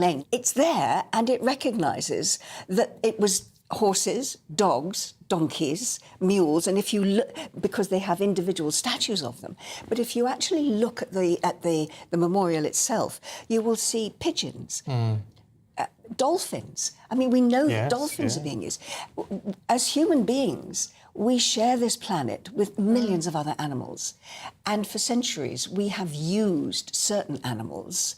Lane. It's there, and it recognises that it was horses, dogs, donkeys, mules, and if you look, because they have individual statues of them, but if you actually look at the memorial itself, you will see pigeons, dolphins. I mean, we know that dolphins are being used. As human beings, we share this planet with millions of other animals, and for centuries we have used certain animals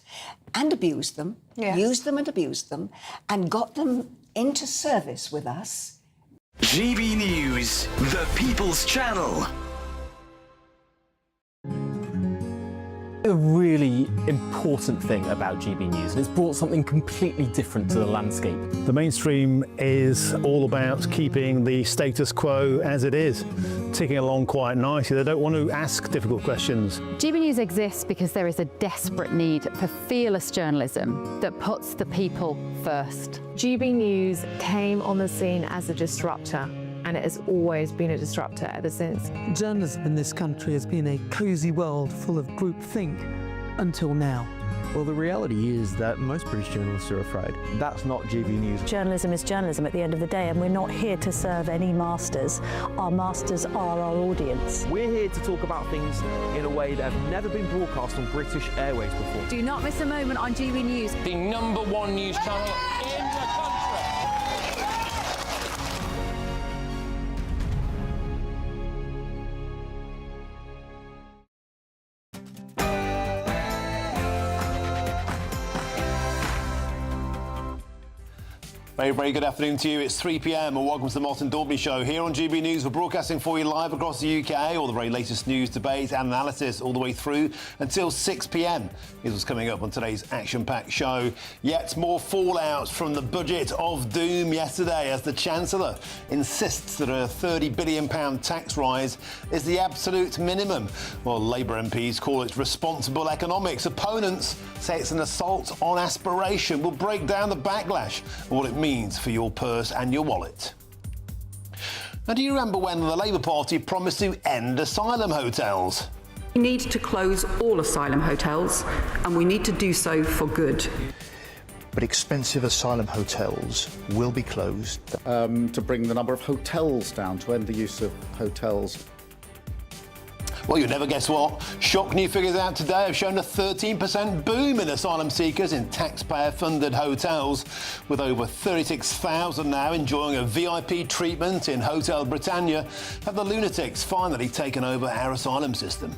and abused them, used them and abused them, and got them into service with us. GB News, the People's Channel. A really important thing about GB News, and it's brought something completely different to the landscape. The mainstream is all about keeping the status quo as it is, ticking along quite nicely. They don't want to ask difficult questions. GB News exists because there is a desperate need for fearless journalism that puts the people first. GB News came on the scene as a disruptor, and it has always been a disruptor ever since. Journalism in this country has been a cosy world full of groupthink until now. Well, the reality is that most British journalists are afraid. That's not GB News. Journalism is journalism at the end of the day, and we're not here to serve any masters. Our masters are our audience. We're here to talk about things in a way that have never been broadcast on British airways before. Do not miss a moment on GB News. The #1 news channel in the country. Very good afternoon to you. It's 3 p.m. and welcome to the Martin Daubney Show here on GB News. We're broadcasting for you live across the UK, all the very latest news, debate and analysis all the way through until 6 p.m. Here's what's coming up on today's action-packed show. Yet more fallout from the budget of doom yesterday as the Chancellor insists that a £30 billion tax rise is the absolute minimum. While Labour MPs call it responsible economics, opponents say it's an assault on aspiration. We'll break down the backlash and what it means for your purse and your wallet. Now, do you remember when the Labour Party promised to end asylum hotels? We need to close all asylum hotels, and we need to do so for good. But expensive asylum hotels will be closed. To bring the number of hotels down, to end the use of hotels. Well, you'll never guess what. Shock new figures out today have shown a 13% boom in asylum seekers in taxpayer-funded hotels, with over 36,000 now enjoying a VIP treatment in Hotel Britannia. Have the lunatics finally taken over our asylum system?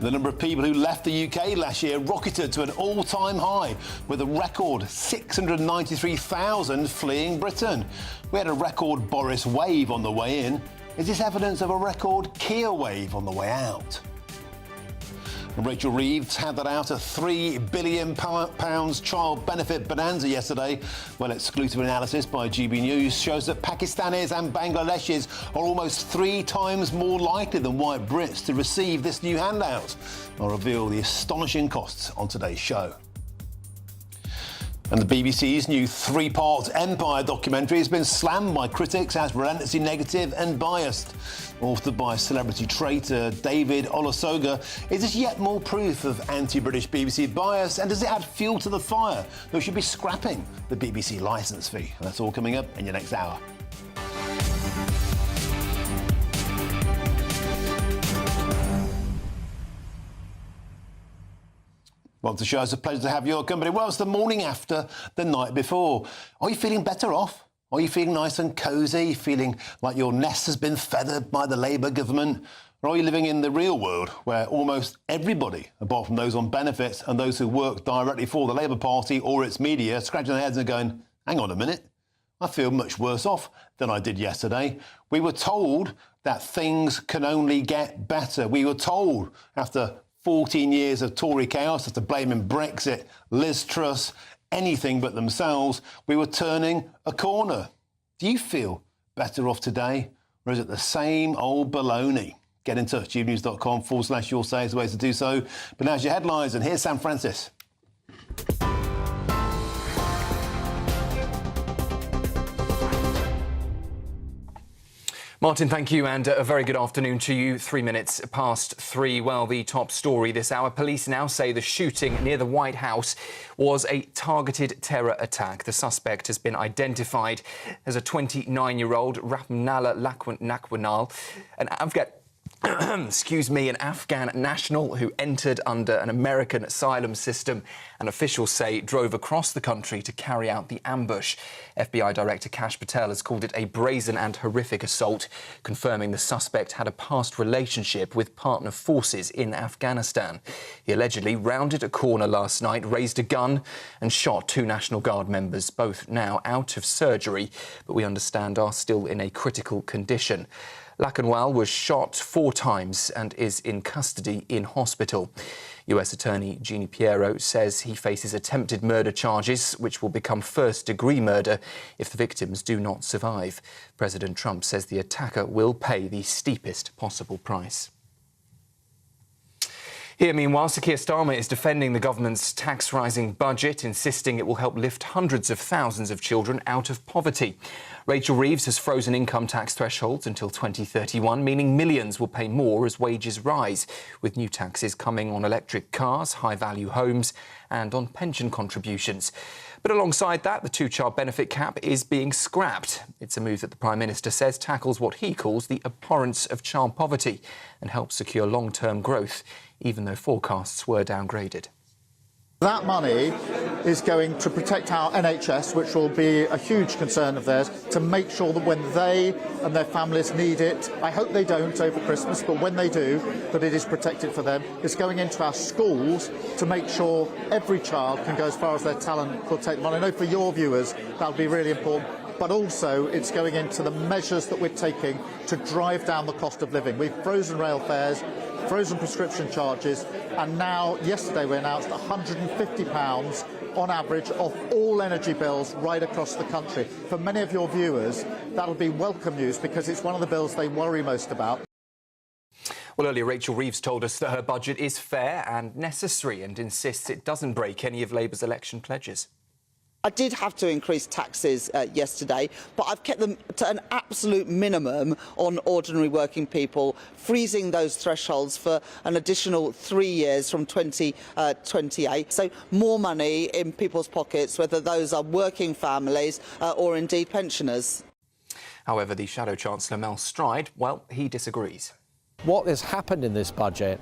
The number of people who left the UK last year rocketed to an all-time high, with a record 693,000 fleeing Britain. We had a record Boris wave on the way in. Is this evidence of a record Keir wave on the way out? And Rachel Reeves handed out a £3 billion child benefit bonanza yesterday. Well, exclusive analysis by GBNews shows that Pakistanis and Bangladeshis are almost 3 times more likely than white Brits to receive this new handout. I'll reveal the astonishing costs on today's show. And the BBC's new 3-part Empire documentary has been slammed by critics as relentlessly negative and biased. Authored by celebrity traitor David Olusoga, is this yet more proof of anti-British BBC bias, and does it add fuel to the fire that we should be scrapping the BBC licence fee? And that's all coming up in your next hour. Well, the show is a pleasure to have your company. Well, it's the morning after the night before. Are you feeling better off? Are you feeling nice and cosy? Feeling like your nest has been feathered by the Labour government? Or are you living in the real world where almost everybody, apart from those on benefits and those who work directly for the Labour Party or its media, scratching their heads and going, hang on a minute, I feel much worse off than I did yesterday. We were told that things can only get better. We were told after 14 years of Tory chaos, after blaming Brexit, Liz Truss, anything but themselves, we were turning a corner. Do you feel better off today, or is it the same old baloney? Get in touch, gbnews.com/your say is the way to do so. But now's your headlines, and here's Sam Francis. Martin, thank you, and a very good afternoon to you. 3 minutes past 3. Well, the top story this hour. Police now say the shooting near the White House was a targeted terror attack. The suspect has been identified as a 29-year-old Rapnala Nakwanal, an an Afghan national who entered under an American asylum system and officials say drove across the country to carry out the ambush. FBI Director Kash Patel has called it a brazen and horrific assault, confirming the suspect had a past relationship with partner forces in Afghanistan. He allegedly rounded a corner last night, raised a gun and shot 2 National Guard members, both now out of surgery, but we understand are still in a critical condition. Lakanwal was shot 4 times and is in custody in hospital. US Attorney Jeannie Piero says he faces attempted murder charges, which will become first-degree murder if the victims do not survive. President Trump says the attacker will pay the steepest possible price. Here, meanwhile, Sir Keir Starmer is defending the government's tax-rising budget, insisting it will help lift hundreds of thousands of children out of poverty. Rachel Reeves has frozen income tax thresholds until 2031, meaning millions will pay more as wages rise, with new taxes coming on electric cars, high-value homes and on pension contributions. But alongside that, the 2-child benefit cap is being scrapped. It's a move that the Prime Minister says tackles what he calls the abhorrence of child poverty and helps secure long-term growth, even though forecasts were downgraded. That money is going to protect our NHS, which will be a huge concern of theirs, to make sure that when they and their families need it, I hope they don't over Christmas, but when they do, that it is protected for them. It's going into our schools to make sure every child can go as far as their talent will take them on. I know for your viewers that'll be really important, but also it's going into the measures that we're taking to drive down the cost of living. We've frozen rail fares, frozen prescription charges, and now, yesterday, we announced £150 on average off all energy bills right across the country. For many of your viewers, that'll be welcome news because it's one of the bills they worry most about. Well, earlier, Rachel Reeves told us that her budget is fair and necessary and insists it doesn't break any of Labour's election pledges. I did have to increase taxes yesterday, but I've kept them to an absolute minimum on ordinary working people, freezing those thresholds for an additional 3 years from 2028. So more money in people's pockets, whether those are working families or indeed pensioners. However, the Shadow Chancellor Mel Stride, well, he disagrees. What has happened in this budget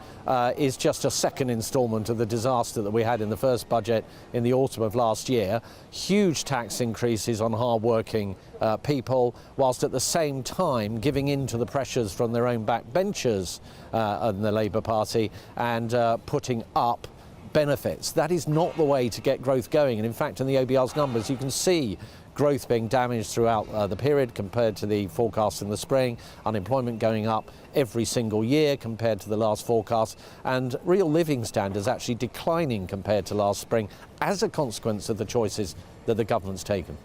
is just a second instalment of the disaster that we had in the first budget in the autumn of last year. Huge tax increases on hard-working people, whilst at the same time giving in to the pressures from their own backbenchers in the Labour Party and putting up benefits. That is not the way to get growth going. And in fact, in the OBR's numbers, you can see growth being damaged throughout the period compared to the forecast in the spring, unemployment going up every single year compared to the last forecast, and real living standards actually declining compared to last spring as a consequence of the choices that the government's taken.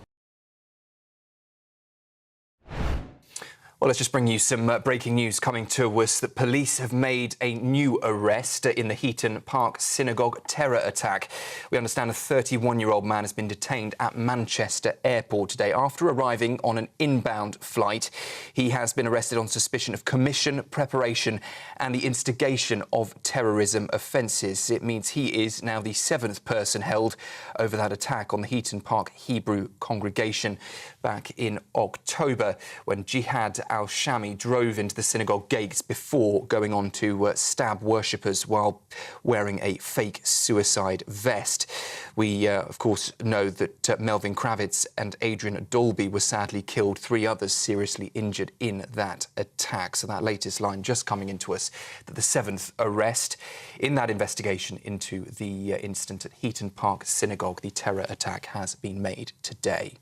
Well, let's just bring you some breaking news coming to us that police have made a new arrest in the Heaton Park Synagogue terror attack. We understand a 31-year-old man has been detained at Manchester Airport today after arriving on an inbound flight. He has been arrested on suspicion of commission, preparation and the instigation of terrorism offences. It means he is now the 7th person held over that attack on the Heaton Park Hebrew congregation back in October, when Jihad al-Shami drove into the synagogue gates before going on to stab worshippers while wearing a fake suicide vest. We, of course, know that Melvin Kravitz and Adrian Dolby were sadly killed, 3 others seriously injured in that attack. So that latest line just coming into us, that the 7th arrest in that investigation into the incident at Heaton Park Synagogue, the terror attack, has been made today.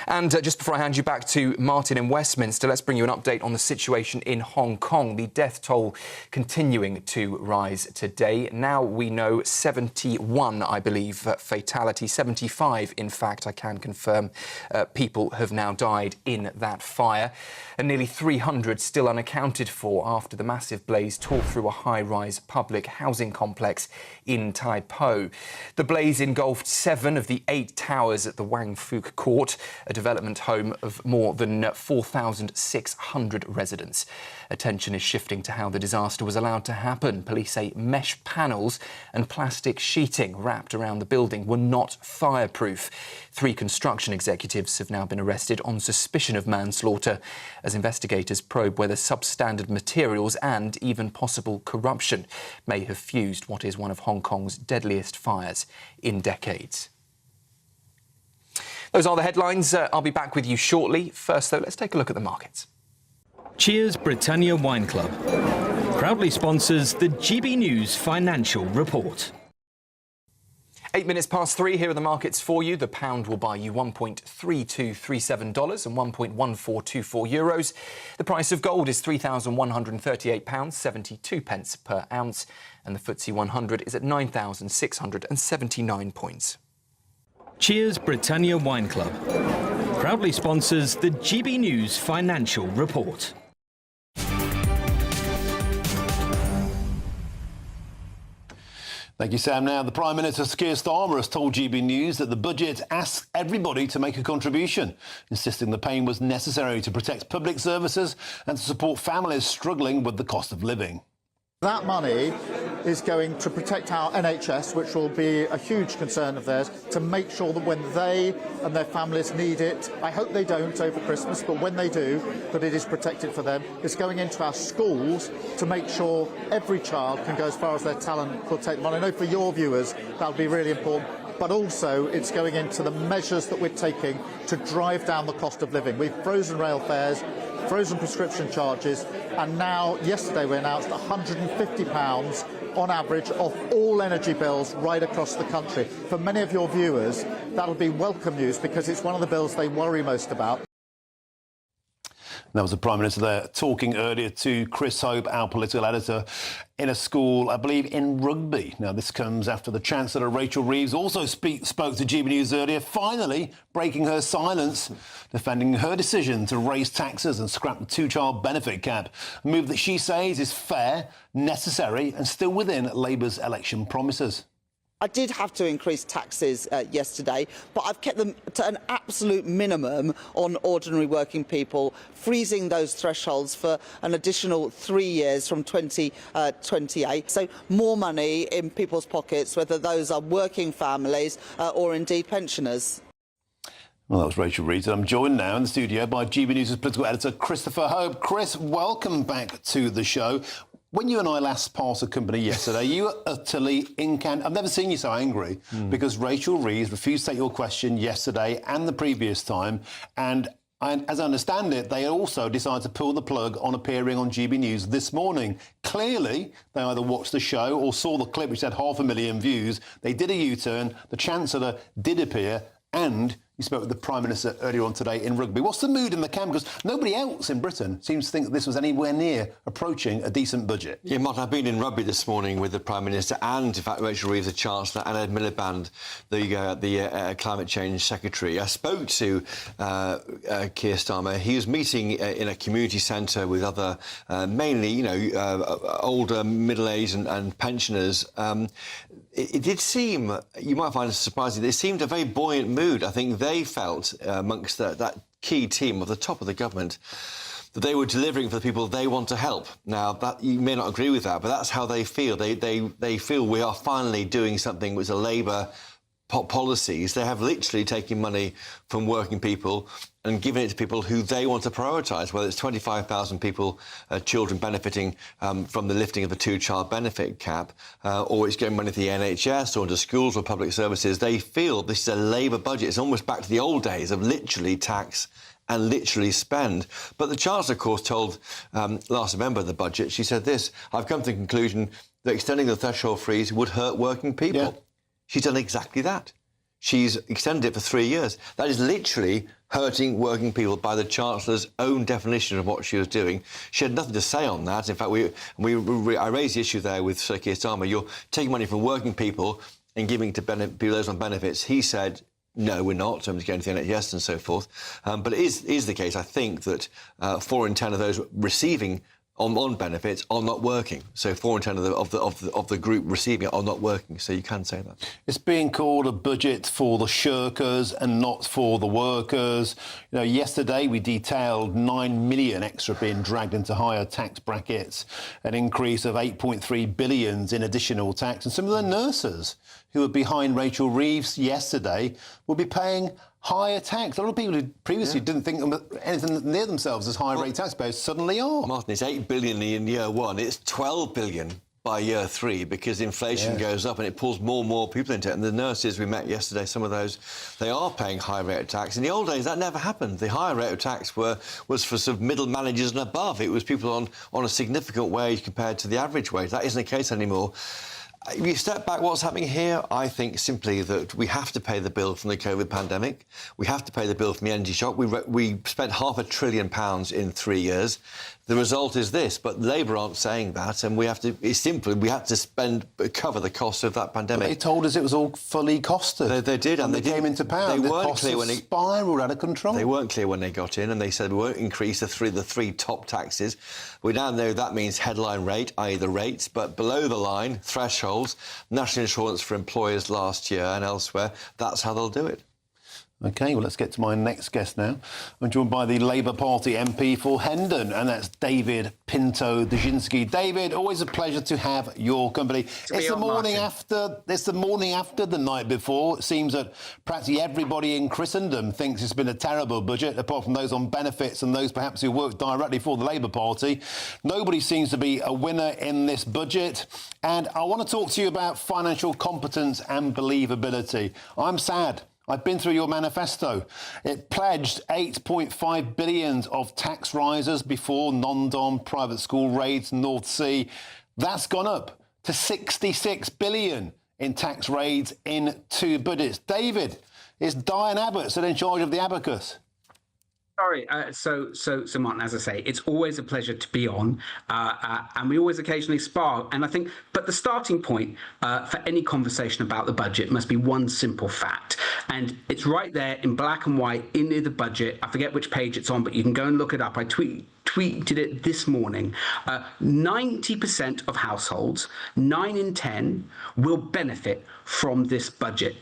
And just before I hand you back to Martin in Westminster, let's bring you an update on the situation in Hong Kong. The death toll continuing to rise today. Now we know 71, I believe, fatalities. 75, in fact, I can confirm, people have now died in that fire. And nearly 300 still unaccounted for after the massive blaze tore through a high-rise public housing complex in Tai Po. The blaze engulfed 7 of the 8 towers at the Wang Fuk Court, a development home of more than 4,600 residents. Attention is shifting to how the disaster was allowed to happen. Police say mesh panels and plastic sheeting wrapped around the building were not fireproof. 3 construction executives have now been arrested on suspicion of manslaughter as investigators probe whether substandard materials and even possible corruption may have fused what is one of Hong Kong's deadliest fires in decades. Those are the headlines. I'll be back with you shortly. First, though, let's take a look at the markets. Cheers Britannia Wine Club proudly sponsors the GBNews Financial Report. 8 minutes past 3 here are the markets for you. The pound will buy you $1.3237 and €1.1424 euros. The price of gold is £3,138.72 per ounce, and the FTSE 100 is at 9,679 points. Cheers Britannia Wine Club proudly sponsors the GBNews Financial Report. Thank you, Sam. Now, the Prime Minister, Keir Starmer, has told GB News that the budget asks everybody to make a contribution, insisting the paying was necessary to protect public services and to support families struggling with the cost of living. That money is going to protect our NHS, which will be a huge concern of theirs, to make sure that when they and their families need it, I hope they don't over Christmas, but when they do, that it is protected for them. It's going into our schools to make sure every child can go as far as their talent will take them on. I know for your viewers that'll be really important, but also it's going into the measures that we're taking to drive down the cost of living. We've frozen rail fares, frozen prescription charges, and now, yesterday, we announced £150 on average off all energy bills right across the country. For many of your viewers, that'll be welcome news because it's one of the bills they worry most about. That was the Prime Minister there talking earlier to Chris Hope, our political editor, in a school, I believe, in Rugby. Now, this comes after the Chancellor, Rachel Reeves, also spoke to GB News earlier, finally breaking her silence, defending her decision to raise taxes and scrap the 2-child benefit cap, a move that she says is fair, necessary and still within Labour's election promises. I did have to increase taxes yesterday, but I've kept them to an absolute minimum on ordinary working people, freezing those thresholds for an additional 3 years from 2028. So more money in people's pockets, whether those are working families or indeed pensioners. Well, that was Rachel Reeves. I'm joined now in the studio by GB News' political editor, Christopher Hope. Chris, welcome back to the show. When you and I last parted company yesterday, you were utterly incandescent. I've never seen you so angry because Rachel Reeves refused to take your question yesterday and the previous time. And as I understand it, they also decided to pull the plug on appearing on GB News this morning. Clearly, they either watched the show or saw the clip which had 500,000 views. They did a U-turn. The Chancellor did appear and you spoke with the Prime Minister earlier on today in Rugby. What's the mood in the camp? Because nobody else in Britain seems to think that this was anywhere near approaching a decent budget. Yeah, Martin, I've been in Rugby this morning with the Prime Minister and, in fact, Rachel Reeves, the Chancellor, and Ed Miliband, the Climate Change Secretary. I spoke to Keir Starmer. He was meeting in a community centre with other, mainly, older, middle-aged and pensioners. It did seem, you might find it surprising, it seemed a very buoyant mood. I think they felt, amongst that key team of the top of the government, that they were delivering for the people they want to help. Now, that you may not agree with that, but that's how they feel. They feel we are finally doing something with the Labour policies. They have literally taken money from working people and giving it to people who they want to prioritise, whether it's 25,000 people, children benefiting from the lifting of the 2-child benefit cap, or it's getting money to the NHS or to schools or public services. They feel this is a Labour budget. It's almost back to the old days of literally tax and literally spend. But the Chancellor, of course, told last November in the budget, she said this: I've come to the conclusion that extending the threshold freeze would hurt working people. Yeah. She's done exactly that. She's extended it for 3 years. That is literally hurting working people by the Chancellor's own definition of what she was doing. She had nothing to say on that. In fact, I raised the issue there with Sir Keir Starmer. You're taking money from working people and giving it to people those on benefits. He said, no, we're not, in terms of going to the NHS and so forth. But it is the case, I think, that 4 in 10 of those receiving on benefits are not working. So 4 in 10 of the group receiving it are not working. So you can say that. It's being called a budget for the shirkers and not for the workers. You know, yesterday we detailed 9 million extra being dragged into higher tax brackets, an increase of 8.3 billion in additional tax. And some of the nurses who were behind Rachel Reeves yesterday will be paying higher tax. A lot of people who previously didn't think anything near themselves as high-rate taxpayers suddenly are. Martin, it's 8 billion in year one. It's 12 billion by year 3 because inflation goes up and it pulls more and more people into it. And the nurses we met yesterday, some of those, they are paying high rate of tax. In the old days, that never happened. The higher rate of tax was for sort of middle managers and above. It was people on a significant wage compared to the average wage. That isn't the case anymore. If you step back, what's happening here? I think simply that we have to pay the bill from the COVID pandemic. We have to pay the bill from the energy shock. We spent £500 billion in 3 years. The result is this, but Labour aren't saying that, and we have to cover the cost of that pandemic. But they told us it was all fully costed. They did, and they came into power. They weren't clear when spiralled out of control. They weren't clear when they got in, and they said we won't increase the three top taxes. We now know that means headline rate, i.e. the rates, but below the line, thresholds, national insurance for employers last year and elsewhere, that's how they'll do it. OK, well, let's get to my next guest now. I'm joined by the Labour Party MP for Hendon, and that's David Pinto-Dejinski. David, always a pleasure to have your company. It's the morning after the night before. It seems that practically everybody in Christendom thinks it's been a terrible budget, apart from those on benefits and those perhaps who work directly for the Labour Party. Nobody seems to be a winner in this budget. And I want to talk to you about financial competence and believability. I'm sad. I've been through your manifesto. It pledged $8.5 billion of tax rises before non-dom private school raids, North Sea. That's gone up to $66 billion in tax raids in 2 budgets. David, is Diane Abbott still in charge of the abacus? Sorry, so Martin, as I say, it's always a pleasure to be on, and we always occasionally spar. And I think, but the starting point for any conversation about the budget must be one simple fact, and it's right there in black and white in the budget. I forget which page it's on, but you can go and look it up. I tweeted it this morning. 90% of households, 9 in 10, will benefit from this budget.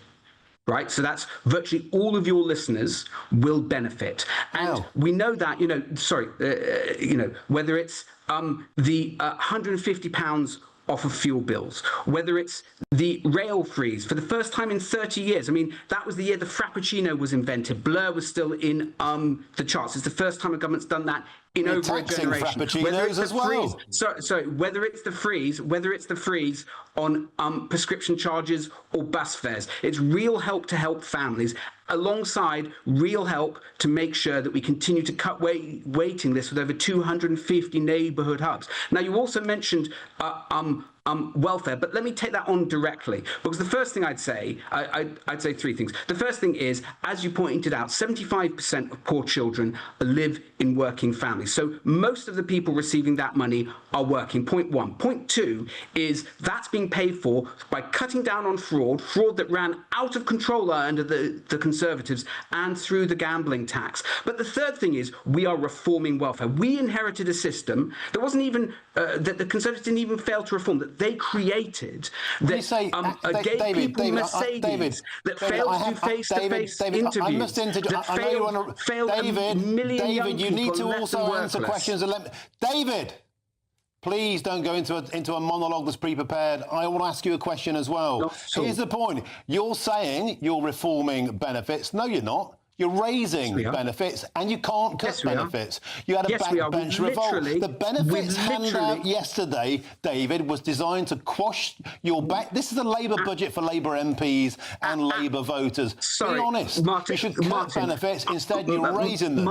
Right, so that's virtually all of your listeners will benefit, and we know that whether it's the £150 off of fuel bills, whether it's the rail freeze for the first time in 30 years. I mean, that was the year the Frappuccino was invented. Blur was still in the charts. It's the first time a government's done that in over a generation. Frappuccinos as well. Sorry, whether it's the freeze on prescription charges or bus fares, it's real help to help families, alongside real help to make sure that we continue to cut waiting lists with over 250 neighbourhood hubs. Now, you also mentioned welfare, but let me take that on directly, because the first thing I'd say 3 things. The first thing is, as you pointed out, 75% of poor children live in working families. So most of the people receiving that money are working. Point 1. Point 2 is that's being paid for by cutting down on fraud that ran out of control under the Conservatives and through the gambling tax. But the third thing is we are reforming welfare. We inherited a system that wasn't even, that the Conservatives didn't even fail to reform, that they created, that gave people Mercedes, that failed to do face-to-face interviews, that failed a million young people. You need to also answer questions. David, please don't go into a monologue that's pre-prepared. I want to ask you a question as well. Here's the point. You're saying you're reforming benefits. No, you're not. You're raising benefits, and you can't cut benefits. You had a backbench revolt. The benefits handout yesterday, David, was designed to quash your back. This is a Labour budget for Labour MPs and Labour voters. Be honest. Martin, you should cut benefits. Instead, you're raising them.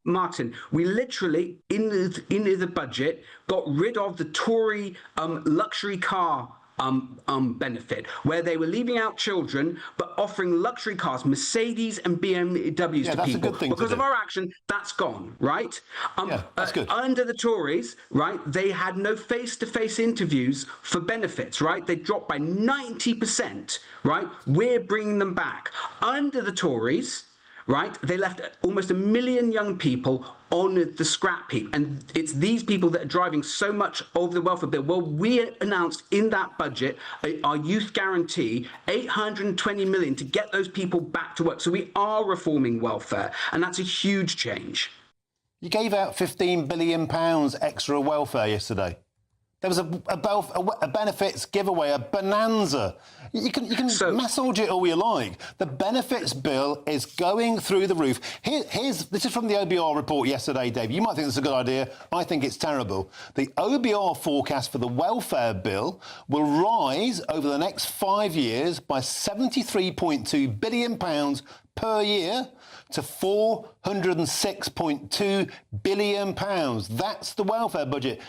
Martin, we literally, in the budget, got rid of the Tory luxury car benefit, where they were leaving out children but offering luxury cars, Mercedes and BMWs to people. Because of our action, that's gone, right? That's good. Under the Tories, right, they had no face-to-face interviews for benefits, right? They dropped by 90%, right? We're bringing them back. Under the Tories, right? They left almost 1 million young people on the scrap heap. And it's these people that are driving so much of the welfare bill. Well, we announced in that budget our youth guarantee, 820 million to get those people back to work. So we are reforming welfare, and that's a huge change. You gave out £15 billion extra welfare yesterday. There was a benefits giveaway, a bonanza. You can massage it all you like. The benefits bill is going through the roof. This is from the OBR report yesterday, Dave. You might think it's a good idea. I think it's terrible. The OBR forecast for the welfare bill will rise over the next 5 years by £73.2 billion per year to £406.2 billion. That's the welfare budget.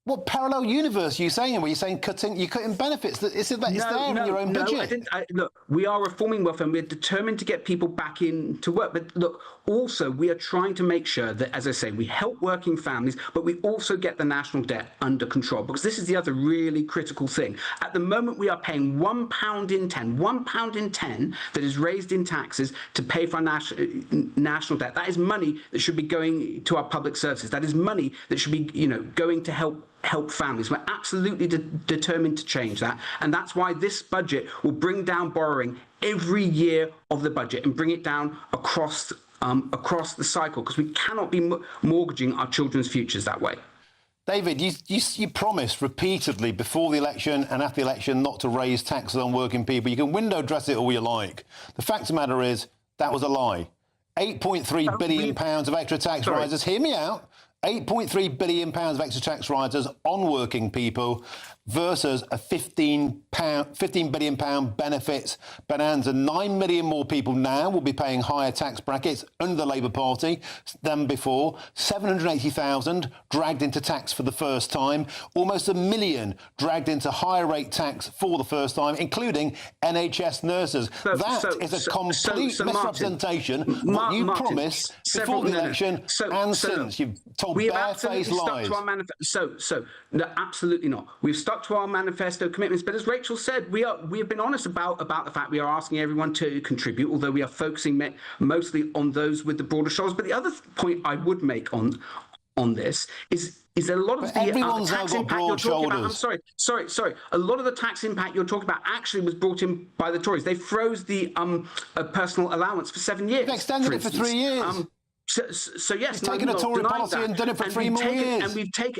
What parallel universe are you saying? Were you saying you're cutting benefits? It's there in your own budget. Look, we are reforming welfare, and we're determined to get people back into work. But look, also, we are trying to make sure that, as I say, we help working families, but we also get the national debt under control, because this is the other really critical thing. At the moment, we are paying £1 in 10, £1 in 10 that is raised in taxes to pay for our national debt. That is money that should be going to our public services. That is money that should be, going to help families. We're absolutely determined to change that, and that's why this budget will bring down borrowing every year of the budget and bring it down across the cycle, because we cannot be mortgaging our children's futures that way. David, you promised repeatedly before the election and after the election not to raise taxes on working people. You can window dress it all you like. The fact of the matter is that was a lie. £8.3 billion of extra tax rises. Hear me out. £8.3 billion of extra tax rises on working people versus a £15 billion benefits bonanza. 9 million more people now will be paying higher tax brackets under the Labour Party than before. 780,000 dragged into tax for the first time. Almost 1 million dragged into higher rate tax for the first time, including NHS nurses. That is a complete misrepresentation of what you promised before the election and since. You've told bare-faced lies. No, absolutely not. We've stuck to our manifesto commitments, but as Rachel said, we have been honest about the fact we are asking everyone to contribute, although we are focusing mostly on those with the broader shoulders. But the other point I would make on this is a lot of the tax impact you're talking about. I'm sorry. A lot of the tax impact you're talking about actually was brought in by the Tories. They froze the personal allowance for 7 years. They've extended it for 3 years. So yes, you've taken a Tory policy and done it for 3 more years.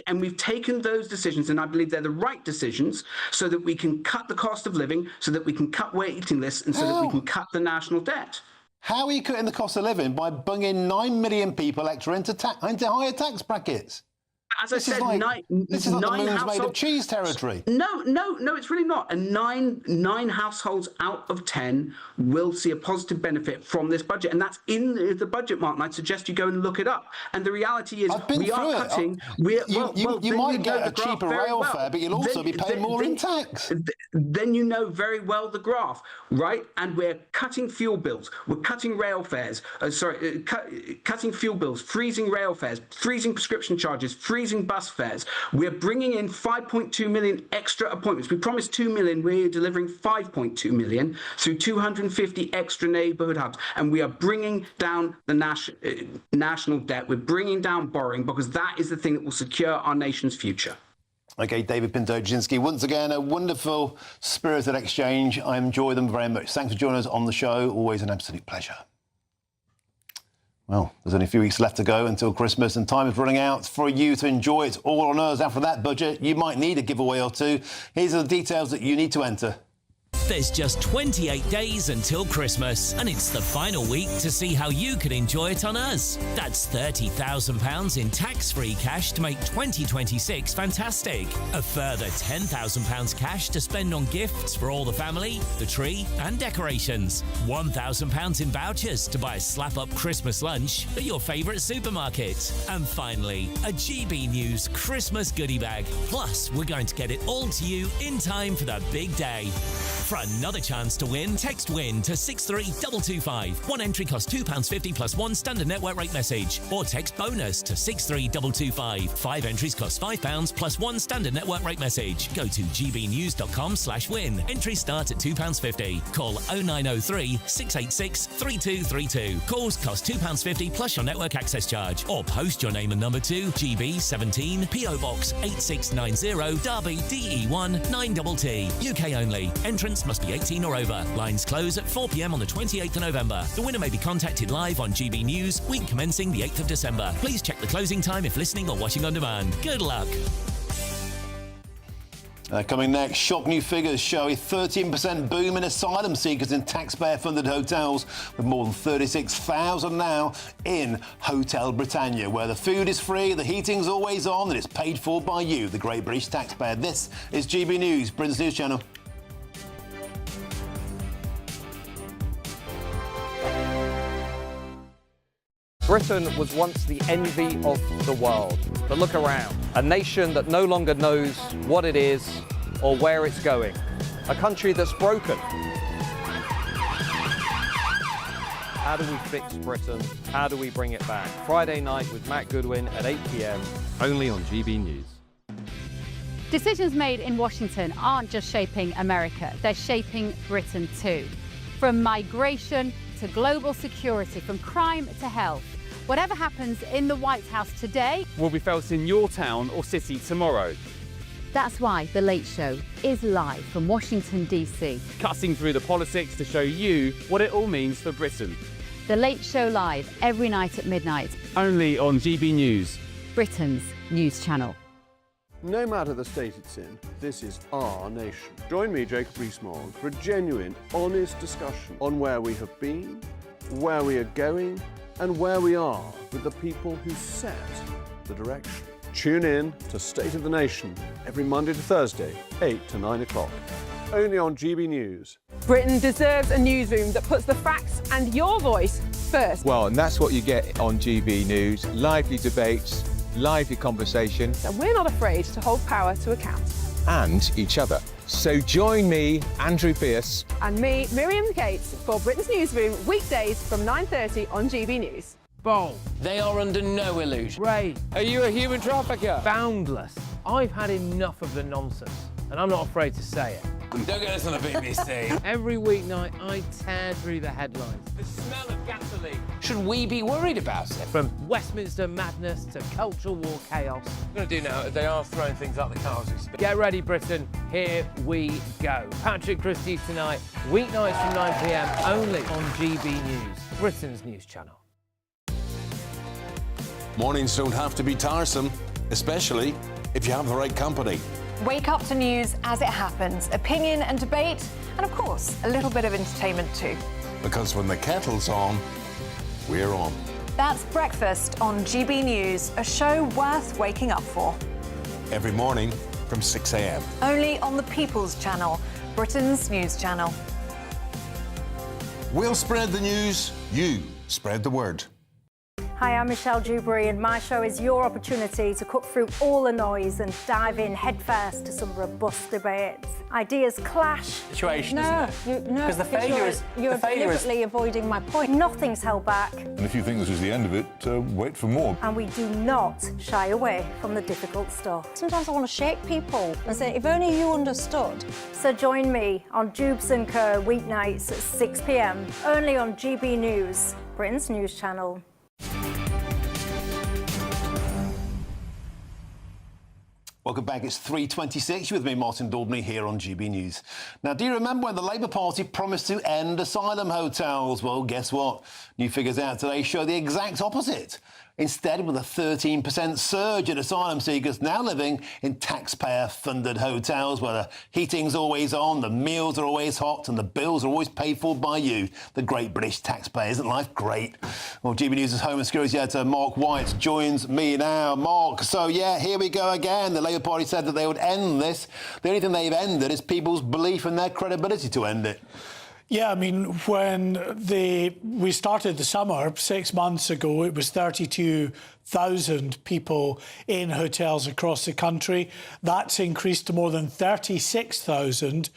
And we've taken those decisions, and I believe they're the right decisions, so that we can cut the cost of living, so that we can cut waiting lists, and so that we can cut the national debt. How are you cutting the cost of living? By bunging 9 million people extra into higher tax brackets. As I said, this is like the moon's made of cheese territory. No, it's really not. And nine households out of 10 will see a positive benefit from this budget, and that's in the budget, Mark. And I'd suggest you go and look it up. And the reality is, we are cutting. You might get a cheaper rail fare, but you'll also be paying more in tax. Then you know very well the graph, right? And we're cutting fuel bills. We're cutting rail fares. Cutting fuel bills, freezing rail fares, freezing prescription charges, freezing bus fares. We're bringing in 5.2 million extra appointments. We promised 2 million. We're delivering 5.2 million through 250 extra neighbourhood hubs. And we are bringing down the national debt. We're bringing down borrowing, because that is the thing that will secure our nation's future. OK, David Pinto-Dejinski, once again, a wonderful spirited exchange. I enjoy them very much. Thanks for joining us on the show. Always an absolute pleasure. Well, there's only a few weeks left to go until Christmas, and time is running out for you to enjoy it all on us. After that budget, you might need a giveaway or two. Here's the details that you need to enter. There's just 28 days until Christmas, and it's the final week to see how you can enjoy it on us. That's £30,000 in tax-free cash to make 2026 fantastic. A further £10,000 cash to spend on gifts for all the family, the tree and decorations. £1,000 in vouchers to buy a slap-up Christmas lunch at your favourite supermarket. And finally, a GB News Christmas goodie bag. Plus, we're going to get it all to you in time for that big day. For another chance to win, text WIN to 63225. One entry costs £2.50 plus one standard network rate message. Or text BONUS to 63225. 5 entries cost £5 plus one standard network rate message. Go to gbnews.com/win. Entries start at £2.50. Call 0903 686 3232. Calls cost £2.50 plus your network access charge. Or post your name and number to GB17 PO Box 8690 Derby DE1 9TT. UK only. Entrance must be 18 or over. Lines close at 4 p.m. on the 28th of November. The winner may be contacted live on GB News, week commencing the 8th of December. Please check the closing time if listening or watching on demand. Good luck. Coming next, shock new figures show a 13% boom in asylum seekers in taxpayer-funded hotels, with more than 36,000 now in Hotel Britannia, where the food is free, the heating's always on, and it's paid for by you, the Great British taxpayer. This is GB News, Britain's news channel. Britain was once the envy of the world. But look around. A nation that no longer knows what it is or where it's going. A country that's broken. How do we fix Britain? How do we bring it back? Friday night with Matt Goodwin at 8 p.m. only on GB News. Decisions made in Washington aren't just shaping America, they're shaping Britain too. From migration to global security, from crime to health. Whatever happens in the White House today will be felt in your town or city tomorrow. That's why The Late Show is live from Washington, D.C. Cutting through the politics to show you what it all means for Britain. The Late Show live every night at midnight. Only on GB News, Britain's news channel. No matter the state it's in, this is our nation. Join me, Jacob Rees-Mogg, for a genuine, honest discussion on where we have been, where we are going, and where we are with the people who set the direction. Tune in to State of the Nation every Monday to Thursday, 8 to 9 o'clock. Only on GB News. Britain deserves a newsroom that puts the facts and your voice first. Well, and that's what you get on GB News. Lively debates, lively conversation. And we're not afraid to hold power to account. And each other. So join me, Andrew Pierce. And me, Miriam Gates, for Britain's Newsroom, weekdays from 9:30 on GB News. Bold. They are under no illusion. Ray. Are you a human trafficker? Boundless. I've had enough of the nonsense, and I'm not afraid to say it. Don't get us on the BBC. Every weeknight, I tear through the headlines. The smell of gasoline. Should we be worried about it? From Westminster madness to cultural war chaos. What I'm going to do now is they are throwing things up the car as we speak. Get ready, Britain. Here we go. Patrick Christie's tonight, weeknights from 9 p.m. only on GB News, Britain's news channel. Mornings don't have to be tiresome, especially if you have the right company. Wake up to news as it happens, opinion and debate, and of course, a little bit of entertainment too. Because when the kettle's on, we're on. That's Breakfast on GB News, a show worth waking up for. Every morning from 6 a.m. Only on the People's Channel, Britain's news channel. We'll spread the news, you spread the word. Hi, I'm Michelle Dewberry, and my show is your opportunity to cut through all the noise and dive in headfirst to some robust debates. Ideas clash. Situation, isn't it? No, Because the failure is- you're the failure is- deliberately avoiding my point. Nothing's held back, And if you think this is the end of it, wait for more. and we do not shy away from the difficult stuff. Sometimes I want to shake people and say, if only you understood. So join me on Dubes & Co. weeknights at 6 p.m. only on GB News, Britain's news channel. Welcome back. It's 3:26. You're with me, Martin Daubney, here on GB News. Now, do you remember when the Labour Party promised to end asylum hotels? Well, guess what? New figures out today show the exact opposite. Instead, with a 13% surge in asylum seekers now living in taxpayer-funded hotels where the heating's always on, the meals are always hot and the bills are always paid for by you, the Great British taxpayer. Isn't life great? Well, GB News' Home and Security Editor Mark White joins me now. Mark, so yeah, here we go again. The Labour Party said that they would end this. The only thing they've ended is people's belief in their credibility to end it. Yeah, I mean, when we started the summer 6 months ago, it was 32 1,000 people in hotels across the country. That's increased to more than 36,000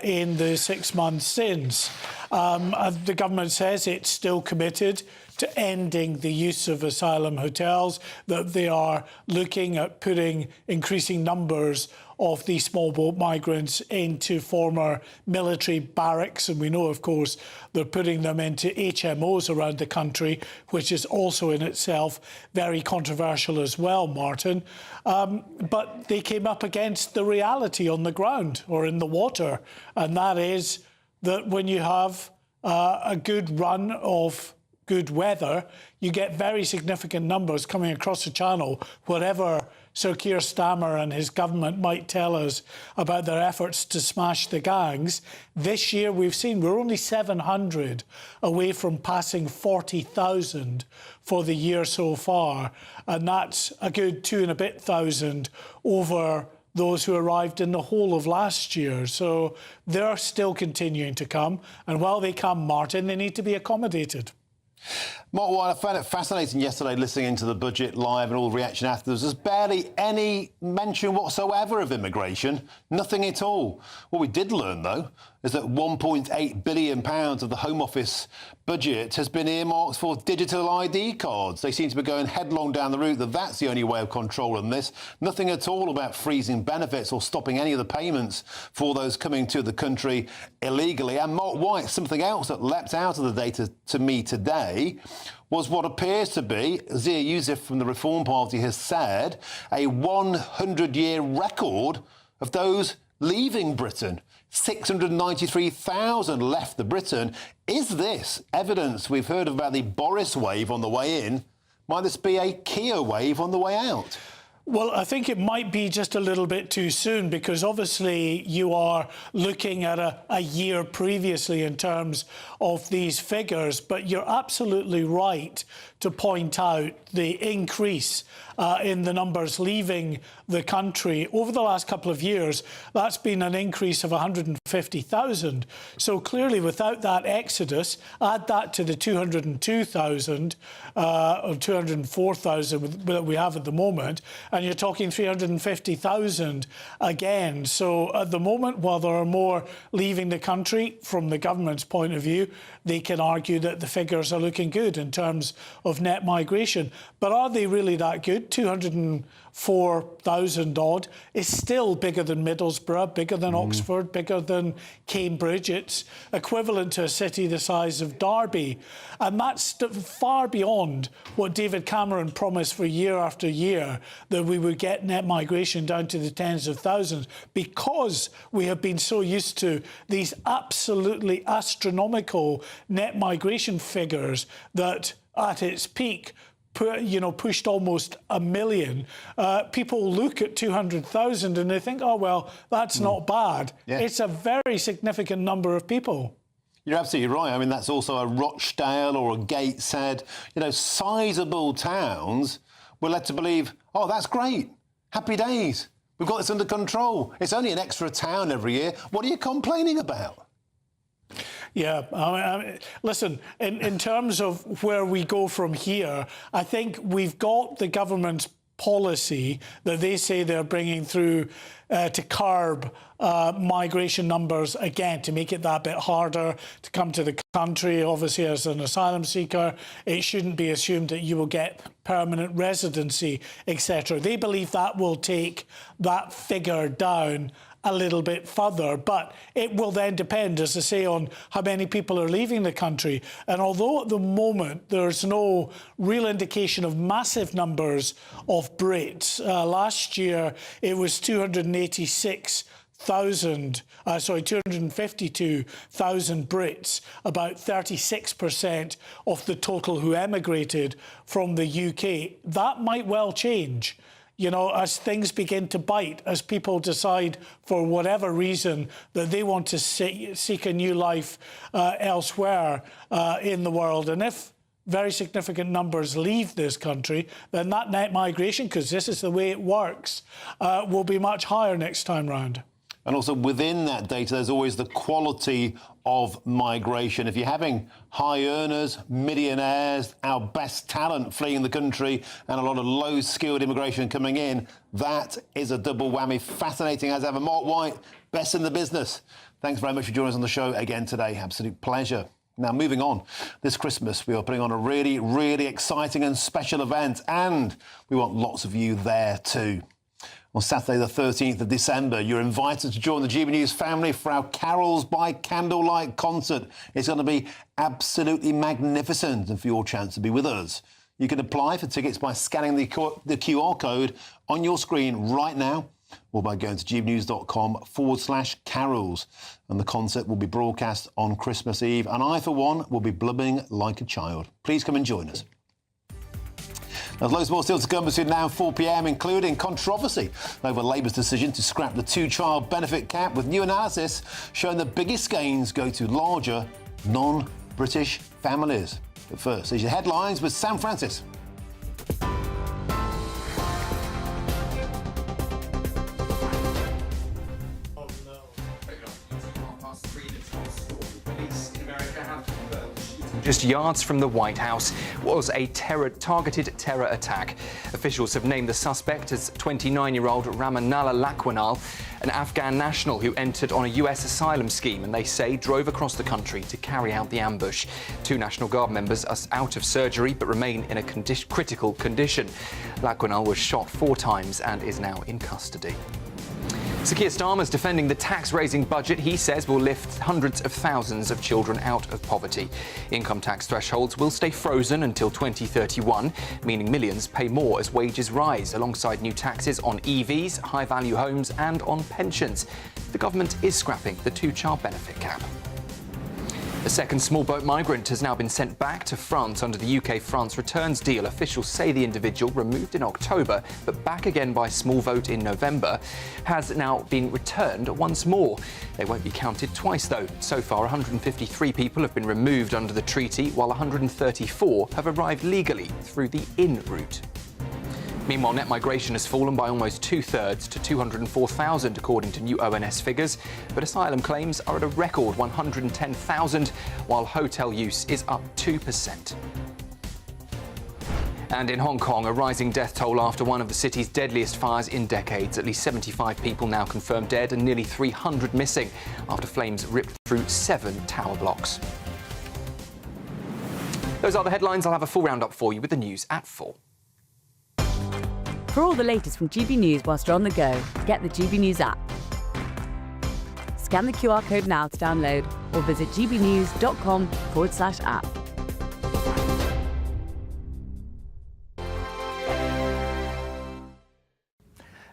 in the 6 months since. The government says it's still committed to ending the use of asylum hotels, that they are looking at putting increasing numbers of these small boat migrants into former military barracks. And we know, of course, they're putting them into HMOs around the country, which is also in itself very controversial as well, Martin. But they came up against the reality on the ground or in the water, and that is that when you have a good run of good weather, you get very significant numbers coming across the channel, whatever Sir Keir Starmer and his government might tell us about their efforts to smash the gangs. This year we've seen we're only 700 away from passing 40,000 for the year so far, and that's a good 2 and a bit thousand over those who arrived in the whole of last year. So they're still continuing to come, and while they come, Martin, they need to be accommodated. Mark, while I found it fascinating yesterday listening into the budget live and all the reaction afterwards, there's barely any mention whatsoever of immigration, nothing at all. What we did learn, though, is that £1.8 billion of the Home Office budget has been earmarked for digital ID cards. They seem to be going headlong down the route that that's the only way of controlling this. Nothing at all about freezing benefits or stopping any of the payments for those coming to the country illegally. And Mark White, something else that leapt out of the data to me today was what appears to be, Zia Youssef from the Reform Party has said, a 100-year record of those leaving Britain. 693,000 left the Britain. Is this evidence we've heard about the Boris wave on the way in? Might this be a Keir wave on the way out? Well, I think it might be just a little bit too soon, because obviously you are looking at a year previously in terms of these figures, but you're absolutely right to point out the increase in the numbers leaving the country. Over the last couple of years, that's been an increase of 150,000. So clearly, without that exodus, add that to the 202,000 or 204,000 that we have at the moment, and you're talking 350,000 again. So at the moment, while there are more leaving the country, from the government's point of view, they can argue that the figures are looking good in terms of net migration. But are they really that good? 204,000 odd is still bigger than Middlesbrough, bigger than Oxford, bigger than Cambridge. It's equivalent to a city the size of Derby. And that's far beyond what David Cameron promised for year after year, that we would get net migration down to the tens of thousands, because we have been so used to these absolutely astronomical net migration figures that at its peak, pushed almost 1 million. People look at 200,000 and they think, oh, well, that's not bad. Yeah. It's a very significant number of people. You're absolutely right. I mean, that's also a Rochdale or a Gateshead. Sizable towns were led to believe, oh, that's great. Happy days. We've got this under control. It's only an extra town every year. What are you complaining about? Yeah, I mean, listen, in terms of where we go from here, I think we've got the government's policy that they say they're bringing through to curb migration numbers again, to make it that bit harder to come to the country. Obviously, as an asylum seeker, it shouldn't be assumed that you will get permanent residency, etc. They believe that will take that figure down a little bit further, but it will then depend, as I say, on how many people are leaving the country. And although at the moment there's no real indication of massive numbers of Brits, last year it was 252,000 Brits, about 36% of the total who emigrated from the UK. That might well change. As things begin to bite, as people decide for whatever reason that they want to seek a new life elsewhere in the world. And if very significant numbers leave this country, then that net migration, because this is the way it works, will be much higher next time round. And also within that data, there's always the quality of migration. If you're having high earners, millionaires, our best talent fleeing the country and a lot of low-skilled immigration coming in, that is a double whammy. Fascinating as ever. Mark White, best in the business. Thanks very much for joining us on the show again today. Absolute pleasure. Now, moving on, this Christmas we are putting on a really, really exciting and special event, and we want lots of you there too. On Saturday the 13th of December, you're invited to join the GB News family for our Carols by Candlelight concert. It's going to be absolutely magnificent, and for your chance to be with us, you can apply for tickets by scanning the QR code on your screen right now, or by going to gbnews.com/carols. And the concert will be broadcast on Christmas Eve, and I, for one, will be blubbing like a child. Please come and join us. There's loads more still to come between now and 4 p.m, including controversy over Labour's decision to scrap the two-child benefit cap, with new analysis showing the biggest gains go to larger, non-British families. But first, these are your headlines with Sam Francis. Just yards from the White House was a targeted terror attack. Officials have named the suspect as 29-year-old Ramanullah Lakhwanal, an Afghan national who entered on a US asylum scheme and they say drove across the country to carry out the ambush. 2 National Guard members are out of surgery but remain in a critical condition. Lakhwanal was shot 4 times and is now in custody. Sir Keir Starmer's defending the tax-raising budget he says will lift hundreds of thousands of children out of poverty. Income tax thresholds will stay frozen until 2031, meaning millions pay more as wages rise, alongside new taxes on EVs, high-value homes and on pensions. The government is scrapping the two-child benefit cap. A second small boat migrant has now been sent back to France under the UK-France returns deal. Officials say the individual, removed in October but back again by small vote in November, has now been returned once more. They won't be counted twice, though. So far, 153 people have been removed under the treaty, while 134 have arrived legally through the in route. Meanwhile, net migration has fallen by almost 2/3 to 204,000, according to new ONS figures. But asylum claims are at a record 110,000, while hotel use is up 2%. And in Hong Kong, a rising death toll after one of the city's deadliest fires in decades. At least 75 people now confirmed dead and nearly 300 missing after flames ripped through 7 tower blocks. Those are the headlines. I'll have a full roundup for you with the news at 4. For all the latest from GB News whilst you're on the go, get the GB News app. Scan the QR code now to download or visit gbnews.com/app.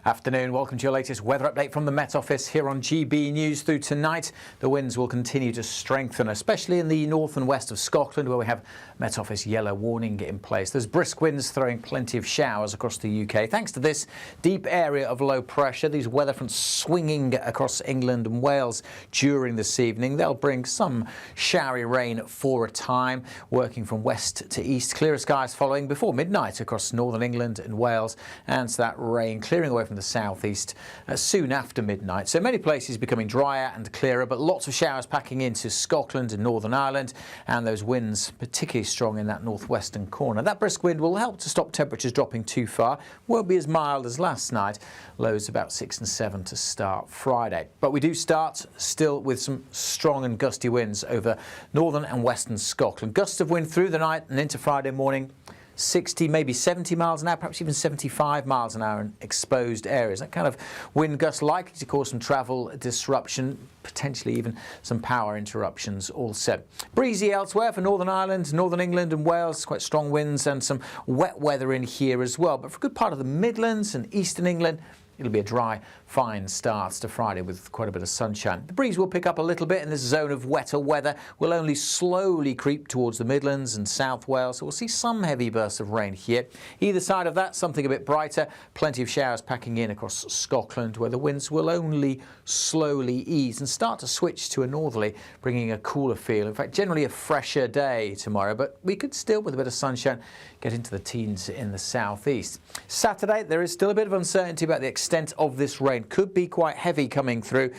Afternoon, welcome to your latest weather update from the Met Office here on GB News. Through tonight, the winds will continue to strengthen, especially in the north and west of Scotland, where we have Met Office yellow warning in place. There's brisk winds throwing plenty of showers across the UK. Thanks to this deep area of low pressure, these weather fronts swinging across England and Wales during this evening. They'll bring some showery rain for a time, working from west to east. Clearer skies following before midnight across northern England and Wales, and that rain clearing away from the southeast soon after midnight. So many places becoming drier and clearer, but lots of showers packing into Scotland and Northern Ireland, and those winds particularly strong in that northwestern corner. That brisk wind will help to stop temperatures dropping too far. Won't be as mild as last night. Lows about 6 and 7 to start Friday. But we do start still with some strong and gusty winds over northern and western Scotland. Gusts of wind through the night and into Friday morning. 60, maybe 70 miles an hour, perhaps even 75 miles an hour in exposed areas. That kind of wind gust likely to cause some travel disruption, potentially even some power interruptions also. Breezy elsewhere for Northern Ireland, Northern England and Wales, quite strong winds and some wet weather in here as well. But for a good part of the Midlands and Eastern England, it'll be a dry, fine start to Friday with quite a bit of sunshine. The breeze will pick up a little bit in this zone of wetter weather. Will only slowly creep towards the Midlands and South Wales, so we'll see some heavy bursts of rain here. Either side of that, something a bit brighter. Plenty of showers packing in across Scotland, where the winds will only slowly ease and start to switch to a northerly, bringing a cooler feel. In fact, generally a fresher day tomorrow, but we could still, with a bit of sunshine, get into the teens in the southeast. Saturday, there is still a bit of uncertainty about the extent of this rain. Could be quite heavy coming through,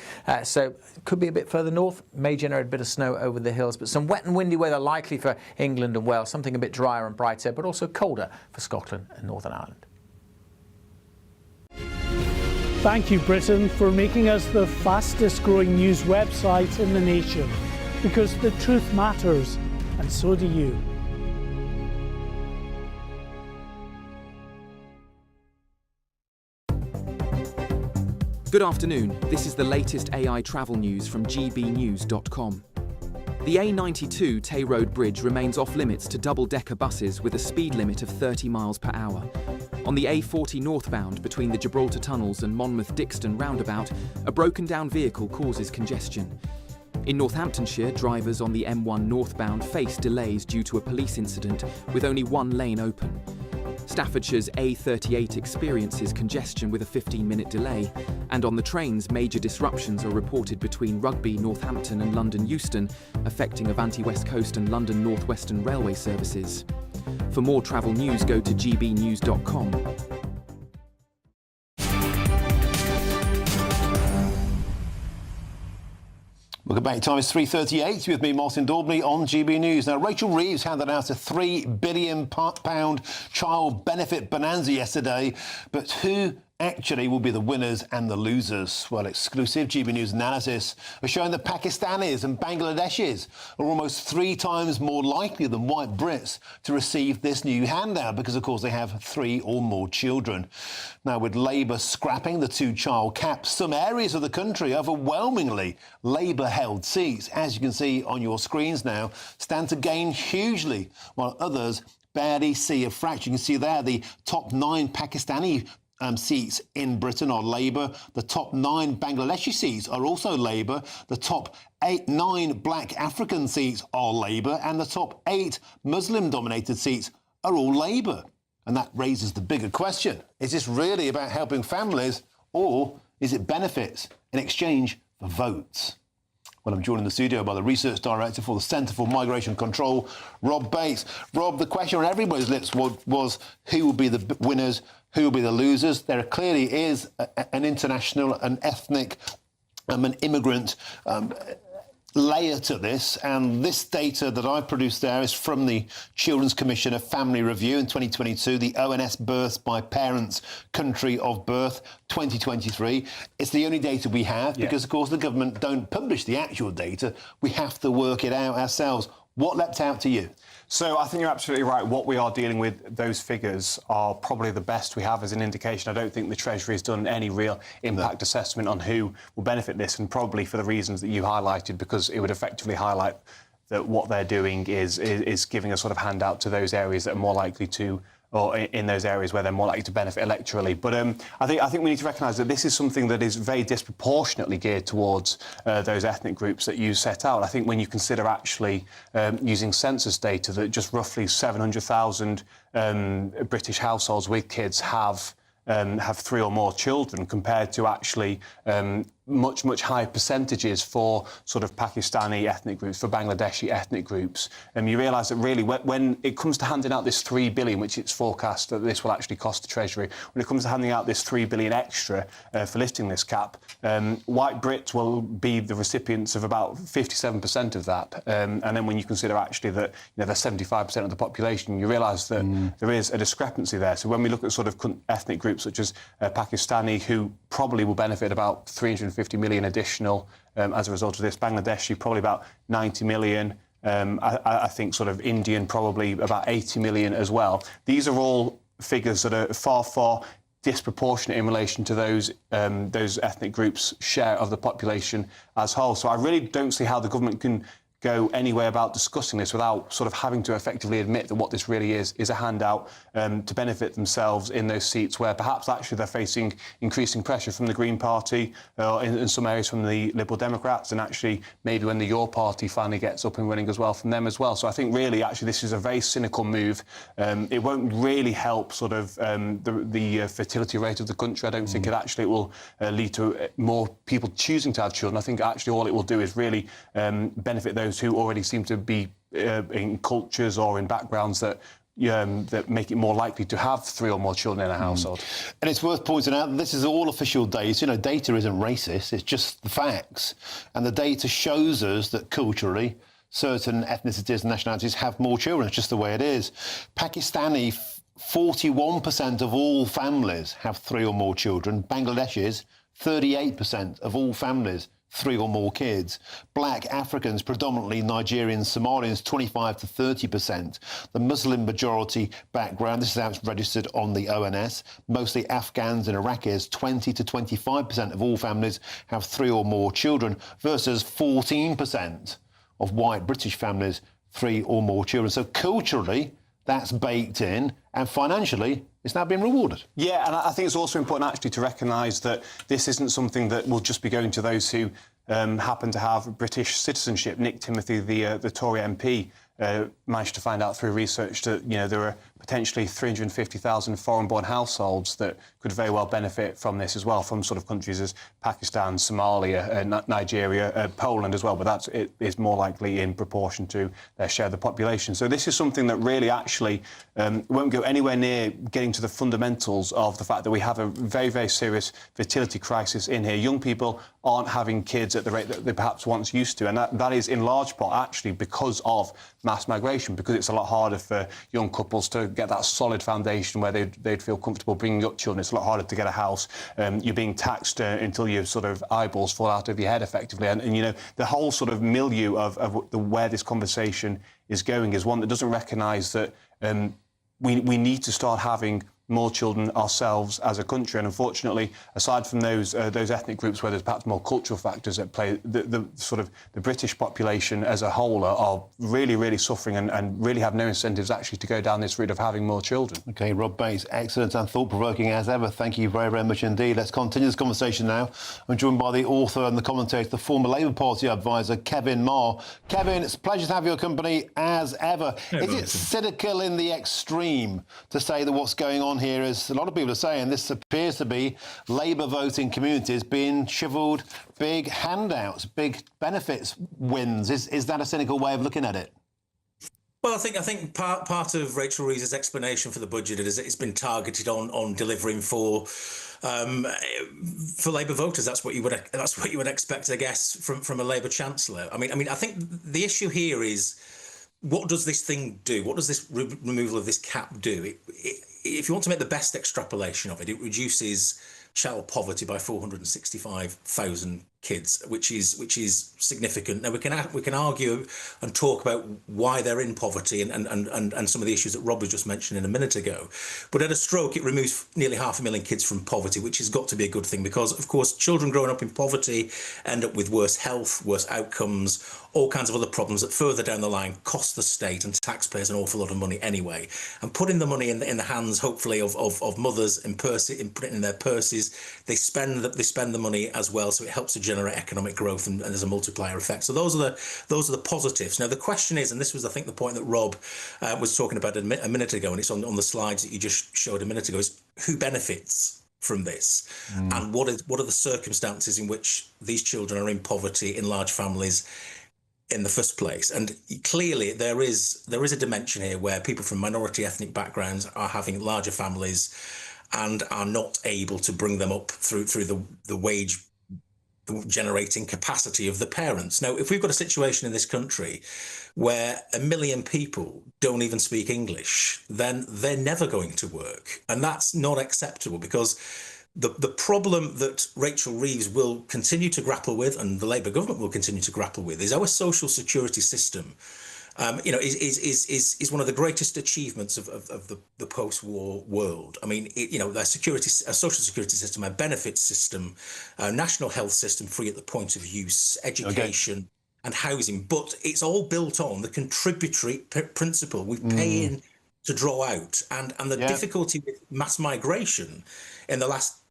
so could be a bit further north, may generate a bit of snow over the hills, but some wet and windy weather likely for England and Wales, something a bit drier and brighter, but also colder for Scotland and Northern Ireland. Thank you, Britain, for making us the fastest growing news website in the nation, because the truth matters, and so do you. Good afternoon. This is the latest AI travel news from GBNews.com. The A92 Tay Road Bridge remains off limits to double-decker buses with a speed limit of 30 miles per hour. On the A40 northbound between the Gibraltar Tunnels and Monmouth-Dixton roundabout, a broken-down vehicle causes congestion. In Northamptonshire, drivers on the M1 northbound face delays due to a police incident with only one lane open. Staffordshire's A38 experiences congestion with a 15-minute delay, and on the trains, major disruptions are reported between Rugby, Northampton and London Euston, affecting Avanti West Coast and London North Western railway services. For more travel news, go to gbnews.com. Welcome back. Time is 3:38 with me, Martin Daubney, on GB News. Now, Rachel Reeves handed out a £3 billion child benefit bonanza yesterday, but who actually will be the winners and the losers? Well, exclusive GB News analysis are showing that Pakistanis and Bangladeshis are almost 3 times more likely than white Brits to receive this new handout because, of course, they have 3 or more children. Now, with Labour scrapping the 2-child cap, some areas of the country, overwhelmingly Labour-held seats, as you can see on your screens now, stand to gain hugely, while others barely see a fraction. You can see there the top 9 Pakistani seats in Britain are Labour. The top 9 Bangladeshi seats are also Labour. The top 9 black African seats are Labour. And the top 8 Muslim-dominated seats are all Labour. And that raises the bigger question. Is this really about helping families, or is it benefits in exchange for votes? Well, I'm joined in the studio by the Research Director for the Centre for Migration Control, Rob Bates. Rob, the question on everybody's lips was who will be the winners, who will be the losers. There clearly is an international, an ethnic, an immigrant layer to this, and this data that I produced there is from the Children's Commission of Family Review in 2022, the ONS Births by Parents Country of Birth 2023. It's the only data we have because, of course, the government don't publish the actual data. We have to work it out ourselves. What leapt out to you? So I think you're absolutely right. What we are dealing with, those figures are probably the best we have as an indication. I don't think the Treasury has done any real impact assessment on who will benefit this, and probably for the reasons that you highlighted, because it would effectively highlight that what they're doing is giving a sort of handout to those areas that are more likely to, or in those areas where they're more likely to benefit electorally. But I think we need to recognise that this is something that is very disproportionately geared towards those ethnic groups that you set out. I think when you consider actually using census data that just roughly 700,000 British households with kids have 3 or more children, compared to actually much higher percentages for sort of Pakistani ethnic groups, for Bangladeshi ethnic groups. And you realise that really when it comes to handing out this $3 billion, which it's forecast that this will actually cost the Treasury, when it comes to handing out this $3 billion extra for lifting this cap, white Brits will be the recipients of about 57% of that. And then when you consider actually that they're 75% of the population, you realise that there is a discrepancy there. So when we look at sort of ethnic groups such as Pakistani, who probably will benefit about 350 million additional as a result of this. Bangladeshi, probably about 90 million. I think sort of Indian, probably about 80 million as well. These are all figures that are far disproportionate in relation to those ethnic groups' share of the population as a whole. So I really don't see how the government can go anywhere about discussing this without sort of having to effectively admit that what this really is a handout to benefit themselves in those seats where perhaps actually they're facing increasing pressure from the Green Party, in some areas from the Liberal Democrats, and actually maybe when the Your Party finally gets up and running as well, from them as well. So I think really actually this is a very cynical move. It won't really help sort of the fertility rate of the country. I don't think it will lead to more people choosing to have children. I think actually all it will do is really benefit those who already seem to be in cultures or in backgrounds that that make it more likely to have 3 or more children in a household. And it's worth pointing out that this is all official data. You know, data isn't racist, it's just the facts. And the data shows us that culturally, certain ethnicities and nationalities have more children. It's just the way it is. Pakistani, 41% of all families have 3 or more children. Bangladeshis, 38% of all families, 3 or more kids. Black Africans, predominantly Nigerians, Somalians, 25 to 30%. The Muslim majority background, this is how it's registered on the ONS, mostly Afghans and Iraqis, 20 to 25% of all families have 3 or more children, versus 14% of white British families, 3 or more children. So culturally, that's baked in, and financially, it's now being rewarded. Yeah, and I think it's also important actually to recognise that this isn't something that will just be going to those who happen to have British citizenship. Nick Timothy, the Tory MP, managed to find out through research that, you know, there are potentially 350,000 foreign-born households that could very well benefit from this as well, from sort of countries as Pakistan, Somalia, Nigeria, Poland as well, but it is more likely in proportion to their share of the population. So this is something that really actually won't go anywhere near getting to the fundamentals of the fact that we have a very, very serious fertility crisis in here. Young people aren't having kids at the rate that they perhaps once used to, and that is in large part actually because of mass migration, because it's a lot harder for young couples to get that solid foundation where they'd feel comfortable bringing up children. It's a lot harder to get a house. You're being taxed until your sort of eyeballs fall out of your head, effectively. And you know, the whole sort of milieu of where this conversation is going is one that doesn't recognise that we need to start having more children ourselves as a country. And unfortunately, aside from those ethnic groups where there's perhaps more cultural factors at play, the British population as a whole are really, really suffering and really have no incentives actually to go down this route of having more children. OK, Rob Bates, excellent and thought-provoking as ever. Thank you very, very much indeed. Let's continue this conversation now. I'm joined by the author and the commentator, the former Labour Party advisor, Kevin Marr. Kevin, it's a pleasure to have your company as ever. Is it cynical in the extreme to say that what's going on here, as a lot of people are saying, this appears to be Labour voting communities being shoveled big handouts, big benefits wins? Is that a cynical way of looking at it? Well, I think part of Rachel Reeves's explanation for the budget is it's been targeted on delivering for Labour voters. That's what you would expect, I guess, from a Labour chancellor. I mean, I think the issue here is, what does this thing do? What does this removal of this cap do? If you want to make the best extrapolation of it, it reduces child poverty by 465,000 kids, which is significant. Now we can argue and talk about why they're in poverty and some of the issues that Rob was just mentioning a minute ago. But at a stroke, it removes nearly 500,000 kids from poverty, which has got to be a good thing, because of course children growing up in poverty end up with worse health, worse outcomes, all kinds of other problems that further down the line cost the state and taxpayers an awful lot of money anyway. And putting the money in the hands, hopefully, of mothers and putting it in their purses, they spend the money as well, so it helps to generate economic growth and there's a multiplier effect. So those are the positives. Now the question is, and this was I think the point that Rob was talking about a minute ago, and it's on the slides that you just showed a minute ago, is who benefits from this, and what are the circumstances in which these children are in poverty in large families in the first place. And clearly there is a dimension here where people from minority ethnic backgrounds are having larger families and are not able to bring them up through the wage generating capacity of the parents. Now, if we've got a situation in this country where 1 million people don't even speak English, then they're never going to work. And that's not acceptable, because the problem that Rachel Reeves will continue to grapple with, and the Labour government will continue to grapple with, is our social security system. Is one of the greatest achievements of the post-war world. I mean, a social security system, a benefits system, a national health system free at the point of use, education and housing. But it's all built on the contributory principle. We pay in to draw out. And the difficulty with mass migration in the last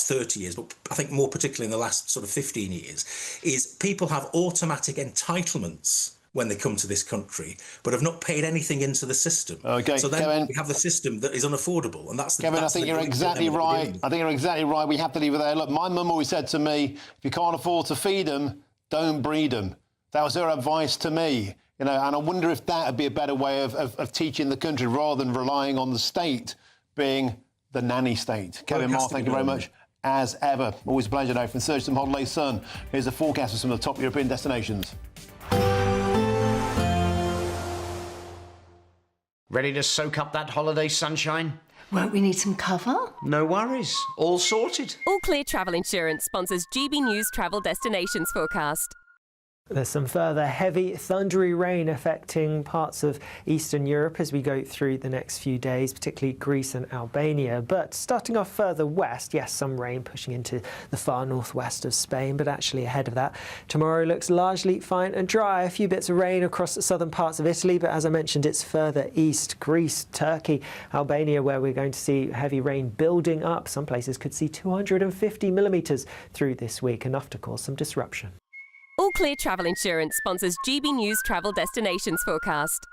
30 years, but I think more particularly in the last sort of 15 years, is people have automatic entitlements when they come to this country, but have not paid anything into the system. Okay, so then Kevin, we have the system that is unaffordable, and that's Kevin. I think you're exactly right. I think you're exactly right. We have to leave it there. Look, my mum always said to me, if you can't afford to feed them, don't breed them. That was her advice to me. You know, and I wonder if that would be a better way of teaching the country rather than relying on the state being the nanny state. Kevin Marr, thank you very much. As ever, always a pleasure now. From Search Some Holiday Sun, here's the forecast for some of the top European destinations. Ready to soak up that holiday sunshine? Won't we need some cover? No worries, all sorted. All Clear Travel Insurance sponsors GB News Travel Destinations Forecast. There's some further heavy, thundery rain affecting parts of Eastern Europe as we go through the next few days, particularly Greece and Albania. But starting off further west, yes, some rain pushing into the far northwest of Spain, but actually ahead of that, tomorrow looks largely fine and dry. A few bits of rain across the southern parts of Italy, but as I mentioned, it's further east, Greece, Turkey, Albania, where we're going to see heavy rain building up. Some places could see 250 millimetres through this week, enough to cause some disruption. All Clear Travel Insurance sponsors GB News Travel Destinations Forecast.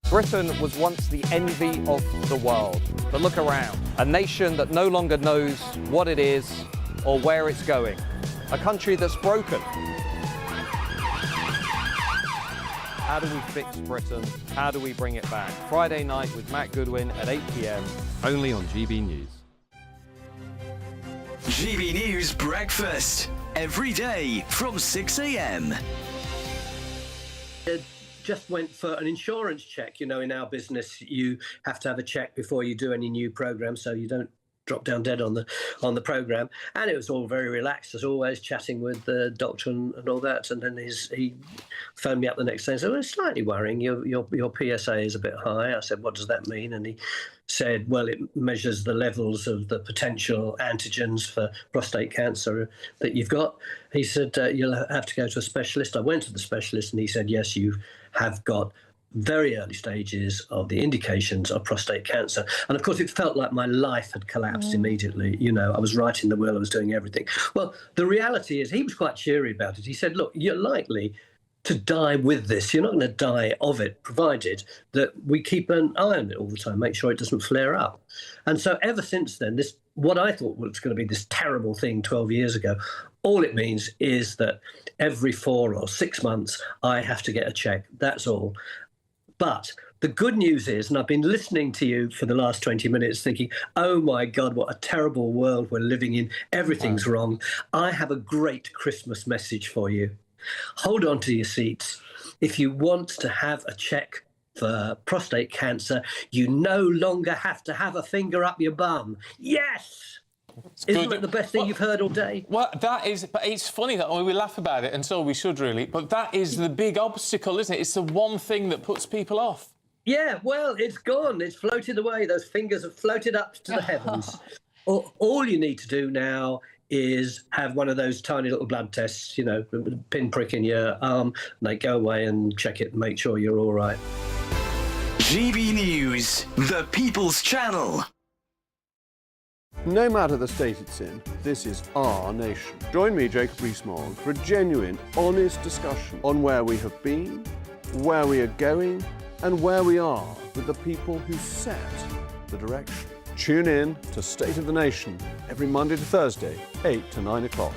Britain was once the envy of the world. But look around. A nation that no longer knows what it is or where it's going. A country that's broken. How do we fix Britain? How do we bring it back? Friday night with Matt Goodwin at 8 p.m. only on GB News. GB News Breakfast, every day from 6 a.m. Just went for an insurance check. You know, in our business, you have to have a check before you do any new program, so you don't drop down dead on the program. And it was all very relaxed, as always, chatting with the doctor and all that. And then he phoned me up the next day and said, "Well, it's slightly worrying. Your PSA is a bit high." I said, "What does that mean?" And he said, "Well, it measures the levels of the potential antigens for prostate cancer that you've got." He said, "You'll have to go to a specialist." I went to the specialist and he said, "Yes, you have got very early stages of the indications of prostate cancer." And of course, it felt like my life had collapsed immediately. You know, I was writing the will, I was doing everything. Well, the reality is he was quite cheery about it. He said, "Look, you're likely to die with this. You're not going to die of it, provided that we keep an eye on it all the time, make sure it doesn't flare up." And so ever since then, this, what I thought was going to be this terrible thing 12 years ago, all it means is that every 4 or 6 months, I have to get a check. That's all. But the good news is, and I've been listening to you for the last 20 minutes thinking, oh my God, what a terrible world we're living in. Everything's wrong. I have a great Christmas message for you. Hold on to your seats. If you want to have a check for prostate cancer, you no longer have to have a finger up your bum. Yes! Isn't that the best thing you've heard all day? Well, that is, but it's funny that we laugh about it, and so we should really, but that is the big obstacle, isn't it? It's the one thing that puts people off. Yeah, well, it's gone. It's floated away. Those fingers have floated up to the heavens. All you need to do now is have one of those tiny little blood tests, you know, pinprick in your arm, and they go away and check it and make sure you're all right. GB News, the People's Channel. No matter the state it's in, this is our nation. Join me, Jacob Rees-Mogg, for a genuine, honest discussion on where we have been, where we are going, and where we are with the people who set the direction. Tune in to State of the Nation every Monday to Thursday, 8 to 9 o'clock.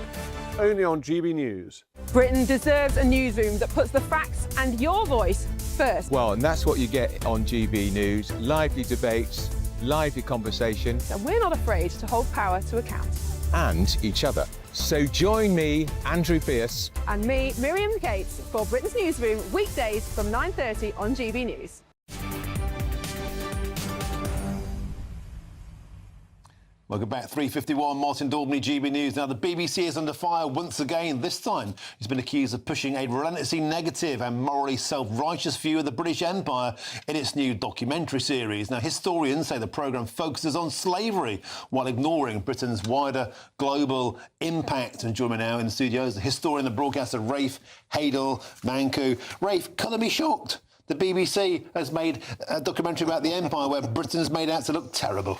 Only on GB News. Britain deserves a newsroom that puts the facts and your voice first. Well, and that's what you get on GB News. Lively debates, lively conversation. And we're not afraid to hold power to account. And each other. So join me, Andrew Pierce. And me, Miriam Gates, for Britain's Newsroom, weekdays from 9:30 on GB News. Welcome back, 3:51, Martin Daubney, GB News. Now, the BBC is under fire once again. This time, it's been accused of pushing a relentlessly negative and morally self-righteous view of the British Empire in its new documentary series. Now, historians say the programme focuses on slavery while ignoring Britain's wider global impact. And joining me now in the studio is the historian and broadcaster Rafe Hadel-Manku. Rafe, colour me shocked. The BBC has made a documentary about the Empire where Britain's made out to look terrible.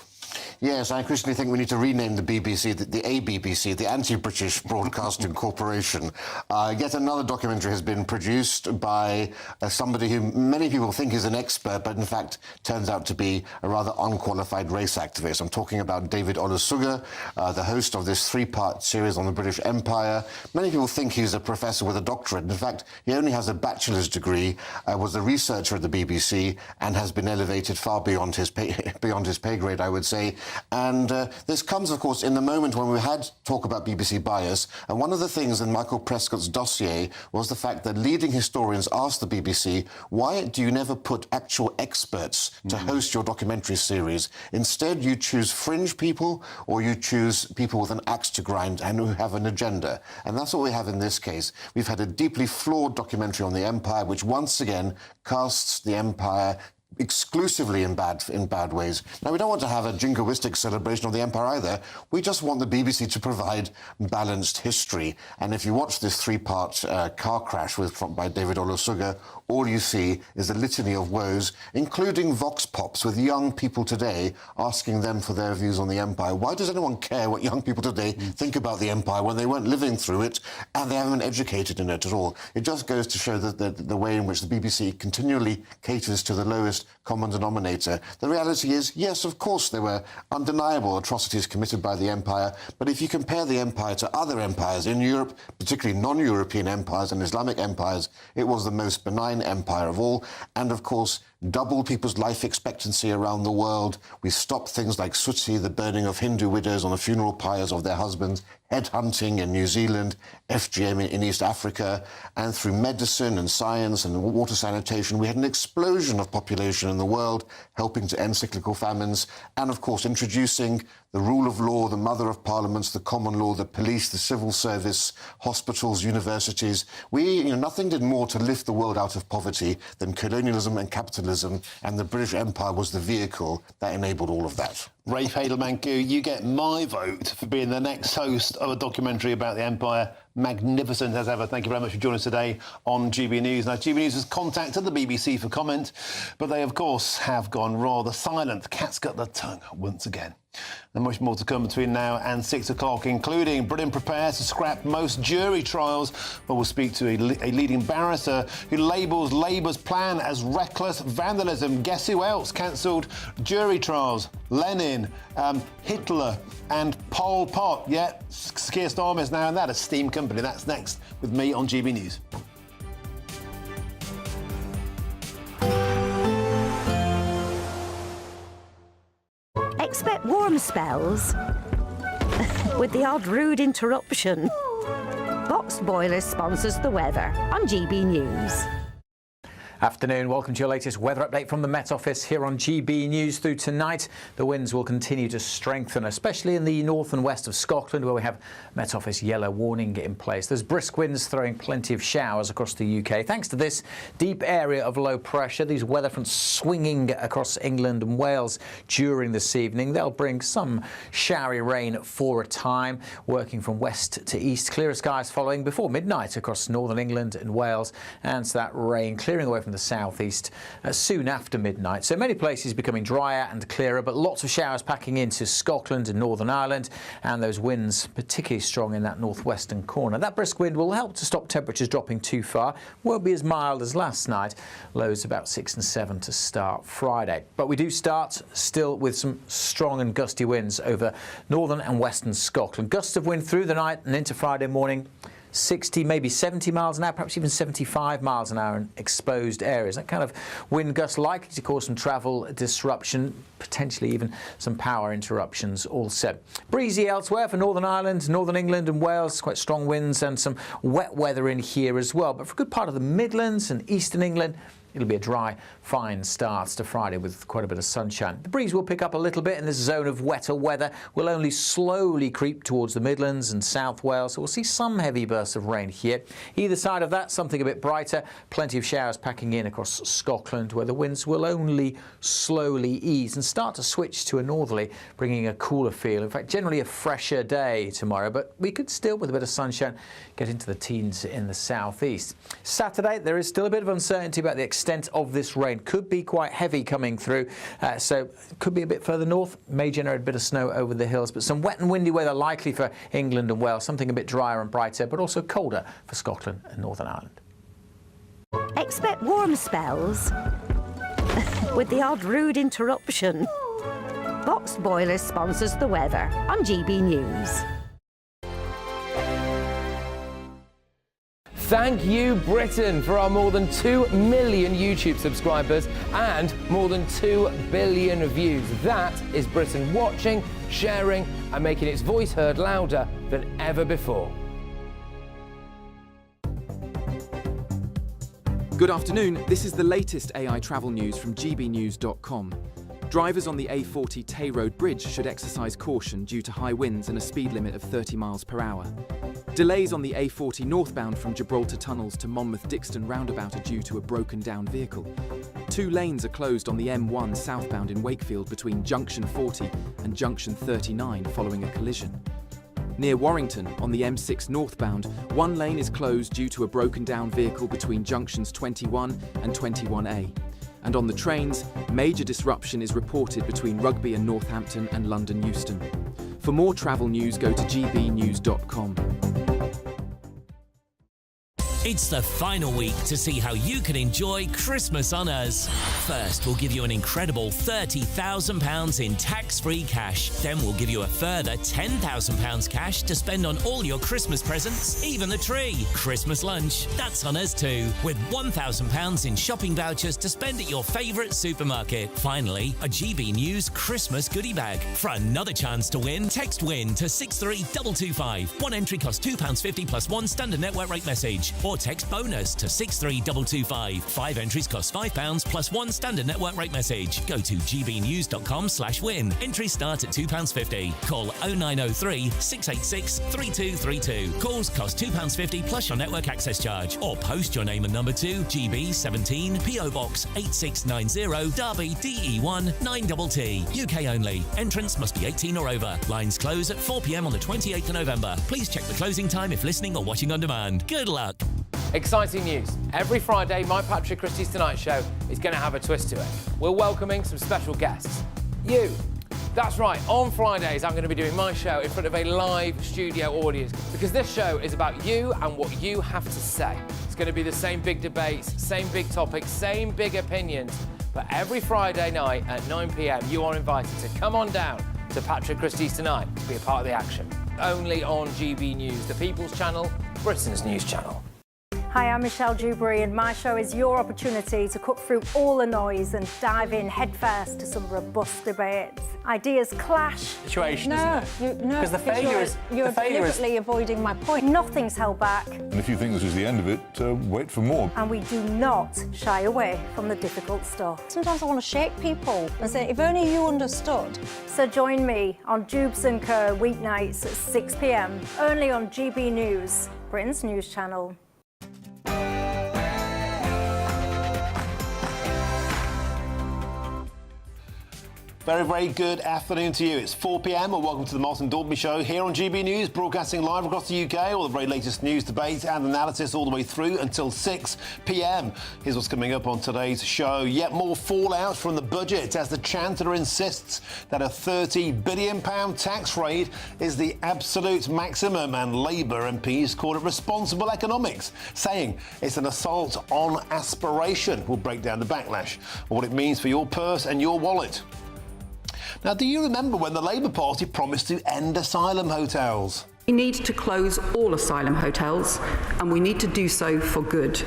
Yes, I increasingly think we need to rename the BBC the ABBC, the Anti-British Broadcasting Corporation. Yet another documentary has been produced by somebody who many people think is an expert, but in fact turns out to be a rather unqualified race activist. I'm talking about David Olusoga, the host of this three-part series on the British Empire. Many people think he's a professor with a doctorate. In fact, he only has a bachelor's degree, was a researcher at the BBC, and has been elevated far beyond his pay grade, I would say. And this comes, of course, in the moment when we had talk about BBC bias. And one of the things in Michael Prescott's dossier was the fact that leading historians asked the BBC, why do you never put actual experts to host your documentary series? Instead, you choose fringe people, or you choose people with an axe to grind and who have an agenda. And that's what we have in this case. We've had a deeply flawed documentary on the Empire, which once again casts the Empire exclusively in bad ways. Now, we don't want to have a jingoistic celebration of the Empire either. We just want the BBC to provide balanced history. And if you watch this three-part car crash by David Olusoga, all you see is a litany of woes, including vox pops with young people today asking them for their views on the Empire. Why does anyone care what young people today think about the Empire when they weren't living through it and they haven't been educated in it at all? It just goes to show that the way in which the BBC continually caters to the lowest common denominator. The reality is, yes, of course, there were undeniable atrocities committed by the Empire, but if you compare the Empire to other empires in Europe, particularly non-European empires and Islamic empires, it was the most benign empire of all, and of course doubled people's life expectancy around the world. We stopped things like Sutsi, the burning of Hindu widows on the funeral pyres of their husbands, headhunting in New Zealand, FGM in East Africa, and through medicine and science and water sanitation, we had an explosion of population in the world, helping to end cyclical famines, and of course introducing the rule of law, the mother of parliaments, the common law, the police, the civil service, hospitals, universities. Nothing did more to lift the world out of poverty than colonialism and capitalism, and the British Empire was the vehicle that enabled all of that. Rafe Hadelmanku, you get my vote for being the next host of a documentary about the Empire. Magnificent as ever. Thank you very much for joining us today on GB News. Now, GB News has contacted the BBC for comment, but they, of course, have gone rather silent. Cat's got the tongue once again. And much more to come between now and 6 o'clock, including Britain prepares to scrap most jury trials. But we'll speak to a leading barrister who labels Labour's plan as reckless vandalism. Guess who else cancelled jury trials? Lenin, Hitler and Pol Pot. Yeah, Keir Starmer is now in that esteemed company. That's next with me on GB News. Expect warm spells with the odd rude interruption. Boxed Boilers sponsors the weather on GB News. Afternoon, welcome to your latest weather update from the Met Office here on GB News. Through tonight, the winds will continue to strengthen, especially in the north and west of Scotland, where we have Met Office yellow warning in place. There's brisk winds throwing plenty of showers across the UK. Thanks to this deep area of low pressure, these weather fronts swinging across England and Wales during this evening. They'll bring some showery rain for a time, working from west to east. Clearer skies following before midnight across northern England and Wales, and so that rain clearing away from the southeast soon after midnight. So many places becoming drier and clearer, but lots of showers packing into Scotland and Northern Ireland, and those winds particularly strong in that northwestern corner. That brisk wind will help to stop temperatures dropping too far. Won't be as mild as last night. Lows about 6 and 7 to start Friday. But we do start still with some strong and gusty winds over northern and western Scotland. Gusts of wind through the night and into Friday morning. 60, maybe 70 miles an hour, perhaps even 75 miles an hour in exposed areas. That kind of wind gust likely to cause some travel disruption, potentially even some power interruptions also. Breezy elsewhere for Northern Ireland, Northern England and Wales, quite strong winds and some wet weather in here as well. But for a good part of the Midlands and Eastern England, it'll be a dry, fine start to Friday with quite a bit of sunshine. The breeze will pick up a little bit, and this zone of wetter weather will only slowly creep towards the Midlands and South Wales, so we'll see some heavy bursts of rain here. Either side of that, something a bit brighter, plenty of showers packing in across Scotland, where the winds will only slowly ease and start to switch to a northerly, bringing a cooler feel. In fact, generally a fresher day tomorrow, but we could still, with a bit of sunshine, get into the teens in the southeast. Saturday, there is still a bit of uncertainty about the extent extent of this rain. Could be quite heavy coming through, so could be a bit further north, may generate a bit of snow over the hills, but some wet and windy weather likely for England and Wales, something a bit drier and brighter, but also colder for Scotland and Northern Ireland. Expect warm spells with the odd rude interruption. Box Boilers sponsors the weather on GB News. Thank you, Britain, for our more than 2 million YouTube subscribers and more than 2 billion views. That is Britain watching, sharing and making its voice heard louder than ever before. Good afternoon, this is the latest AI travel news from GBNews.com. Drivers on the A40 Tay Road Bridge should exercise caution due to high winds and a speed limit of 30 miles per hour. Delays on the A40 northbound from Gibraltar Tunnels to Monmouth-Dixton roundabout are due to a broken down vehicle. 2 lanes are closed on the M1 southbound in Wakefield between Junction 40 and Junction 39 following a collision. Near Warrington, on the M6 northbound, 1 lane is closed due to a broken down vehicle between junctions 21 and 21A. And on the trains, major disruption is reported between Rugby and Northampton and London Euston. For more travel news, go to gbnews.com. It's the final week to see how you can enjoy Christmas on us. First, we'll give you an incredible £30,000 in tax-free cash. Then we'll give you a further £10,000 cash to spend on all your Christmas presents, even the tree. Christmas lunch, that's on us too, with £1,000 in shopping vouchers to spend at your favourite supermarket. Finally, a GB News Christmas goodie bag. For another chance to win, text WIN to 63225. One entry costs £2.50 plus 1 standard network rate message. Or text BONUS to 63225. 5 entries cost £5 plus 1 standard network rate message. Go to gbnews.com/win. Entries start at £2.50. Call 0903 686 3232. Calls cost £2.50 plus your network access charge. Or post your name and number to GB17 PO Box 8690 Derby DE1 9TT. UK only. Entrance must be 18 or over. Lines close at 4 p.m. on the 28th of November. Please check the closing time if listening or watching on demand. Good luck. Exciting news. Every Friday, my Patrick Christie's Tonight Show is going to have a twist to it. We're welcoming some special guests. You. That's right, on Fridays I'm going to be doing my show in front of a live studio audience because this show is about you and what you have to say. It's going to be the same big debates, same big topics, same big opinions, but every Friday night at 9 p.m. you are invited to come on down to Patrick Christie's Tonight to be a part of the action. Only on GB News, the People's Channel, Britain's news channel. Hi, I'm Michelle Dewberry and my show is your opportunity to cut through all the noise and dive in headfirst to some robust debates. Ideas clash. Situation, isn't it? No, because the failure is you're deliberately avoiding my point. Nothing's held back. And if you think this is the end of it, wait for more. And we do not shy away from the difficult stuff. Sometimes I want to shake people and say, if only you understood. So join me on Dubes & Co weeknights at 6 p.m. only on GB News, Britain's news channel. Very, very good afternoon to you. It's 4 p.m. and welcome to the Martin Daubney Show here on GB News, broadcasting live across the UK, all the very latest news, debates and analysis all the way through until 6 p.m. Here's what's coming up on today's show. Yet more fallout from the budget as the Chancellor insists that a £30 billion tax rate is the absolute maximum, and Labour MPs call it responsible economics, saying it's an assault on aspiration. We'll break down the backlash, what it means for your purse and your wallet. Now, do you remember when the Labour Party promised to end asylum hotels? We need to close all asylum hotels, and we need to do so for good.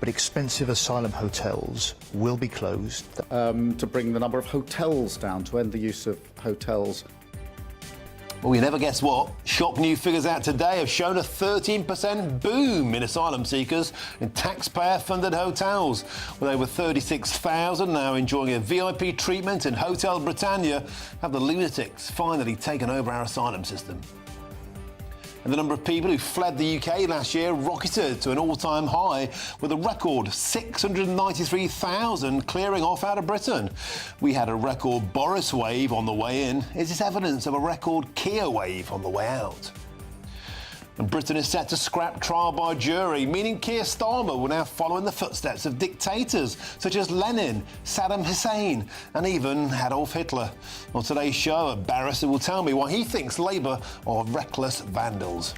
But expensive asylum hotels will be closed. To bring the number of hotels down, to end the use of hotels. Well, you never guess what. Shock new figures out today have shown a 13% boom in asylum seekers in taxpayer-funded hotels, with over 36,000 now enjoying a VIP treatment in Hotel Britannia. Have the lunatics finally taken over our asylum system? And the number of people who fled the UK last year rocketed to an all-time high, with a record 693,000 clearing off out of Britain. We had a record Boris wave on the way in. Is this evidence of a record Kia wave on the way out? And Britain is set to scrap trial by jury, meaning Keir Starmer will now follow in the footsteps of dictators such as Lenin, Saddam Hussein and even Adolf Hitler. On today's show, a barrister will tell me why he thinks Labour are reckless vandals.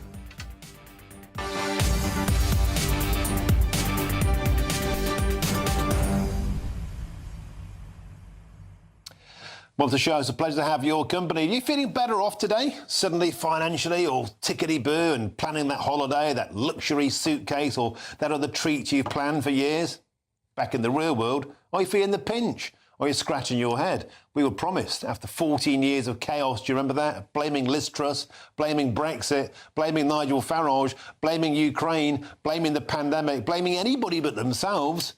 Well, the show, it's a pleasure to have your company. Are you feeling better off today? Suddenly financially, or tickety-boo and planning that holiday, that luxury suitcase or that other treat you've planned for years? Back in the real world, are you feeling the pinch? Or are you scratching your head? We were promised after 14 years of chaos, do you remember that? Blaming Liz Truss, blaming Brexit, blaming Nigel Farage, blaming Ukraine, blaming the pandemic, blaming anybody but themselves.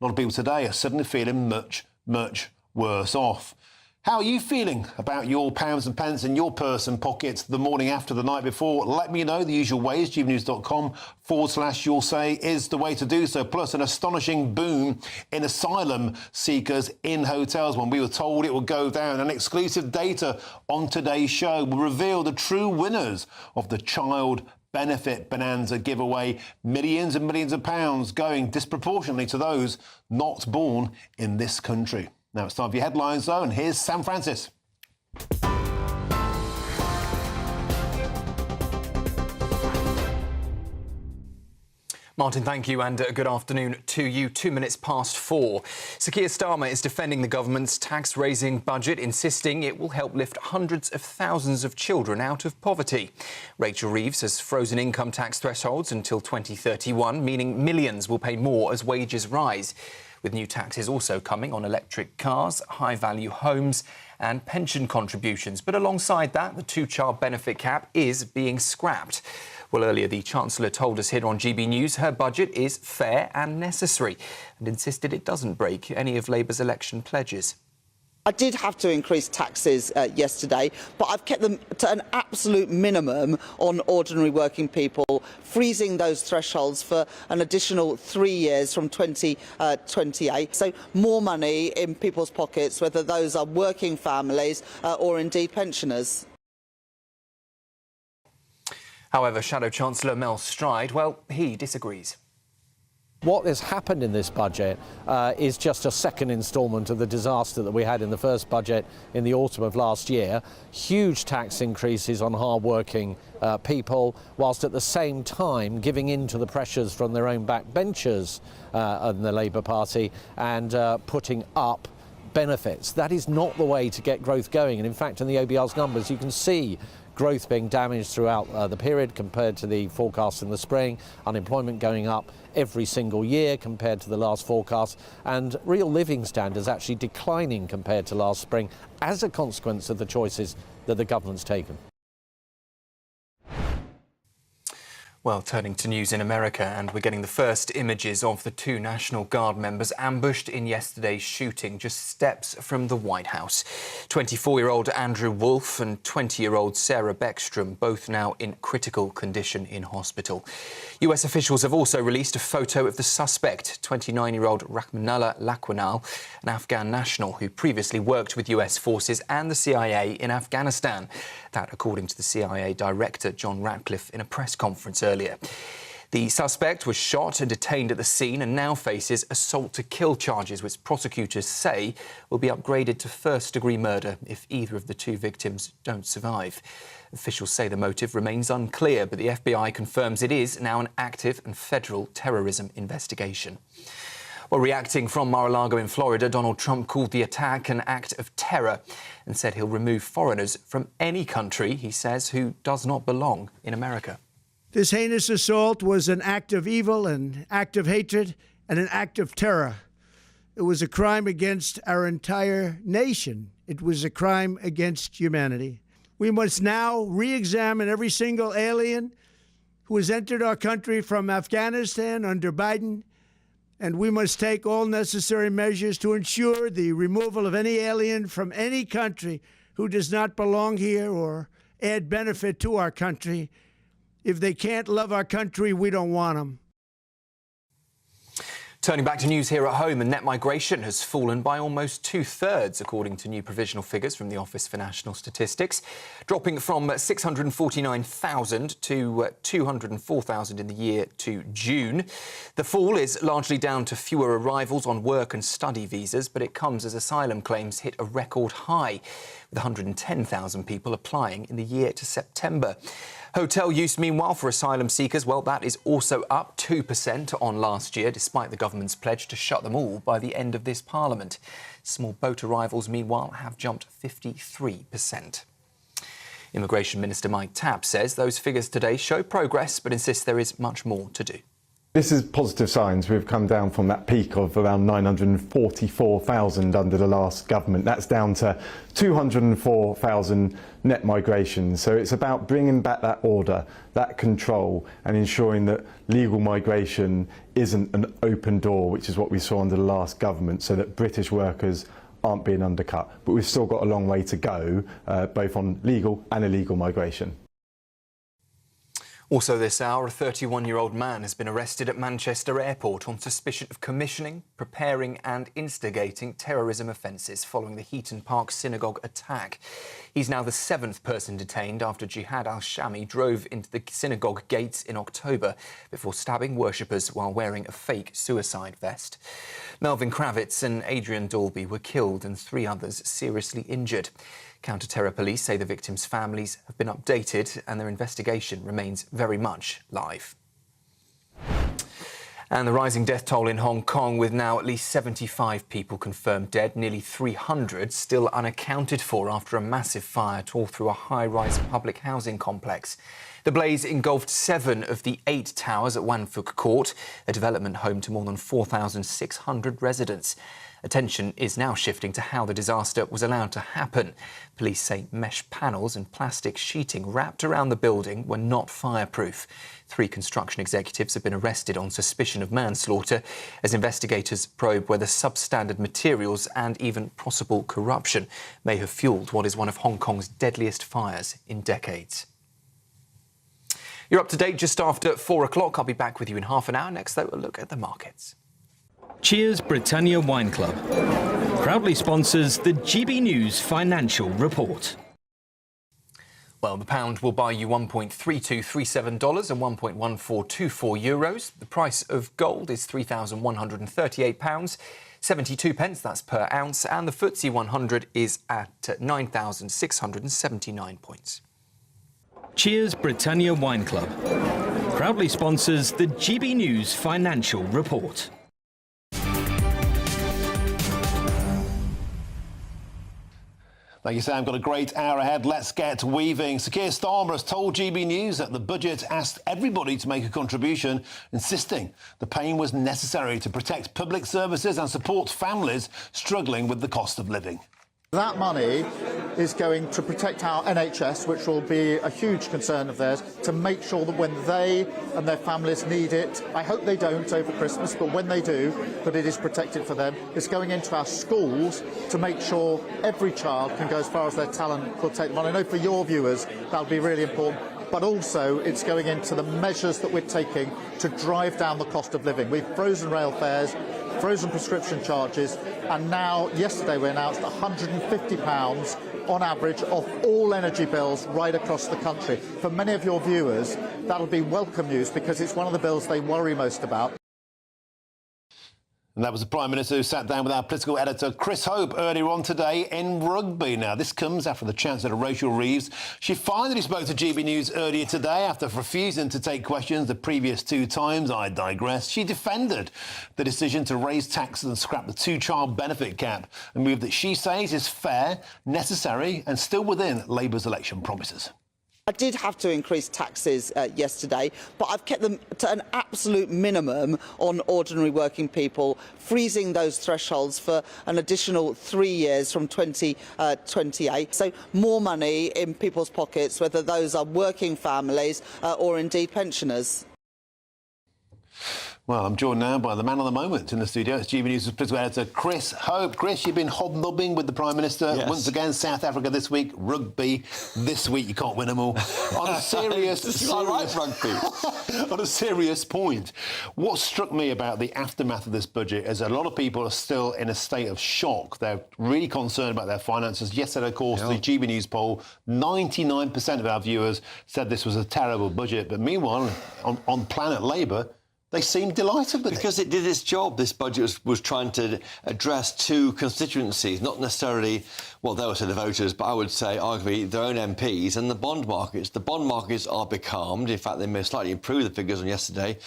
A lot of people today are suddenly feeling much, much worse off. How are you feeling about your pounds and pence in your purse and pockets the morning after, the night before? Let me know. The usual ways, gbnews.com/you'll say is the way to do so. Plus an astonishing boom in asylum seekers in hotels when we were told it would go down. And exclusive data on today's show will reveal the true winners of the child benefit bonanza giveaway. Millions and millions of pounds going disproportionately to those not born in this country. Now it's time for your headlines, though, and here's Sam Francis. Martin, thank you, and good afternoon to you. 2 minutes past 4. Sir Keir Starmer is defending the government's tax-raising budget, insisting it will help lift hundreds of thousands of children out of poverty. Rachel Reeves has frozen income tax thresholds until 2031, meaning millions will pay more as wages rise, with new taxes also coming on electric cars, high-value homes and pension contributions. But alongside that, the two-child benefit cap is being scrapped. Well, earlier the Chancellor told us here on GB News her budget is fair and necessary and insisted it doesn't break any of Labour's election pledges. I did have to increase taxes yesterday, but I've kept them to an absolute minimum on ordinary working people, freezing those thresholds for an additional 3 years from 2028. So more money in people's pockets, whether those are working families or indeed pensioners. However, Shadow Chancellor Mel Stride, well, he disagrees. What has happened in this budget is just a second instalment of the disaster that we had in the first budget in the autumn of last year. Huge tax increases on hard-working people, whilst at the same time giving in to the pressures from their own backbenchers in the Labour Party and putting up benefits. That is not the way to get growth going. And in fact, in the OBR's numbers, you can see growth being damaged throughout the period compared to the forecast in the spring, unemployment going up every single year compared to the last forecast, and real living standards actually declining compared to last spring as a consequence of the choices that the government's taken. Well, turning to news in America, and we're getting the first images of the two National Guard members ambushed in yesterday's shooting just steps from the White House. 24-year-old Andrew Wolf and 20-year-old Sarah Beckstrom, both now in critical condition in hospital. US officials have also released a photo of the suspect, 29-year-old Rahmanullah Lakhwanal, an Afghan national who previously worked with US forces and the CIA in Afghanistan. That, according to the CIA director, John Ratcliffe, in a press conference earlier. The suspect was shot and detained at the scene and now faces assault-to-kill charges, which prosecutors say will be upgraded to first-degree murder if either of the two victims don't survive. Officials say the motive remains unclear, but the FBI confirms it is now an active and federal terrorism investigation. Well, reacting from Mar-a-Lago in Florida, Donald Trump called the attack an act of terror and said he'll remove foreigners from any country, he says, who does not belong in America. This heinous assault was an act of evil, an act of hatred, and an act of terror. It was a crime against our entire nation. It was a crime against humanity. We must now re-examine every single alien who has entered our country from Afghanistan under Biden, and we must take all necessary measures to ensure the removal of any alien from any country who does not belong here or add benefit to our country. If they can't love our country, we don't want them. Turning back to news here at home, and net migration has fallen by almost 2/3, according to new provisional figures from the Office for National Statistics, dropping from 649,000 to 204,000 in the year to June. The fall is largely down to fewer arrivals on work and study visas, but it comes as asylum claims hit a record high, with 110,000 people applying in the year to September. Hotel use, meanwhile, for asylum seekers, well, that is also up 2% on last year, despite the government's pledge to shut them all by the end of this Parliament. Small boat arrivals, meanwhile, have jumped 53%. Immigration Minister Mike Tapp says those figures today show progress, but insists there is much more to do. This is positive signs. We've come down from that peak of around 944,000 under the last government. That's down to 204,000 net migration. So it's about bringing back that order, that control, and ensuring that legal migration isn't an open door, which is what we saw under the last government, so that British workers aren't being undercut. But we've still got a long way to go, both on legal and illegal migration. Also this hour, a 31-year-old man has been arrested at Manchester Airport on suspicion of commissioning, preparing and instigating terrorism offences following the Heaton Park Synagogue attack. He's now the 7th person detained after Jihad al-Shami drove into the synagogue gates in October before stabbing worshippers while wearing a fake suicide vest. Melvin Kravitz and Adrian Dalby were killed and 3 others seriously injured. Counter-terror police say the victims' families have been updated and their investigation remains very much live. And the rising death toll in Hong Kong, with now at least 75 people confirmed dead, nearly 300 still unaccounted for after a massive fire tore through a high-rise public housing complex. The blaze engulfed 7 of the 8 towers at Wan Fuk Court, a development home to more than 4,600 residents. Attention is now shifting to how the disaster was allowed to happen. Police say mesh panels and plastic sheeting wrapped around the building were not fireproof. 3 construction executives have been arrested on suspicion of manslaughter as investigators probe whether substandard materials and even possible corruption may have fuelled what is one of Hong Kong's deadliest fires in decades. You're up to date just after 4 o'clock. I'll be back with you in half an hour. Next, though, a look at the markets. Cheers Britannia Wine Club proudly sponsors the GBNews financial report. Well, the pound will buy you $1.3237 and €1.1424 euros. The price of gold is £3,138, 72 pence, that's per ounce, and the FTSE 100 is at 9,679 points. Cheers Britannia Wine Club proudly sponsors the GBNews financial report. Thank you, Sam. Got a great hour ahead. Let's get weaving. Sir Keir Starmer has told GB News that the budget asked everybody to make a contribution, insisting the pain was necessary to protect public services and support families struggling with the cost of living. That money is going to protect our NHS, which will be a huge concern of theirs, to make sure that when they and their families need it, I hope they don't over Christmas, but when they do, that it is protected for them. It's going into our schools to make sure every child can go as far as their talent will take them on. I know for your viewers that'll be really important. But also it's going into the measures that we're taking to drive down the cost of living. We've frozen rail fares, frozen prescription charges, and now, yesterday we announced £150 on average off all energy bills right across the country. For many of your viewers, that'll be welcome news because it's one of the bills they worry most about. And that was the Prime Minister who sat down with our political editor Chris Hope earlier on today in rugby. Now, this comes after the Chancellor Rachel Reeves. She finally spoke to GB News earlier today after refusing to take questions the previous 2 times. I digress. She defended the decision to raise taxes and scrap the 2-child benefit cap, a move that she says is fair, necessary and still within Labour's election promises. I did have to increase taxes yesterday, but I've kept them to an absolute minimum on ordinary working people, freezing those thresholds for an additional 3 years from 2028. So more money in people's pockets, whether those are working families or indeed pensioners. Well, I'm joined now by the man of the moment in the studio. It's GBNews political editor Chris Hope. Chris, you've been hobnobbing with the Prime Minister. Yes. Once again, South Africa this week, rugby this week. You can't win them all. On a serious... I like rugby. On a serious point, what struck me about the aftermath of this budget is a lot of people are still in a state of shock. They're really concerned about their finances. Yesterday, of course, the GBNews poll, 99% of our viewers said this was a terrible budget. But meanwhile, on Planet Labour, they seemed delighted with it. Because it did its job. This budget was trying to address two constituencies, not necessarily, well, they were the voters, but I would say arguably their own MPs and the bond markets. The bond markets are becalmed. In fact, they may slightly improve the figures on yesterday.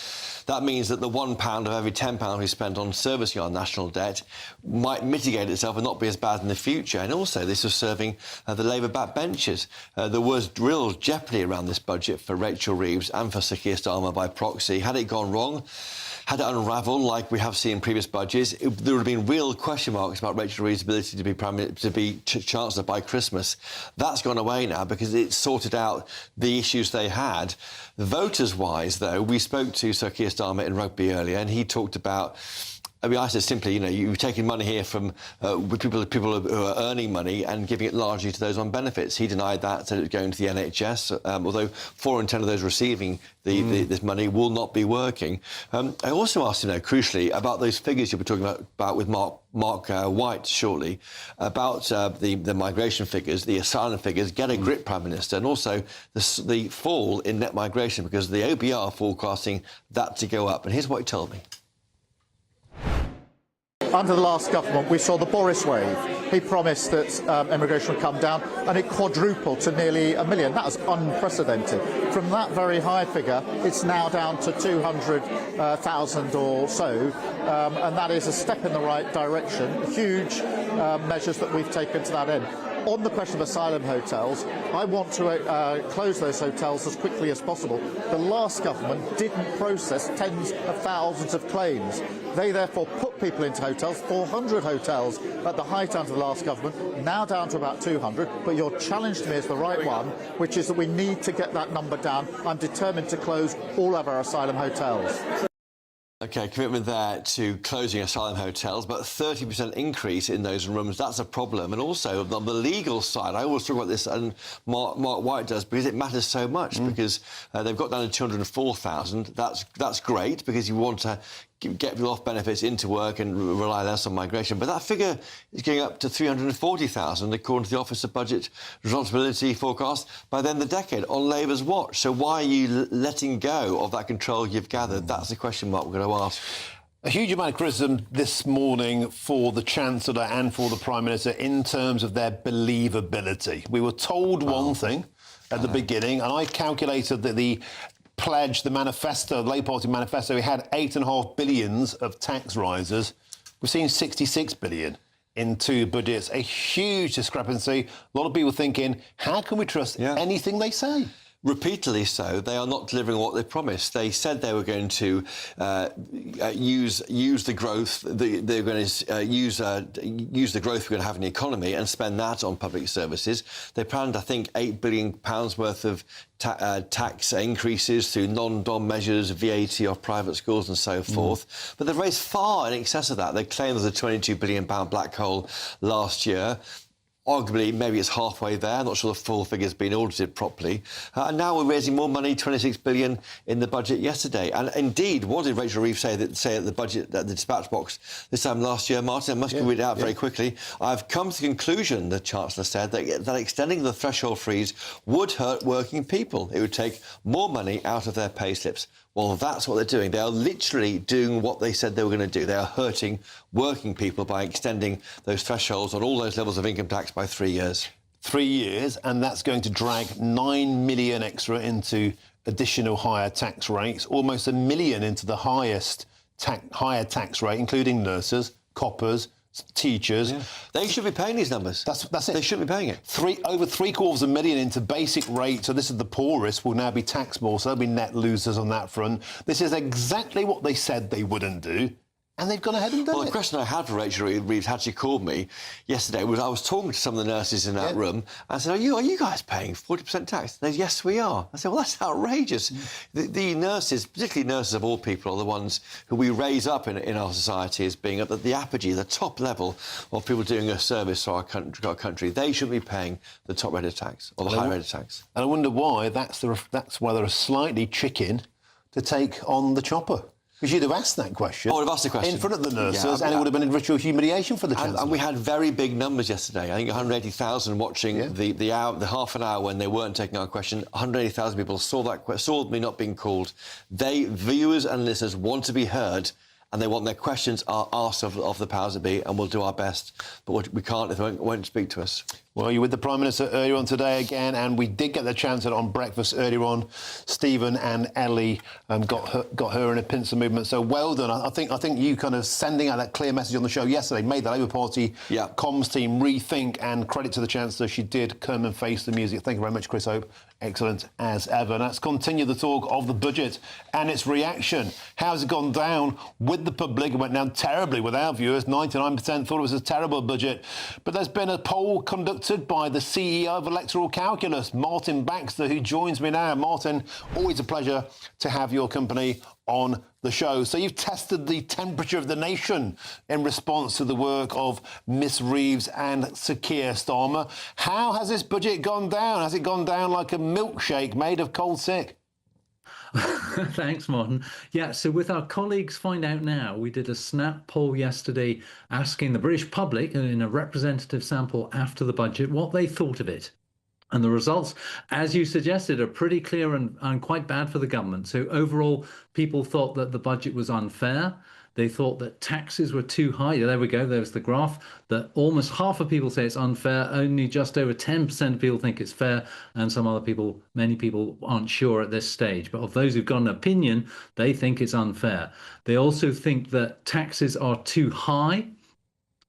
That means that the £1 of every £10 we spent on servicing our national debt might mitigate itself and not be as bad in the future. And also, this was serving the Labour backbenchers. There was real jeopardy around this budget for Rachel Reeves and for Sir Keir Starmer by proxy. Had it gone wrong, had it unravelled like we have seen in previous budgets, there would have been real question marks about Rachel Reeves' ability to be Chancellor by Christmas. That's gone away now because it sorted out the issues they had. Voters-wise, though, we spoke to Sir Keir Starmer in rugby earlier, and he talked about... I mean, I said simply, you're taking money here from people who are earning money and giving it largely to those on benefits. He denied that, said it was going to the NHS, although 4 in 10 of those receiving this money will not be working. I also asked, crucially, about those figures you were talking about with Mark White shortly, about the migration figures, the asylum figures. Get a grip, Prime Minister, and also the fall in net migration, because the OBR are forecasting that to go up. And here's what he told me. Under the last government, we saw the Boris wave. He promised that immigration would come down, and it quadrupled to nearly 1 million. That was unprecedented. From that very high figure, it's now down to 200,000 or so, and that is a step in the right direction. Huge measures that we've taken to that end. On the question of asylum hotels, I want to close those hotels as quickly as possible. The last government didn't process tens of thousands of claims. They therefore put people into hotels, 400 hotels at the height under the last government, now down to about 200. But your challenge to me is the right one, which is that we need to get that number down. I'm determined to close all of our asylum hotels. OK, commitment there to closing asylum hotels, but 30% increase in those rooms, that's a problem. And also, on the legal side, I always talk about this, and Mark White does, because it matters so much, because they've got down to 204,000. That's great, because you want to get people off benefits into work and rely less on migration. But that figure is going up to 340,000, according to the Office of Budget Responsibility forecast, by the end of the decade, on Labour's watch. So why are you letting go of that control you've gathered? That's the question mark we're going to ask. A huge amount of criticism this morning for the Chancellor and for the Prime Minister in terms of their believability. We were told one thing at the beginning, and I calculated that the pledge, the manifesto, the Labour Party manifesto, we had £8.5 billion of tax rises. We've seen 66 billion in 2 budgets. A huge discrepancy. A lot of people thinking, how can we trust anything they say? Repeatedly so, they are not delivering what they promised. They said they were going to use the growth. They're going to use the growth we're going to have in the economy and spend that on public services. They planned, I think, £8 billion worth of tax increases through non-dom measures, VAT off private schools and so forth. But they've raised far in excess of that. They claimed there was a £22 billion black hole last year. Arguably, maybe it's halfway there. I'm not sure the full figure's been audited properly. And now we're raising more money, 26 billion in the budget yesterday. And indeed, what did Rachel Reeves say at the budget, at the dispatch box this time last year, Martin? I must read it out very quickly. I've come to the conclusion, the Chancellor said, that extending the threshold freeze would hurt working people. It would take more money out of their pay slips. Well, that's what they're doing. They are literally doing what they said they were going to do. They are hurting working people by extending those thresholds on all those levels of income tax by 3 years. 3 years, and that's going to drag 9 million extra into additional higher tax rates, almost 1 million into the highest higher tax rate, including nurses, coppers, teachers. Yeah. They should be paying these numbers. That's it. They shouldn't be paying it. Over £750,000 into basic rate. So this is the poorest will now be taxed more. So they'll be net losers on that front. This is exactly what they said they wouldn't do. And they've gone ahead and done it. Well, the question I had for Rachel Reeves had she called me yesterday was I was talking to some of the nurses in that room. I said, are you guys paying 40% tax? They said, yes, we are. I said, well, that's outrageous. The nurses, particularly nurses of all people, are the ones who we raise up in our society as being at the apogee, the top level of people doing a service for our country. They should be paying the top rate of tax, or the high rate of tax. And I wonder why that's why they're slightly chicken to take on the chopper. Because you'd have asked that question. I would have asked the question. In front of the nurses, and it would have been a ritual humiliation for the Chancellor. And we had very big numbers yesterday. I think 180,000 watching the half an hour when they weren't taking our question. 180,000 people saw me not being called. Viewers and listeners want to be heard, and they want their questions asked of the powers that be, and we'll do our best. But we can't if they won't speak to us. Well, you're with the Prime Minister earlier on today again, and we did get the chance on breakfast earlier on. Stephen and Ellie got her in a pincer movement. So well done. I think you kind of sending out that clear message on the show yesterday made the Labour Party comms team rethink, and credit to the Chancellor. She did come and face the music. Thank you very much, Chris Hope. Excellent as ever. Let's continue the talk of the budget and its reaction. How's it gone down with the public? It went down terribly with our viewers. 99% thought it was a terrible budget. But there's been a poll conducted by the CEO of Electoral Calculus, Martin Baxter, who joins me now. Martin, always a pleasure to have your company on the show. So you've tested the temperature of the nation in response to the work of Miss Reeves and Sir Keir Starmer. How has this budget gone down? Has it gone down like a milkshake made of cold sick? Thanks, Martin. Yeah, so with our colleagues Find Out Now, we did a snap poll yesterday asking the British public in a representative sample after the budget what they thought of it. And the results, as you suggested, are pretty clear and quite bad for the government. So overall, people thought that the budget was unfair. They thought that taxes were too high. There we go. There's the graph. That almost half of people say it's unfair. Only just over 10% of people think it's fair. And some other people, many people aren't sure at this stage. But of those who've got an opinion, they think it's unfair. They also think that taxes are too high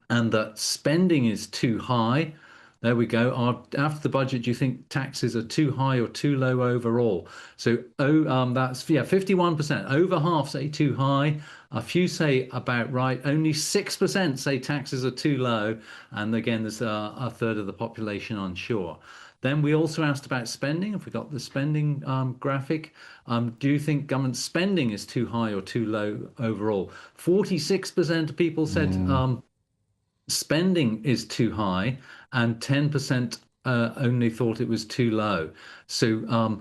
and that spending is too high. There we go. After the budget, do you think taxes are too high or too low overall? So that's 51%. Over half say too high. A few say about right. Only 6% say taxes are too low. And again, there's a third of the population unsure. Then we also asked about spending. If we got the spending graphic, do you think government spending is too high or too low overall? 46% of people said spending is too high, and 10% only thought it was too low. So,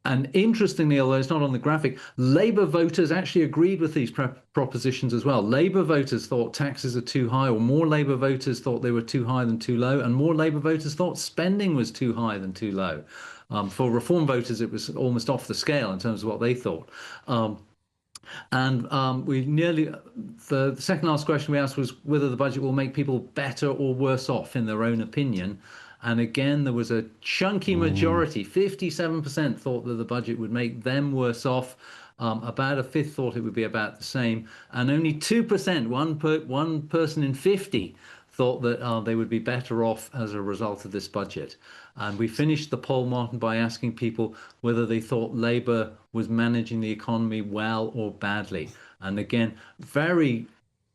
and interestingly, although it's not on the graphic, Labour voters actually agreed with these propositions as well. Labour voters thought taxes are too high, or more Labour voters thought they were too high than too low, and more Labour voters thought spending was too high than too low. For Reform voters, it was almost off the scale in terms of what they thought. And the second last question we asked was whether the budget will make people better or worse off in their own opinion. And again, there was a chunky majority, 57% thought that the budget would make them worse off. About a fifth thought it would be about the same. And only 2%, one person in 50, thought that they would be better off as a result of this budget. And we finished the poll, Martin, by asking people whether they thought Labour was managing the economy well or badly. And again, very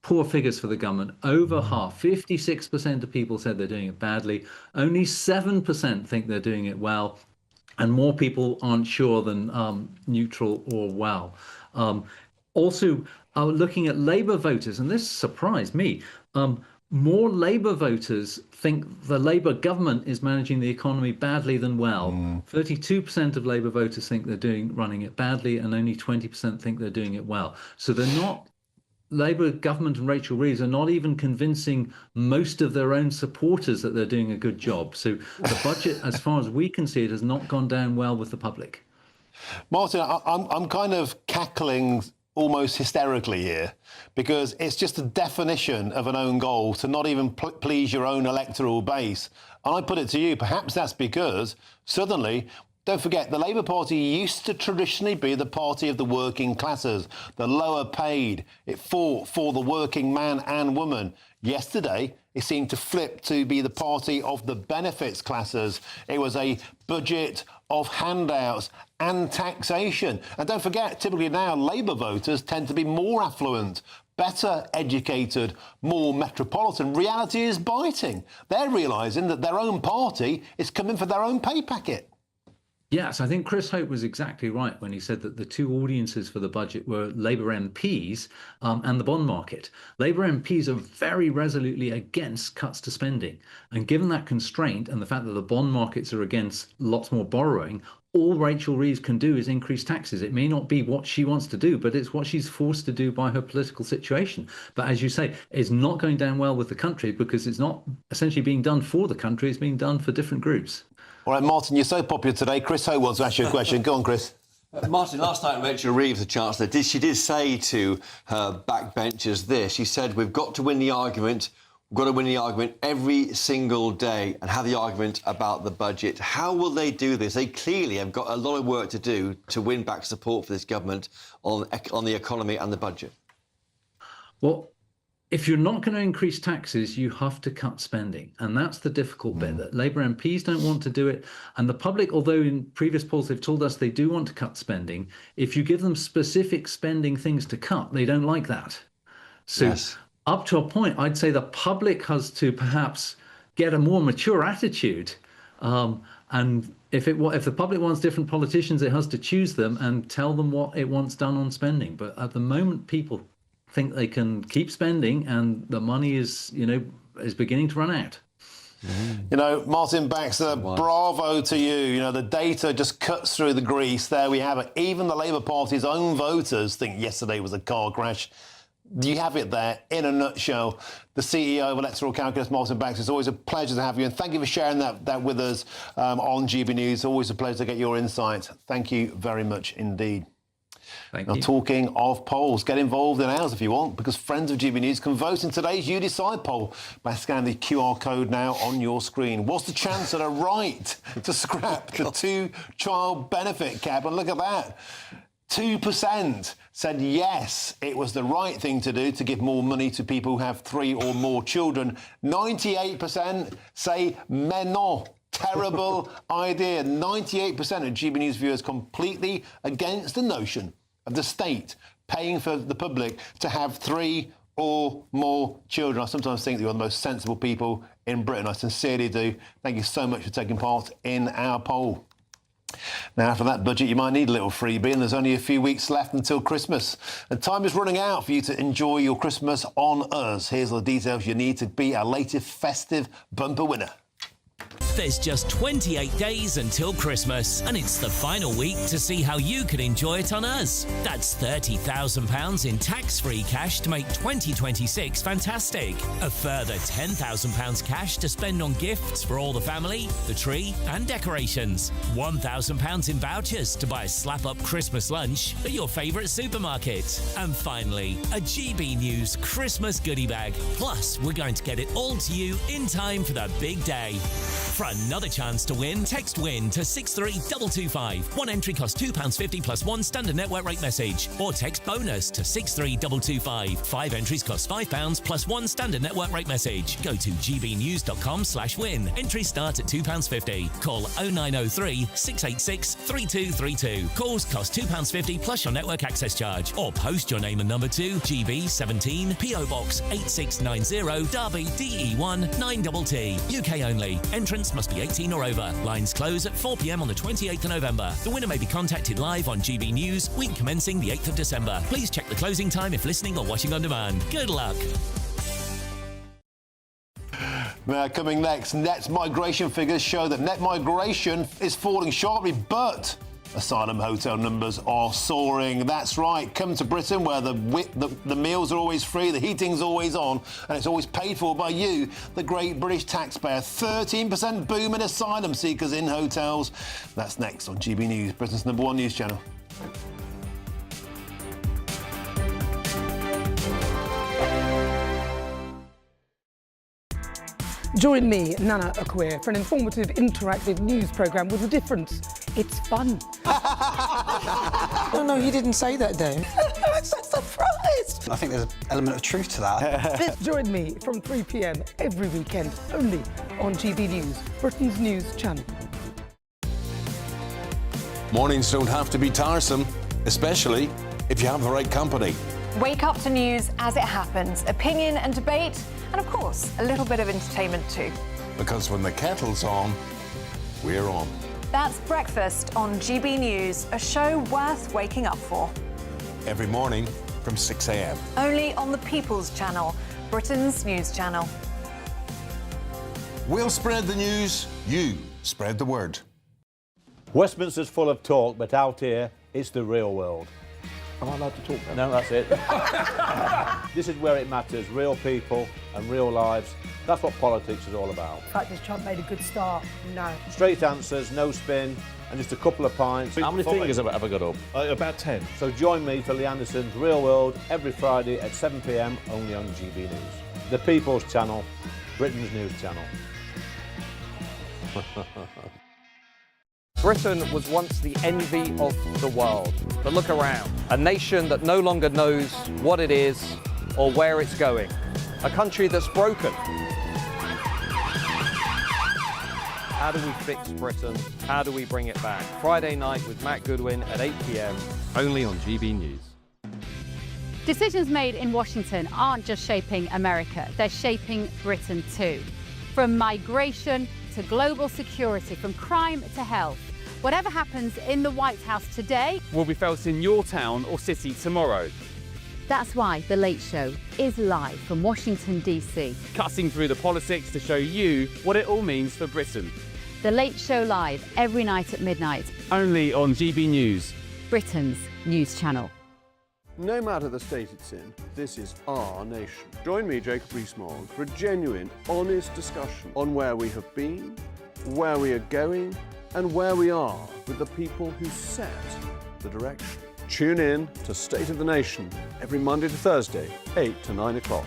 poor figures for the government. Over half, 56% of people said they're doing it badly. Only 7% think they're doing it well. And more people aren't sure than neutral or well. Also, looking at Labour voters, and this surprised me, more Labour voters think the Labour government is managing the economy badly than well. 32% of Labour voters think they're running it badly, and only 20% think they're doing it well. So they're not, Labour government and Rachel Reeves are not even convincing most of their own supporters that they're doing a good job. So the budget, as far as we can see it, has not gone down well with the public. Martin, I'm kind of cackling almost hysterically here, because it's just a definition of an own goal to not even please your own electoral base. And I put it to you, perhaps that's because suddenly, don't forget, the Labour Party used to traditionally be the party of the working classes, the lower paid. It fought for the working man and woman. Yesterday, it seemed to flip to be the party of the benefits classes. It was a budget of handouts and taxation. And don't forget, typically now, Labour voters tend to be more affluent, better educated, more metropolitan, reality is biting. They're realising that their own party is coming for their own pay packet. Yes, I think Chris Hope was exactly right when he said that the two audiences for the budget were Labour MPs and the bond market. Labour MPs are very resolutely against cuts to spending. And given that constraint and the fact that the bond markets are against lots more borrowing, all Rachel Reeves can do is increase taxes. It may not be what she wants to do, but it's what she's forced to do by her political situation. But as you say, it's not going down well with the country because it's not essentially being done for the country, it's being done for different groups. All right, Martin, you're so popular today. Chris Hope wants to ask you a question. Go on, Chris. Martin, last night Rachel Reeves, the Chancellor, she did say to her backbenchers this. She said, we've got to win the argument. We've got to win the argument every single day and have the argument about the budget. How will they do this? They clearly have got a lot of work to do to win back support for this government on the economy and the budget. Well, if you're not going to increase taxes, you have to cut spending. And that's the difficult bit, that Labour MPs don't want to do it. And the public, although in previous polls they've told us they do want to cut spending, if you give them specific spending things to cut, they don't like that. So yes. Up to a point, I'd say the public has to perhaps get a more mature attitude. And if the public wants different politicians, it has to choose them and tell them what it wants done on spending. But at the moment, people think they can keep spending and the money is beginning to run out. You know, Martin Baxter, bravo to you. You know, the data just cuts through the grease. There we have it. Even the Labour Party's own voters think yesterday was a car crash. You have it there in a nutshell. The CEO of Electoral Calculus, Martin Baxter, it's always a pleasure to have you. And thank you for sharing that with us on GB News. Always a pleasure to get your insight. Thank you very much indeed. Thank now, you. Talking of polls, get involved in ours if you want, because friends of GB News can vote in today's You Decide poll by scanning the QR code now on your screen. Was the Chancellor right to scrap the two-child benefit cap? And look at that. 2% said yes, it was the right thing to do to give more money to people who have 3 or more children. 98% say mais non. Terrible idea. 98% of GB News viewers completely against the notion of the state paying for the public to have 3 or more children. I sometimes think that you're the most sensible people in Britain. I sincerely do. Thank you so much for taking part in our poll. Now, after that budget, you might need a little freebie, and there's only a few weeks left until Christmas. And time is running out for you to enjoy your Christmas on us. Here's all the details you need to be our latest festive bumper winner. There's just 28 days until Christmas, and it's the final week to see how you can enjoy it on us. That's £30,000 in tax-free cash to make 2026 fantastic. A further £10,000 cash to spend on gifts for all the family, the tree and decorations. £1,000 in vouchers to buy a slap-up Christmas lunch at your favourite supermarket. And finally, a GB News Christmas goodie bag. Plus, we're going to get it all to you in time for the big day. For another chance to win, text WIN to 63225. One entry costs £2.50 plus one standard network rate message. Or text BONUS to 63225. 5 entries cost £5 plus one standard network rate message. Go to gbnews.com/win. Entries start at £2.50. Call 0903 686 3232. Calls cost £2.50 plus your network access charge. Or post your name and number to GB 17 PO Box 8690 Derby DE1 9TT. UK only. Entrance must be 18 or over. Lines close at 4 p.m. on the 28th of November. The winner may be contacted live on GB News, week commencing the 8th of December. Please check the closing time if listening or watching on demand. Good luck. Now, coming next, net migration figures show that net migration is falling sharply, but asylum hotel numbers are soaring. That's right. Come to Britain where the meals are always free, the heating's always on, and it's always paid for by you, the great British taxpayer. 13% boom in asylum seekers in hotels. That's next on GB News, Britain's #1 news channel. Join me, Nana Akwe, for an informative, interactive news programme with a difference. It's fun. No, he didn't say that, Dave. I'm so surprised. I think there's an element of truth to that. Join me from 3 p.m. every weekend, only on GB News, Britain's news channel. Mornings don't have to be tiresome, especially if you have the right company. Wake up to news as it happens, opinion and debate, and of course, a little bit of entertainment too. Because when the kettle's on, we're on. That's Breakfast on GB News, a show worth waking up for. Every morning from 6 a.m. Only on the People's Channel, Britain's news channel. We'll spread the news, you spread the word. Westminster's full of talk, but out here, it's the real world. Am I allowed to talk now? No, that's it. This is where it matters, real people and real lives. That's what politics is all about. The fact is Trump made a good start. No. Straight answers, no spin, and just a couple of pints. How many fingers have I ever got up? About 10. So join me for Lee Anderson's Real World every Friday at 7 p.m. only on GB News. The People's Channel, Britain's news channel. Britain was once the envy of the world. But look around. A nation that no longer knows what it is or where it's going. A country that's broken. How do we fix Britain? How do we bring it back? Friday night with Matt Goodwin at 8 p.m. only on GB News. Decisions made in Washington aren't just shaping America, they're shaping Britain too. From migration to global security, from crime to health. Whatever happens in the White House today will be felt in your town or city tomorrow. That's why The Late Show is live from Washington, D.C. Cutting through the politics to show you what it all means for Britain. The Late Show live every night at midnight. Only on GB News, Britain's news channel. No matter the state it's in, this is our nation. Join me, Jacob Rees-Mogg, for a genuine, honest discussion on where we have been, where we are going, and where we are with the people who set the direction. Tune in to State of the Nation every Monday to Thursday, 8 to 9 o'clock.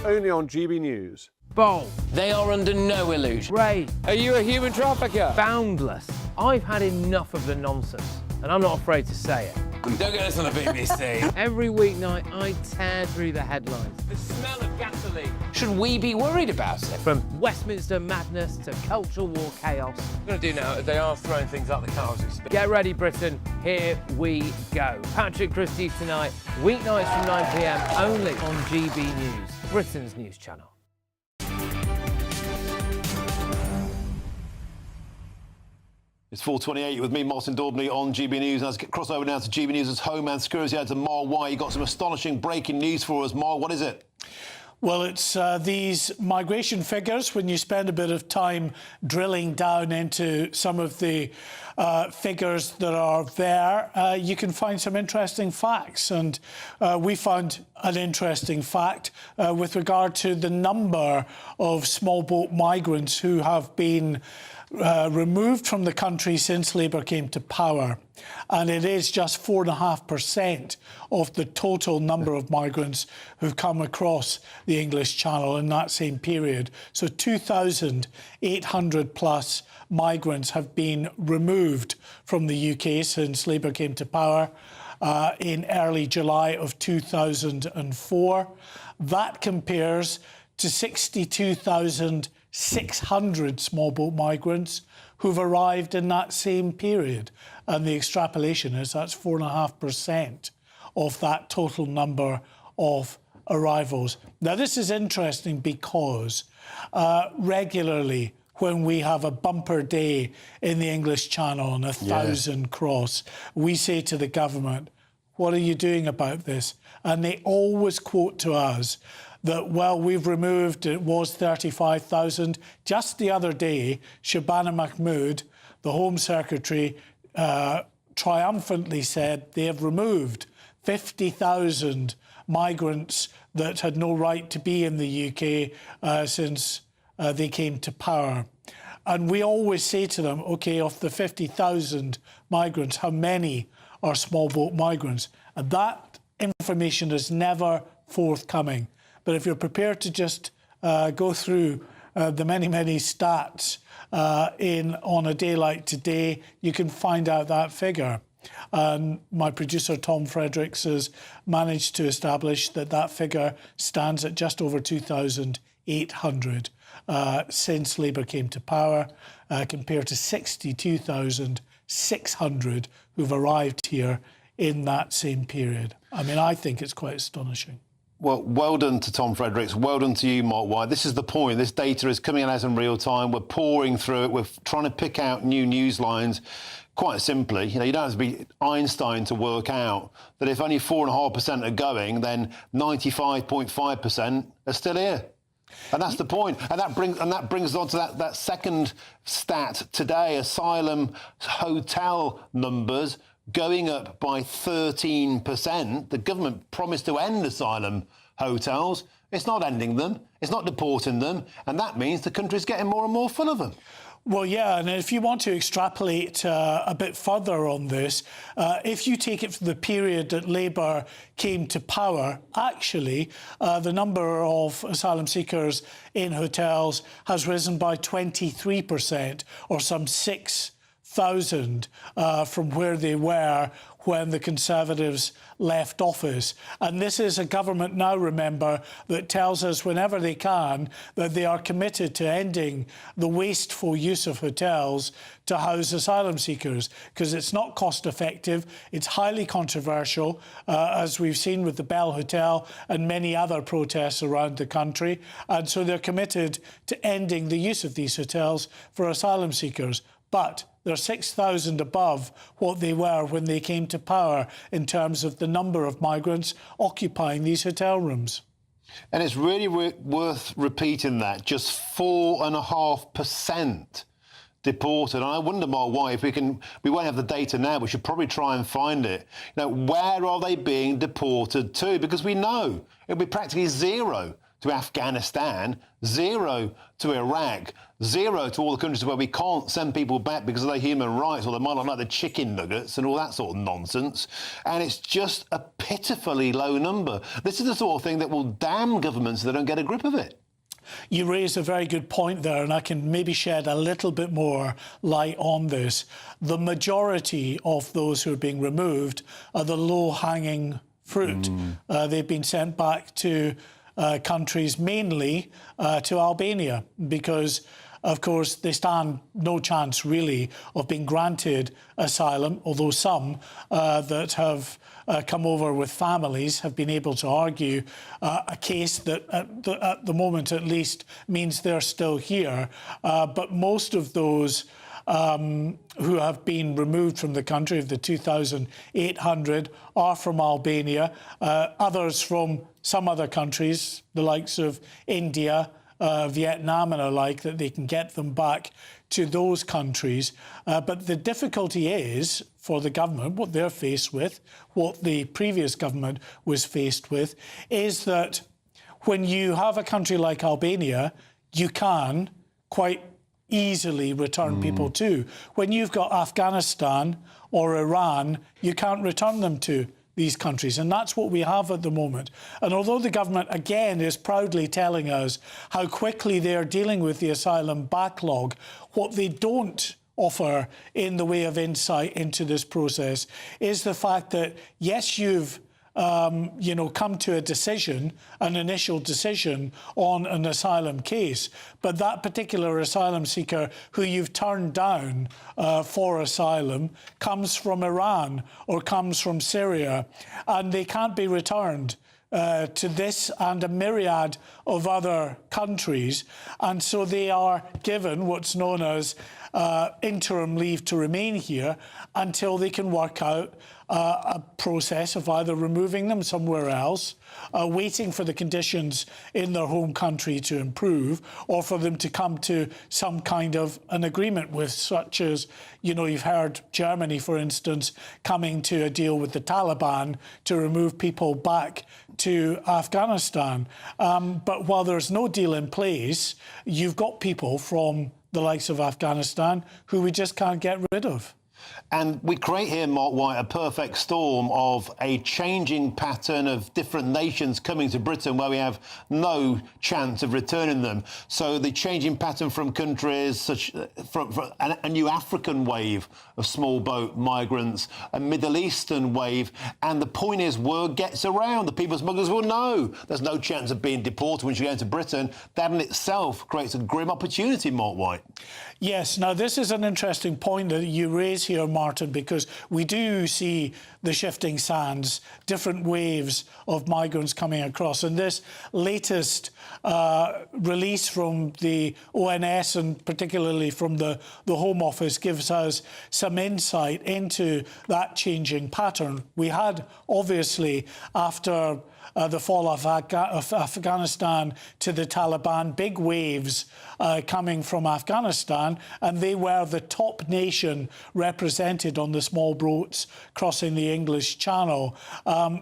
Only on GB News. Bold. They are under no illusion. Ray. Are you a human trafficker? Boundless. I've had enough of the nonsense, and I'm not afraid to say it. Don't get us on the BBC. Every weeknight, I tear through the headlines. The smell of gasoline. Should we be worried about it? From Westminster madness to cultural war chaos. What we're going to do now is they are throwing things out the car as we speak. Get ready, Britain. Here we go. Patrick Christie's tonight, weeknights from 9 p.m. only on GB News, Britain's news channel. It's 4:28 with me, Martin Daubney, on GB News. Let's cross over now to GB News' Homeland Security Editor, Marl White. You've got some astonishing breaking news for us. Marl, what is it? Well, it's these migration figures. When you spend a bit of time drilling down into some of the figures that are there, you can find some interesting facts. And we found an interesting fact with regard to the number of small boat migrants who have been removed from the country since Labour came to power. And it is just 4.5% of the total number of migrants who've come across the English Channel in that same period. So 2,800 plus migrants have been removed from the UK since Labour came to power in early July of 2004. That compares to 62,600 small boat migrants who've arrived in that same period. And the extrapolation is that's 4.5% of that total number of arrivals. Now, this is interesting because regularly when we have a bumper day in the English Channel and 1,000 cross, we say to the government, what are you doing about this? And they always quote to us that, well, we've removed, it was 35,000. Just the other day, Shabana Mahmood, the Home Secretary, triumphantly said they have removed 50,000 migrants that had no right to be in the UK since they came to power. And we always say to them, OK, of the 50,000 migrants, how many are small boat migrants? And that information is never forthcoming. But if you're prepared to just go through the many, many stats on a day like today, you can find out that figure. And my producer, Tom Fredericks, has managed to establish that that figure stands at just over 2,800 since Labour came to power, compared to 62,600 who've arrived here in that same period. I mean, I think it's quite astonishing. Well, well done to Tom Fredericks. Well done to you, Mark White. This is the point. This data is coming out in real time. We're pouring through it. We're trying to pick out new news lines. Quite simply, you don't have to be Einstein to work out that if only 4.5% are going, then 95.5% are still here. And that's the point. And that brings us on to that second stat today, asylum hotel numbers going up by 13%. The government promised to end asylum hotels. It's not ending them. It's not deporting them. And that means the country's getting more and more full of them. Well, yeah, and if you want to extrapolate a bit further on this, if you take it from the period that Labour came to power, actually, the number of asylum seekers in hotels has risen by 23%, or some 6,000 from where they were when the Conservatives left office. And this is a government now, remember, that tells us whenever they can that they are committed to ending the wasteful use of hotels to house asylum seekers, because it's not cost effective, it's highly controversial, as we've seen with the Bell Hotel and many other protests around the country. And so they're committed to ending the use of these hotels for asylum seekers. But they're 6,000 above what they were when they came to power in terms of the number of migrants occupying these hotel rooms. And it's really worth repeating that. Just 4.5% deported. And I wonder, Mark, why, if we won't have the data now, we should probably try and find it. Where are they being deported to? Because we know it'll be practically zero to Afghanistan, zero to Iraq, zero to all the countries where we can't send people back because of their human rights, or they might not like the chicken nuggets and all that sort of nonsense. And it's just a pitifully low number. This is the sort of thing that will damn governments if they don't get a grip of it. You raise a very good point there, and I can maybe shed a little bit more light on this. The majority of those who are being removed are the low-hanging fruit. They've been sent back to countries, mainly to Albania, because, of course, they stand no chance, really, of being granted asylum, although some that have come over with families have been able to argue a case that, at the moment at least, means they're still here. But most of those who have been removed from the country, of the 2,800, are from Albania. Others from some other countries, the likes of India, Vietnam and alike, that they can get them back to those countries. But the difficulty is, for the government, what they're faced with, what the previous government was faced with, is that when you have a country like Albania, you can quite easily return people to. When you've got Afghanistan or Iran, you can't return them to these countries, and that's what we have at the moment. And although the government, again, is proudly telling us how quickly they are dealing with the asylum backlog, what they don't offer in the way of insight into this process is the fact that, yes, you've come to a decision, an initial decision on an asylum case, but that particular asylum seeker who you've turned down for asylum comes from Iran or comes from Syria, and they can't be returned to this and a myriad of other countries. And so they are given what's known as interim leave to remain here until they can work out a process of either removing them somewhere else, waiting for the conditions in their home country to improve, or for them to come to some kind of an agreement with, such as, you've heard Germany, for instance, coming to a deal with the Taliban to remove people back to Afghanistan. But while there's no deal in place, you've got people from the likes of Afghanistan who we just can't get rid of. And we create here, Mark White, a perfect storm of a changing pattern of different nations coming to Britain where we have no chance of returning them. So the changing pattern from countries such from a new African wave of small boat migrants, a Middle Eastern wave. And the point is, word gets around. The people smugglers will know there's no chance of being deported when you go into Britain. That in itself creates a grim opportunity, Mark White. Yes. Now, this is an interesting point that you raise here, Martin, because we do see the shifting sands, different waves of migrants coming across. And this latest release from the ONS and particularly from the Home Office gives us some insight into that changing pattern. We had, obviously, after the fall of Afghanistan to the Taliban, big waves coming from Afghanistan, and they were the top nation represented on the small boats crossing the English Channel.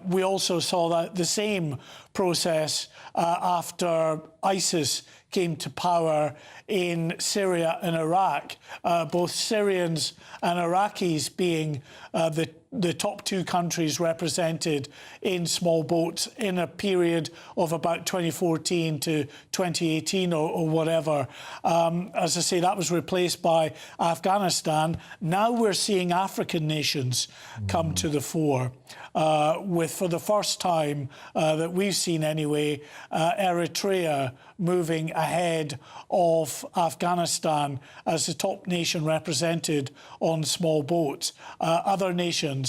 We also saw that the same process after ISIS came to power in Syria and Iraq, both Syrians and Iraqis being the top two countries represented in small boats in a period of about 2014 to 2018 or whatever. As I say, that was replaced by Afghanistan. Now we're seeing African nations come to the fore, with, for the first time that we've seen anyway, Eritrea moving ahead of Afghanistan as the top nation represented on small boats. Other nations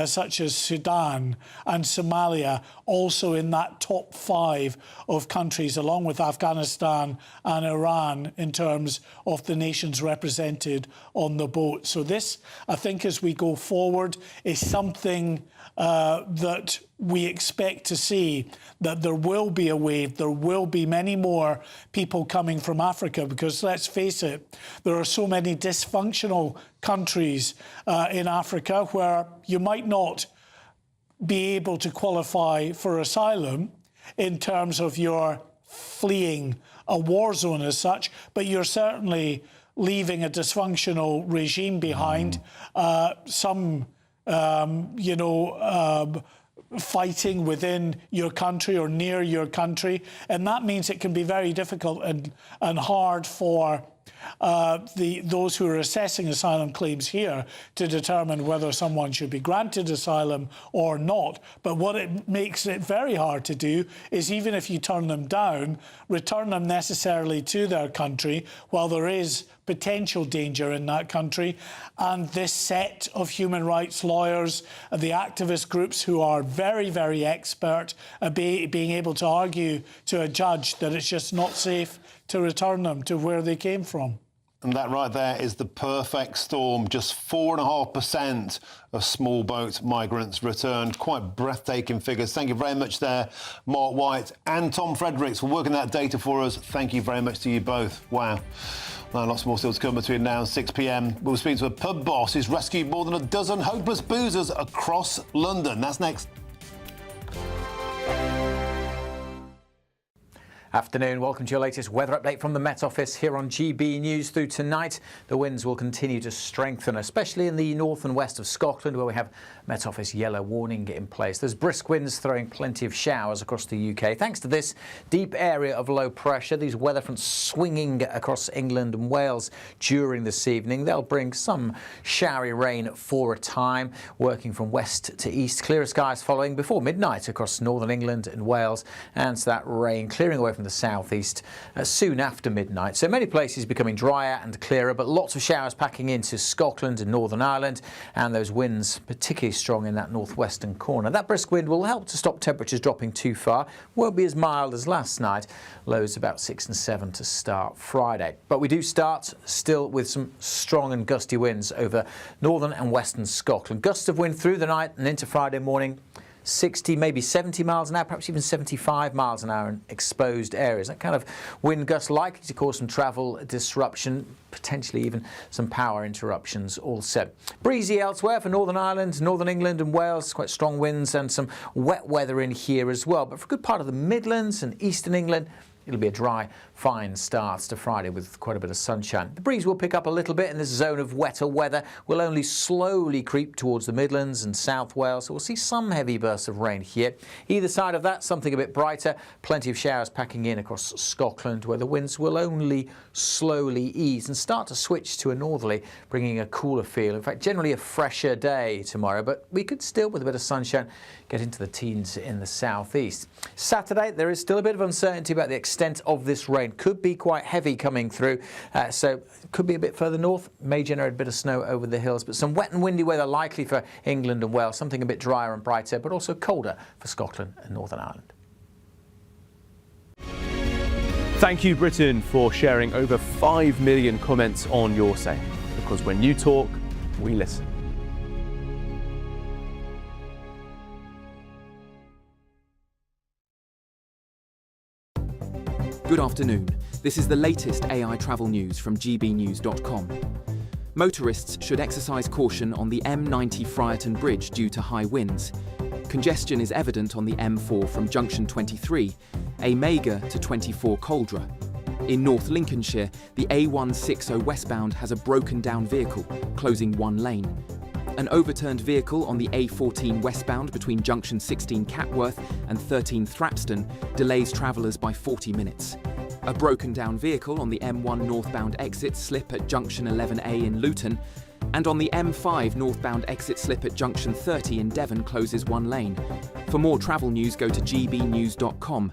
such as Sudan and Somalia also in that top 5 of countries, along with Afghanistan and Iran, in terms of the nations represented on the boat. So this, I think, as we go forward, is something that we expect to see, that there will be a wave, there will be many more people coming from Africa, because let's face it, there are so many dysfunctional countries in Africa where you might not be able to qualify for asylum in terms of your fleeing a war zone as such, but you're certainly leaving a dysfunctional regime behind. Fighting within your country or near your country, and that means it can be very difficult and hard for those who are assessing asylum claims here to determine whether someone should be granted asylum or not. But what it makes it very hard to do is, even if you turn them down, return them necessarily to their country while there is potential danger in that country. And this set of human rights lawyers, the activist groups who are very, very expert at being able to argue to a judge that it's just not safe to return them to where they came from. And that right there is the perfect storm. Just 4.5% of small boat migrants returned. Quite breathtaking figures. Thank you very much there, Mark White and Tom Fredericks, for working that data for us. Thank you very much to you both. Wow. Well, lots more still to come between now and 6 p.m. We'll speak to a pub boss who's rescued more than a dozen hopeless boozers across London. That's next. Afternoon, welcome to your latest weather update from the Met Office here on GB News. Through tonight, the winds will continue to strengthen, especially in the north and west of Scotland, where we have Met Office yellow warning in place. There's brisk winds throwing plenty of showers across the UK. Thanks to this deep area of low pressure, these weather fronts swinging across England and Wales during this evening. They'll bring some showery rain for a time, working from west to east. Clearer skies following before midnight across northern England and Wales, and that rain clearing away from the southeast soon after midnight. So many places becoming drier and clearer, but lots of showers packing into Scotland and Northern Ireland, and those winds particularly strong in that northwestern corner. That brisk wind will help to stop temperatures dropping too far. Won't be as mild as last night. Lows about 6 and 7 to start Friday. But we do start still with some strong and gusty winds over northern and western Scotland. Gusts of wind through the night and into Friday morning. 60, maybe 70 miles an hour, perhaps even 75 miles an hour in exposed areas. That kind of wind gust likely to cause some travel disruption, potentially even some power interruptions also. Breezy elsewhere for Northern Ireland, Northern England and Wales, quite strong winds and some wet weather in here as well. But for a good part of the Midlands and Eastern England, it'll be a dry, fine start to Friday with quite a bit of sunshine. The breeze will pick up a little bit, and this zone of wetter weather will only slowly creep towards the Midlands and South Wales, so we'll see some heavy bursts of rain here. Either side of that, something a bit brighter, plenty of showers packing in across Scotland, where the winds will only slowly ease and start to switch to a northerly, bringing a cooler feel. In fact, generally a fresher day tomorrow, but we could still, with a bit of sunshine, get into the teens in the southeast. Saturday, there is still a bit of uncertainty about the extent extent of this rain. Could be quite heavy coming through, so could be a bit further north, may generate a bit of snow over the hills, but some wet and windy weather likely for England and Wales, something a bit drier and brighter, but also colder for Scotland and Northern Ireland. Thank you, Britain, for sharing over 5 million comments on your say, because when you talk, we listen. Good afternoon. This is the latest AI travel news from GBNews.com. Motorists should exercise caution on the M90 Friarton Bridge due to high winds. Congestion is evident on the M4 from junction 23, Amager to 24 Coldra. In North Lincolnshire, the A160 westbound has a broken down vehicle, closing one lane. An overturned vehicle on the A14 westbound between junction 16 Catworth and 13 Thrapston delays travellers by 40 minutes. A broken down vehicle on the M1 northbound exit slip at junction 11A in Luton, and on the M5 northbound exit slip at junction 30 in Devon closes one lane. For more travel news, go to gbnews.com.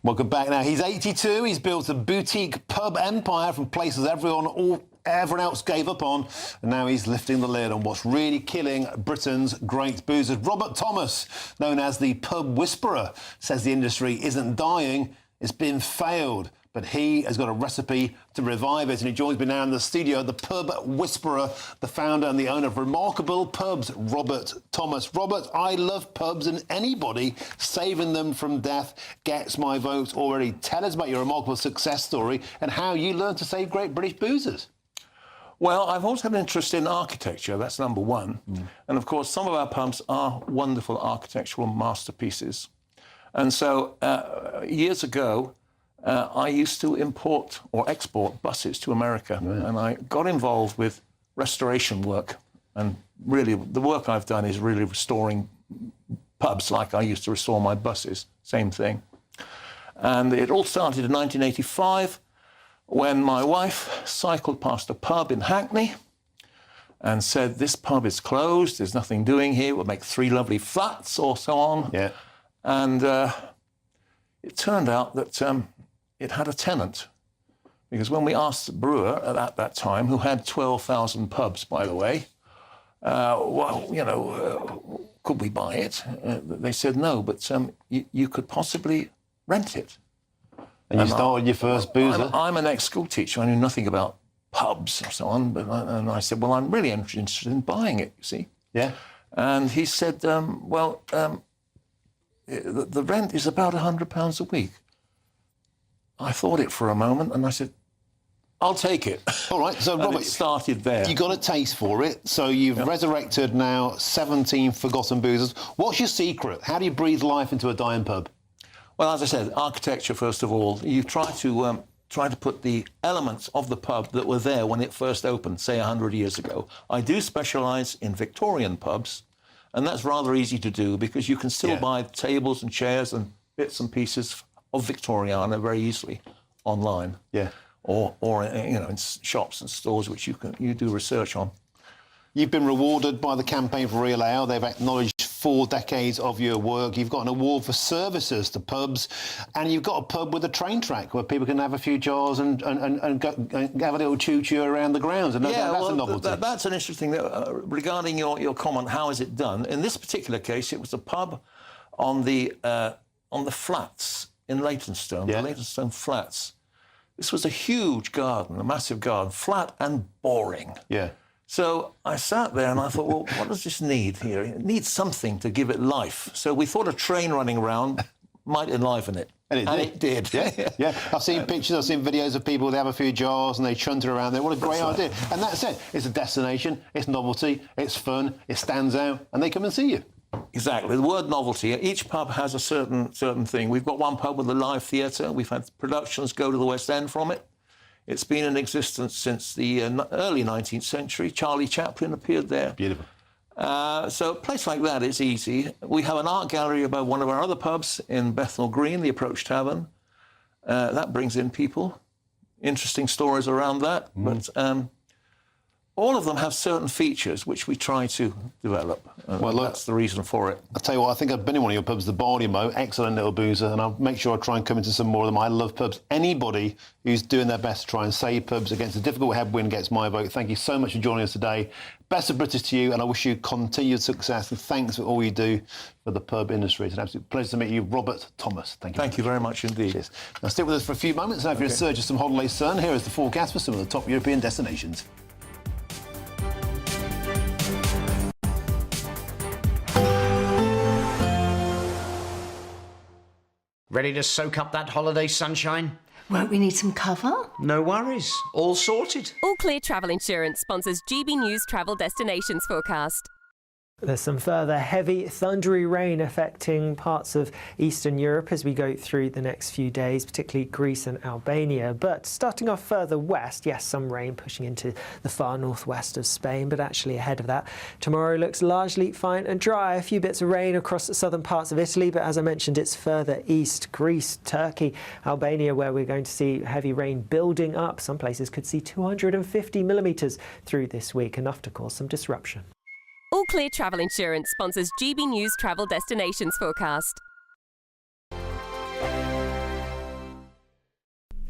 Welcome back. Now, he's 82. He's built a boutique pub empire from places everyone else gave up on. And now he's lifting the lid on what's really killing Britain's great boozers. Robert Thomas, known as the pub whisperer, says the industry isn't dying, it's been failed. But he has got a recipe to revive it. And he joins me now in the studio, the pub whisperer, the founder and the owner of Remarkable Pubs, Robert Thomas. Robert, I love pubs, and anybody saving them from death gets my vote already. Tell us about your remarkable success story and how you learned to save great British boozers. Well, I've always had an interest in architecture, that's number one. And of course, some of our pubs are wonderful architectural masterpieces. And so years ago, I used to import or export buses to America, and I got involved with restoration work. And really, the work I've done is really restoring pubs like I used to restore my buses, same thing. And it all started in 1985 when my wife cycled past a pub in Hackney and said, this pub is closed, there's nothing doing here, we'll make 3 lovely flats or so on. Yeah. And it turned out that it had a tenant, because when we asked the brewer at that time, who had 12,000 pubs, by the way, well, you know, could we buy it? They said no, but you could possibly rent it. And you started your first boozer? I'm an ex-school teacher. I knew nothing about pubs or so on, and I said, well, I'm really interested in buying it, you see. Yeah. And he said, well, the rent is about £100 a week. I thought it for a moment, and I said, I'll take it. All right, so Robert, it started there. You got a taste for it, so you've resurrected now 17 forgotten boozers. What's your secret? How do you breathe life into a dying pub? Well, as I said, architecture, first of all. You try to put the elements of the pub that were there when it first opened, say 100 years ago. I do specialise in Victorian pubs, and that's rather easy to do because you can still buy tables and chairs and bits and pieces of Victoriana very easily online. Yeah. Or you know, in shops and stores which you do research on. You've been rewarded by the Campaign for Real Ale. They've acknowledged 4 decades of your work. You've got an award for services to pubs, and you've got a pub with a train track where people can have a few jars and have a little choo-choo around the grounds. And that's a novelty. That's an interesting thing. Regarding your comment, how is it done? In this particular case, it was a pub on the flats in Leytonstone, the Leytonstone flats. This was a huge garden, a massive garden, flat and boring. Yeah. So I sat there and I thought, well, what does this need here? It needs something to give it life. So we thought a train running around might enliven it. And it did. Yeah, yeah. I've seen pictures, I've seen videos of people, they have a few jars and they chunter around there. What a great idea. And that's it. It's a destination, it's novelty, it's fun, it stands out, and they come and see you. Exactly. The word novelty. Each pub has a certain thing. We've got one pub with a live theatre. We've had productions go to the West End from it. It's been in existence since the early 19th century. Charlie Chaplin appeared there. Beautiful. So a place like that is easy. We have an art gallery above one of our other pubs in Bethnal Green, the Approach Tavern. That brings in people. Interesting stories around that. But all of them have certain features which we try to develop. Well, that's the reason for it. I'll tell you what, I think I've been in one of your pubs, the Barley Mow, excellent little boozer, and I'll make sure I try and come into some more of them. I love pubs. Anybody who's doing their best to try and save pubs against a difficult headwind gets my vote. Thank you so much for joining us today. Best of British to you, and I wish you continued success, and thanks for all you do for the pub industry. It's an absolute pleasure to meet you, Robert Thomas. Thank you. Thank you very much indeed. Cheers. Now stick with us for a few moments. Now, if you're in search of some holiday sun, here is the forecast for some of the top European destinations. Ready to soak up that holiday sunshine? Won't we need some cover? No worries. All sorted. All Clear Travel Insurance sponsors GB News Travel Destinations Forecast. There's some further heavy, thundery rain affecting parts of Eastern Europe as we go through the next few days, particularly Greece and Albania. But starting off further west, yes, some rain pushing into the far northwest of Spain, but actually ahead of that, tomorrow looks largely fine and dry. A few bits of rain across the southern parts of Italy, but as I mentioned, it's further east, Greece, Turkey, Albania, where we're going to see heavy rain building up. Some places could see 250 millimetres through this week, enough to cause some disruption. All Clear Travel Insurance sponsors GB News Travel Destinations Forecast.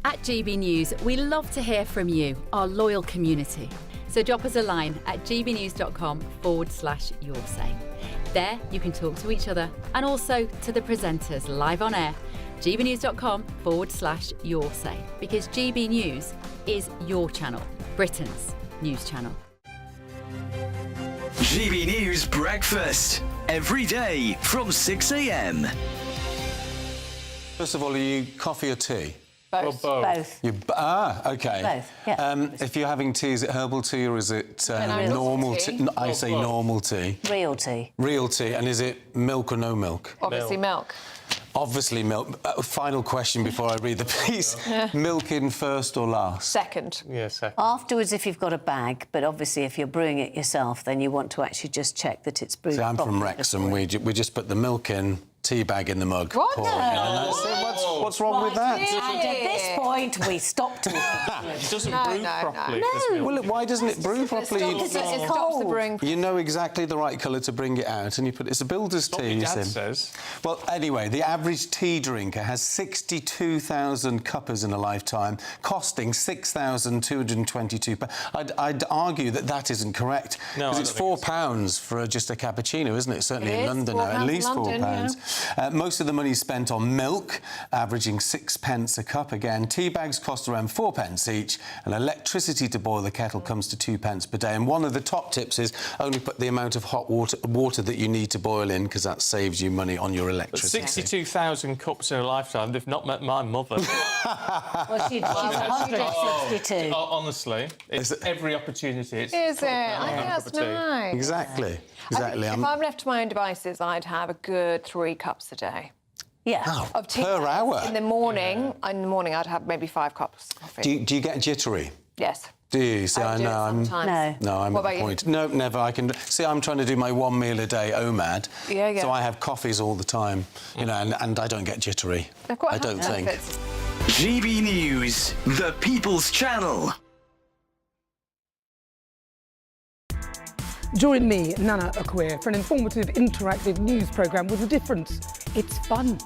At GB News, we love to hear from you, our loyal community. So drop us a line at gbnews.com/yoursay. There you can talk to each other and also to the presenters live on air. gbnews.com/yoursay, because GB News is your channel, Britain's news channel. GB News Breakfast, every day from 6 a.m. First of all, are you coffee or tea? Both. Both. Okay. Both, yeah. If you're having tea, is it herbal tea or is it No, normal tea? I say normal tea. Real tea. Real tea. And is it milk or no milk? Obviously milk. Obviously milk. Final question before I read the piece. Milk in first or last? Second. Yeah, second. Afterwards, if you've got a bag, but obviously if you're brewing it yourself, then you want to actually just check that it's brewed See, I'm properly. from Wrexham. We just put the milk in, tea bag in the mug. What? Pour it in, and that's it. What's wrong with that? And at this point, we stop talking. It doesn't brew properly. No. Well, look, why doesn't it brew properly? Because it stops the brewing. You know exactly the right colour to bring it out, and you put it's a builder's tea. your dad says. Well, anyway, the average tea drinker has 62,000 cuppers in a lifetime, costing £6,222. I'd argue that isn't correct, because it's £4 for just a cappuccino, isn't it? Certainly in London now, at least £4. Most of the money is spent on milk, averaging 6 pence a cup. Again, tea bags cost around 4 pence each, and electricity to boil the kettle comes to 2 pence per day. And one of the top tips is only put the amount of hot water that you need to boil in, because that saves you money on your electricity. 62,000 cups in a lifetime. They've not met my mother. Well, she's 162. Honestly, it's every opportunity. Is it? I think that's nice. Exactly. If I'm left to my own devices, I'd have a good 3 cups a day. Yeah. Of tea per hour? In the morning, I'd have maybe 5 cups of coffee. Do you get jittery? Yes. Do you? See, I know. I'm What at the point. No, never. I'm trying to do my 1 meal a day OMAD. Yeah. So I have coffees all the time, you know, and I don't get jittery. I don't think. GB News, the People's Channel. Join me, Nana Akweer, for an informative, interactive news programme with a difference. It's fun.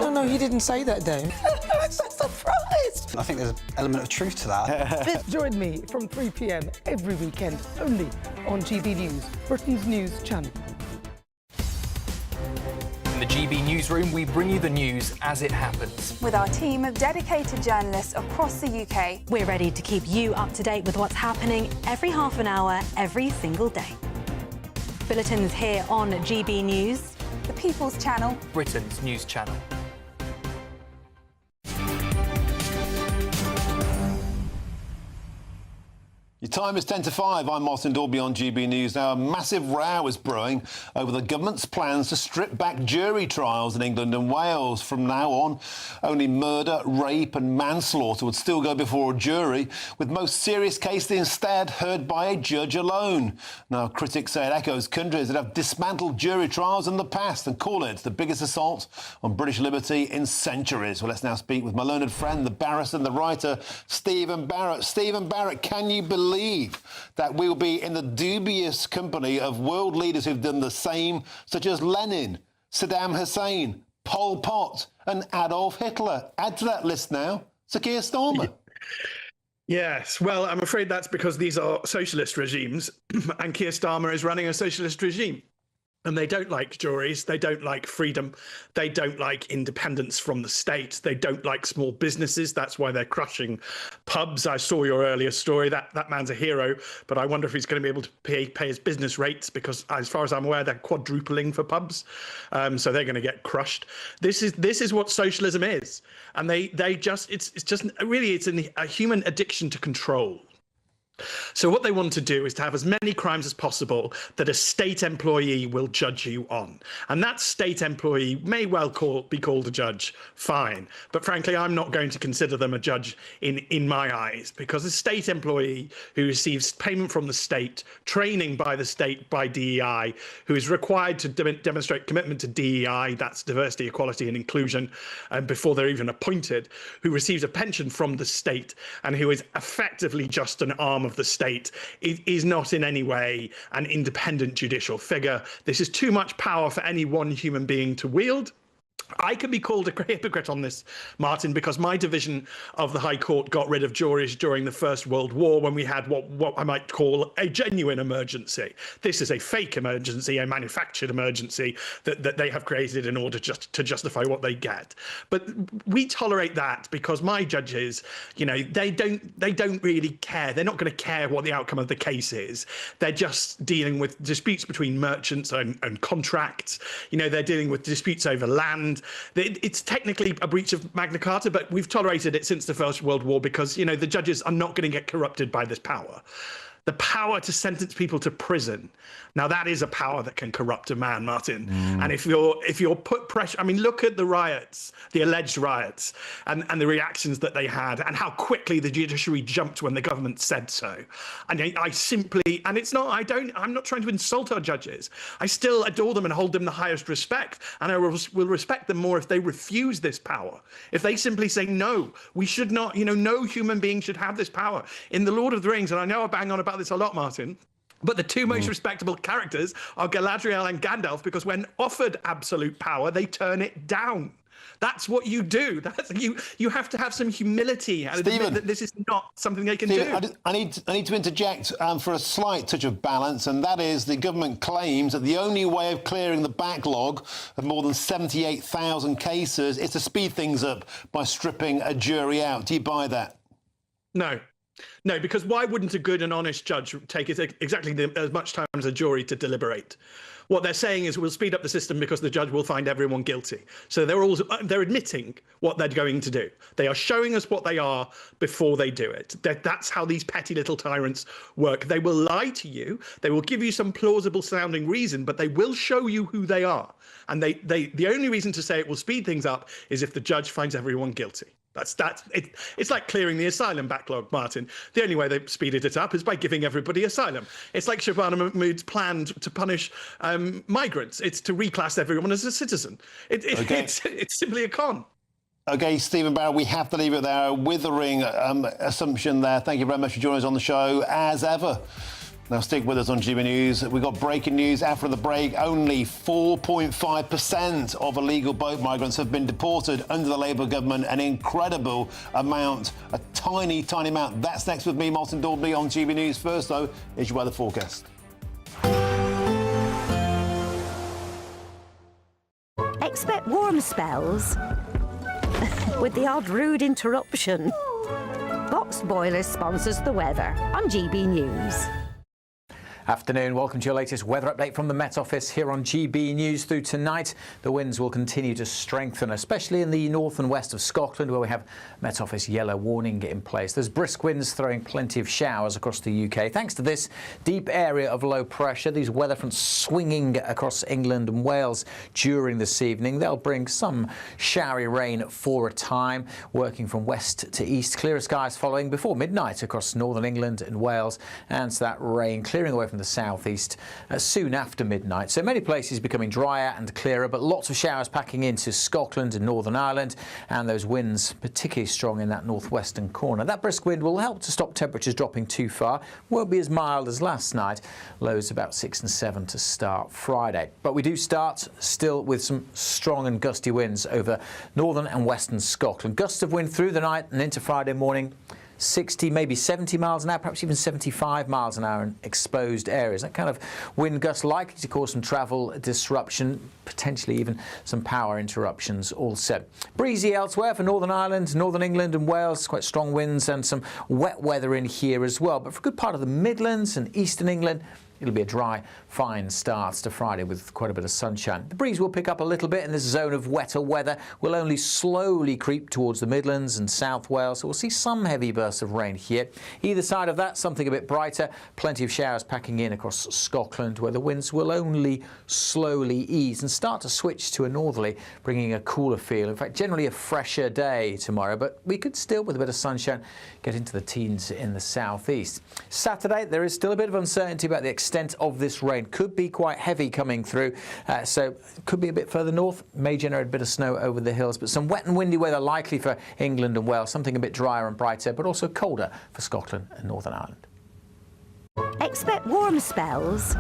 No, you didn't say that, Dave. I'm so surprised. I think there's an element of truth to that. Join me from 3 p.m. every weekend, only on GB News, Britain's news channel. In the GB Newsroom, we bring you the news as it happens. With our team of dedicated journalists across the UK. We're ready to keep you up to date with what's happening every half an hour, every single day. Bulletins here on GB News. The People's Channel. Britain's news channel. You The time is 10 to 5. I'm Martin Daubney on GB News. Now, a massive row is brewing over the government's plans to strip back jury trials in England and Wales. From now on, only murder, rape and manslaughter would still go before a jury, with most serious cases instead heard by a judge alone. Now, critics say it echoes countries that have dismantled jury trials in the past and call it the biggest assault on British liberty in centuries. Well, let's now speak with my learned friend, the barrister and the writer, Stephen Barrett. Stephen Barrett, can you believe that we'll be in the dubious company of world leaders who've done the same, such as Lenin, Saddam Hussein, Pol Pot and Adolf Hitler? Add to that list now, Sir Keir Starmer. Yes, well, I'm afraid that's because these are socialist regimes and Keir Starmer is running a socialist regime. And they don't like juries, they don't like freedom, they don't like independence from the state, they don't like small businesses. That's why they're crushing pubs. I saw your earlier story. That man's a hero, but I wonder if he's going to be able to pay his business rates, because as far as I'm aware, they're quadrupling for pubs. So they're going to get crushed. This is what socialism is. And it's a human addiction to control. So what they want to do is to have as many crimes as possible that a state employee will judge you on. And that state employee may well be called a judge, fine. But frankly, I'm not going to consider them a judge in my eyes, because a state employee who receives payment from the state, training by the state, by DEI, who is required to demonstrate commitment to DEI, that's diversity, equality and inclusion, before they're even appointed, who receives a pension from the state and who is effectively just an arm of the state, is not in any way an independent judicial figure. This is too much power for any one human being to wield. I can be called a hypocrite on this, Martin, because my division of the High Court got rid of juries during the First World War, when we had what I might call a genuine emergency. This is a fake emergency, a manufactured emergency that they have created in order just to justify what they get. But we tolerate that because my judges, they don't really care. They're not going to care what the outcome of the case is. They're just dealing with disputes between merchants and contracts. They're dealing with disputes over land. It's technically a breach of Magna Carta, but we've tolerated it since the First World War because, the judges are not going to get corrupted by this power. The power to sentence people to prison. Now, that is a power that can corrupt a man, Martin. And if you're put pressure, look at the riots, the alleged riots, and the reactions that they had, and how quickly the judiciary jumped when the government said so. And I'm not trying to insult our judges. I still adore them and hold them the highest respect. And I will respect them more if they refuse this power. If they simply say, no, we should not, no human being should have this power. In The Lord of the Rings, and I know I bang on about this a lot, Martin, but the two most respectable characters are Galadriel and Gandalf, because when offered absolute power, they turn it down. That's what you do. You have to have some humility and admit that this is not something they can do. I need to interject for a slight touch of balance, and that is the government claims that the only way of clearing the backlog of more than 78,000 cases is to speed things up by stripping a jury out. Do you buy that? No, because why wouldn't a good and honest judge take exactly as much time as a jury to deliberate? What they're saying is we'll speed up the system because the judge will find everyone guilty. So they're admitting what they're going to do. They are showing us what they are before they do it. That's how these petty little tyrants work. They will lie to you. They will give you some plausible sounding reason, but they will show you who they are. And the only reason to say it will speed things up is if the judge finds everyone guilty. It's like clearing the asylum backlog, Martin. The only way they speeded it up is by giving everybody asylum. It's like Shabana Mahmood's plan to punish migrants. It's to reclass everyone as a citizen. It's simply a con. OK, Stephen Barrett, we have to leave it there. A withering assumption there. Thank you very much for joining us on the show, as ever. Now, stick with us on GB News. We've got breaking news after the break. Only 4.5% of illegal boat migrants have been deported under the Labour government. An incredible amount, a tiny, tiny amount. That's next with me, Martin Daubney, on GB News. First, though, is your weather forecast. Expect warm spells with the odd rude interruption. Box Boilers sponsors the weather on GB News. Afternoon, welcome to your latest weather update from the Met Office here on GB News. Through tonight, the winds will continue to strengthen, especially in the north and west of Scotland, where we have Met Office yellow warning in place. There's brisk winds throwing plenty of showers across the UK. Thanks to this deep area of low pressure, these weather fronts swinging across England and Wales during this evening. They'll bring some showery rain for a time, working from west to east. Clearer skies following before midnight across northern England and Wales, and so that rain clearing away from the southeast soon after midnight. So many places becoming drier and clearer, but lots of showers packing into Scotland and Northern Ireland, and those winds particularly strong in that northwestern corner. That brisk wind will help to stop temperatures dropping too far. Won't be as mild as last night. Lows about 6 and 7 to start Friday. But we do start still with some strong and gusty winds over northern and western Scotland. Gusts of wind through the night and into Friday morning. 60, maybe 70 miles an hour, perhaps even 75 miles an hour in exposed areas. That kind of wind gust likely to cause some travel disruption, potentially even some power interruptions also. Breezy elsewhere for Northern Ireland, Northern England and Wales, quite strong winds and some wet weather in here as well. But for a good part of the Midlands and Eastern England, it'll be a dry, fine start to Friday with quite a bit of sunshine. The breeze will pick up a little bit in this zone of wetter weather. Will only slowly creep towards the Midlands and South Wales, so we'll see some heavy bursts of rain here. Either side of that, something a bit brighter. Plenty of showers packing in across Scotland, where the winds will only slowly ease and start to switch to a northerly, bringing a cooler feel. In fact, generally a fresher day tomorrow, but we could still, with a bit of sunshine, get into the teens in the southeast. Saturday, there is still a bit of uncertainty about the extent of this rain. Could be quite heavy coming through, so could be a bit further north, may generate a bit of snow over the hills, but some wet and windy weather likely for England and Wales, something a bit drier and brighter, but also colder for Scotland and Northern Ireland. Expect warm spells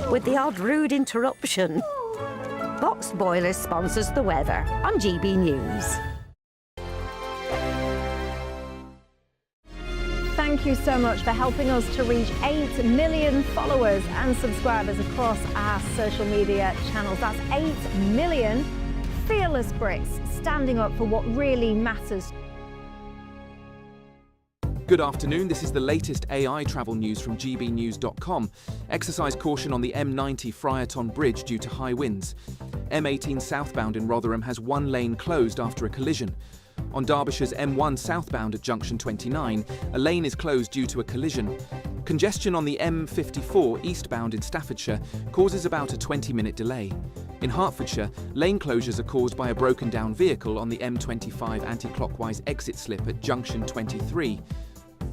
with the odd rude interruption. Boxed Boilers sponsors the weather on GB News. Thank you so much for helping us to reach 8 million followers and subscribers across our social media channels. That's 8 million fearless Brits standing up for what really matters. Good afternoon, this is the latest AI travel news from GBNews.com. Exercise caution on the M90 Friarton Bridge due to high winds. M18 southbound in Rotherham has one lane closed after a collision. On Derbyshire's M1 southbound at junction 29, a lane is closed due to a collision. Congestion on the M54 eastbound in Staffordshire causes about a 20-minute delay. In Hertfordshire, lane closures are caused by a broken down vehicle on the M25 anti-clockwise exit slip at junction 23.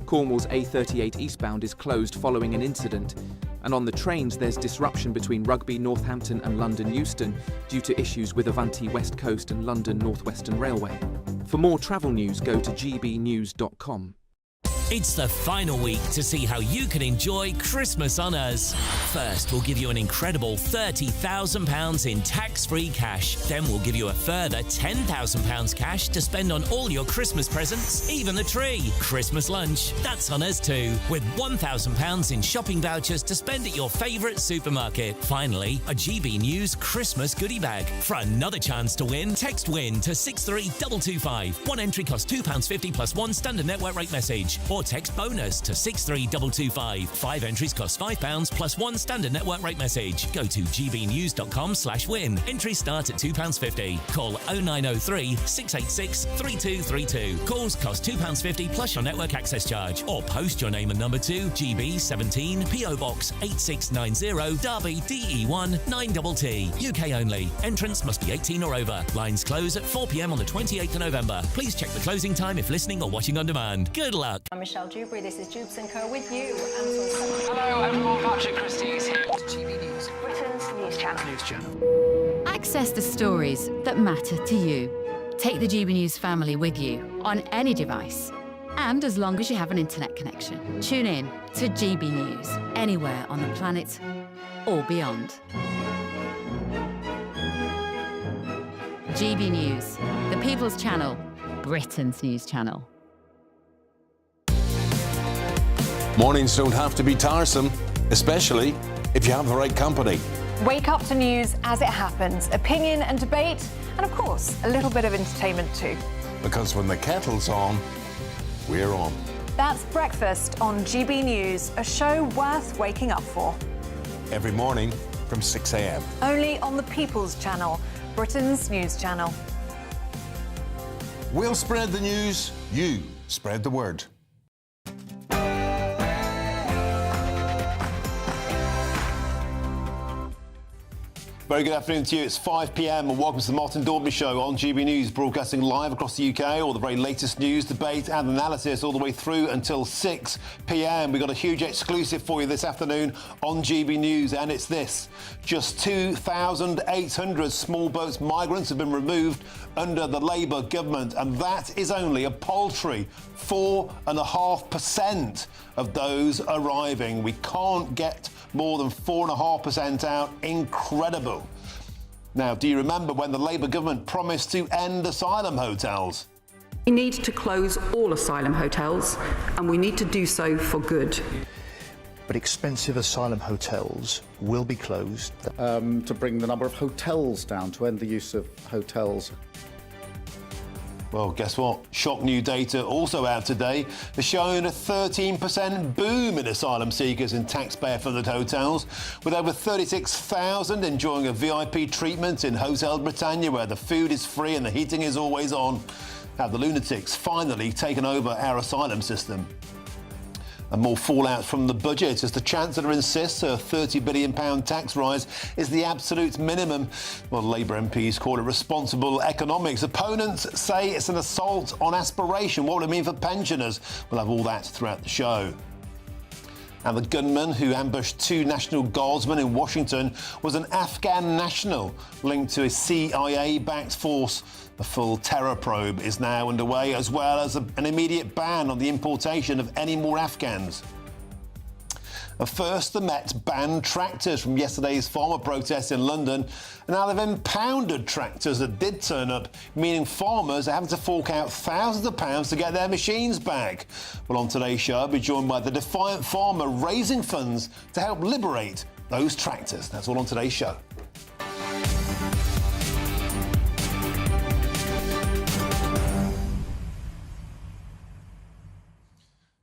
Cornwall's A38 eastbound is closed following an incident. And on the trains, there's disruption between Rugby, Northampton and London Euston due to issues with Avanti West Coast and London North Western Railway. For more travel news, go to gbnews.com. It's the final week to see how you can enjoy Christmas on us. First, we'll give you an incredible £30,000 in tax-free cash. Then we'll give you a further £10,000 cash to spend on all your Christmas presents, even the tree. Christmas lunch, that's on us too, with £1,000 in shopping vouchers to spend at your favourite supermarket. Finally, a GB News Christmas goodie bag. For another chance to win, text WIN to 63225. One entry costs £2.50 plus one standard network rate message. Or text BONUS to 63225. 5 entries cost £5 plus one standard network rate message. Go to gbnews.com/win. Entries start at £2.50. Call 0903 686 3232. Calls cost £2.50 plus your network access charge. Or post your name and number to GB17 PO Box 8690 Derby DE1 9TT. UK only. Entrance must be 18 or over. Lines close at 4 p.m. on the 28th of November. Please check the closing time if listening or watching on demand. Good luck. I'm Michelle Dewberry, this is Jubes & Co with you. Hello everyone, Patrick Christie is here. GB News. Britain's news channel. News channel. Access the stories that matter to you. Take the GB News family with you on any device. And as long as you have an internet connection. Tune in to GB News, anywhere on the planet or beyond. GB News, the People's Channel, Britain's news channel. Mornings don't have to be tiresome, especially if you have the right company. Wake up to news as it happens, opinion and debate, and of course, a little bit of entertainment too. Because when the kettle's on, we're on. That's Breakfast on GB News, a show worth waking up for. Every morning from 6 a.m. Only on the People's Channel, Britain's news channel. We'll spread the news, you spread the word. Very good afternoon to you. It's 5 p.m. and welcome to the Martin Daubney Show on GB News, broadcasting live across the UK, all the very latest news, debate and analysis all the way through until 6 p.m. We've got a huge exclusive for you this afternoon on GB News, and it's this. Just 2,800 small boats migrants have been removed under the Labour government, and that is only a paltry 4.5% of those arriving. We can't get more than 4.5% out. Incredible. Now, do you remember when the Labour government promised to end asylum hotels? We need to close all asylum hotels, and we need to do so for good. But expensive asylum hotels will be closed. To bring the number of hotels down, to end the use of hotels. Well, guess what? Shock new data also out today has shown a 13% boom in asylum seekers in taxpayer-funded hotels, with over 36,000 enjoying a VIP treatment in Hotel Britannia, where the food is free and the heating is always on. Have the lunatics finally taken over our asylum system? And more fallout from the budget as the Chancellor insists a £30 billion tax rise is the absolute minimum. Well, Labour MPs call it responsible economics. Opponents say it's an assault on aspiration. What will it mean for pensioners? We'll have all that throughout the show. And the gunman who ambushed 2 National Guardsmen in Washington was an Afghan national linked to a CIA-backed force. A full terror probe is now underway, as well as an immediate ban on the importation of any more Afghans. First, the Met banned tractors from yesterday's farmer protests in London, and now they've impounded tractors that did turn up, meaning farmers are having to fork out thousands of pounds to get their machines back. Well, on today's show, I'll be joined by the defiant farmer raising funds to help liberate those tractors. That's all on today's show.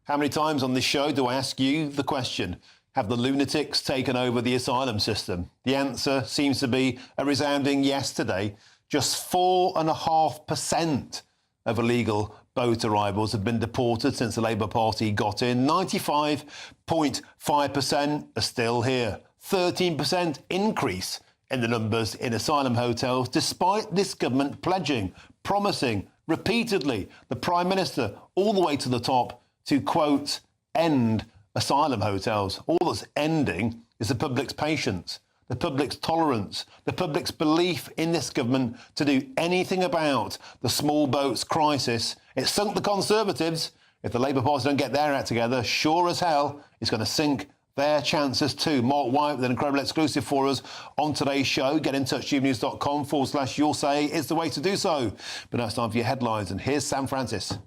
How many times on this show do I ask you the question, have the lunatics taken over the asylum system? The answer seems to be a resounding yes today. Just 4.5% of illegal boat arrivals have been deported since the Labour Party got in. 95.5% are still here. 13% increase in the numbers in asylum hotels, despite this government pledging, promising repeatedly, the Prime Minister all the way to the top, to, quote, end asylum hotels. All that's ending is the public's patience, the public's tolerance, the public's belief in this government to do anything about the small boats crisis. It sunk the Conservatives. If the Labour Party don't get their act together, sure as hell, it's going to sink their chances too. Mark White with an incredible exclusive for us on today's show. Get in touch, gbnews.com/you'll say is the way to do so. But now it's time for your headlines, and here's Sam Francis.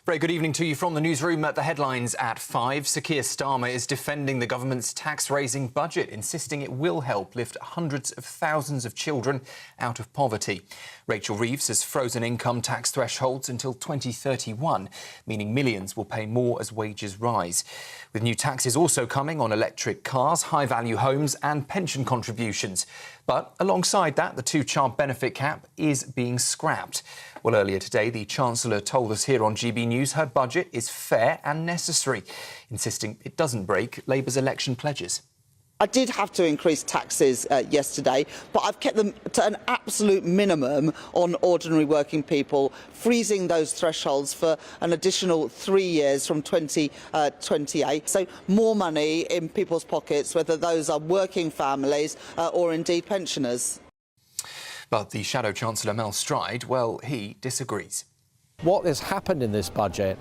Very good evening to you from the newsroom. At the headlines at 5, Sir Keir Starmer is defending the government's tax-raising budget, insisting it will help lift hundreds of thousands of children out of poverty. Rachel Reeves has frozen income tax thresholds until 2031, meaning millions will pay more as wages rise. With new taxes also coming on electric cars, high-value homes and pension contributions. But alongside that, the 2-child benefit cap is being scrapped. Well, earlier today, the Chancellor told us here on GB News her budget is fair and necessary, insisting it doesn't break Labour's election pledges. I did have to increase taxes yesterday, but I've kept them to an absolute minimum on ordinary working people, freezing those thresholds for an additional 3 years from 2028. So more money in people's pockets, whether those are working families or indeed pensioners. But the Shadow Chancellor Mel Stride, well, he disagrees. What has happened in this budget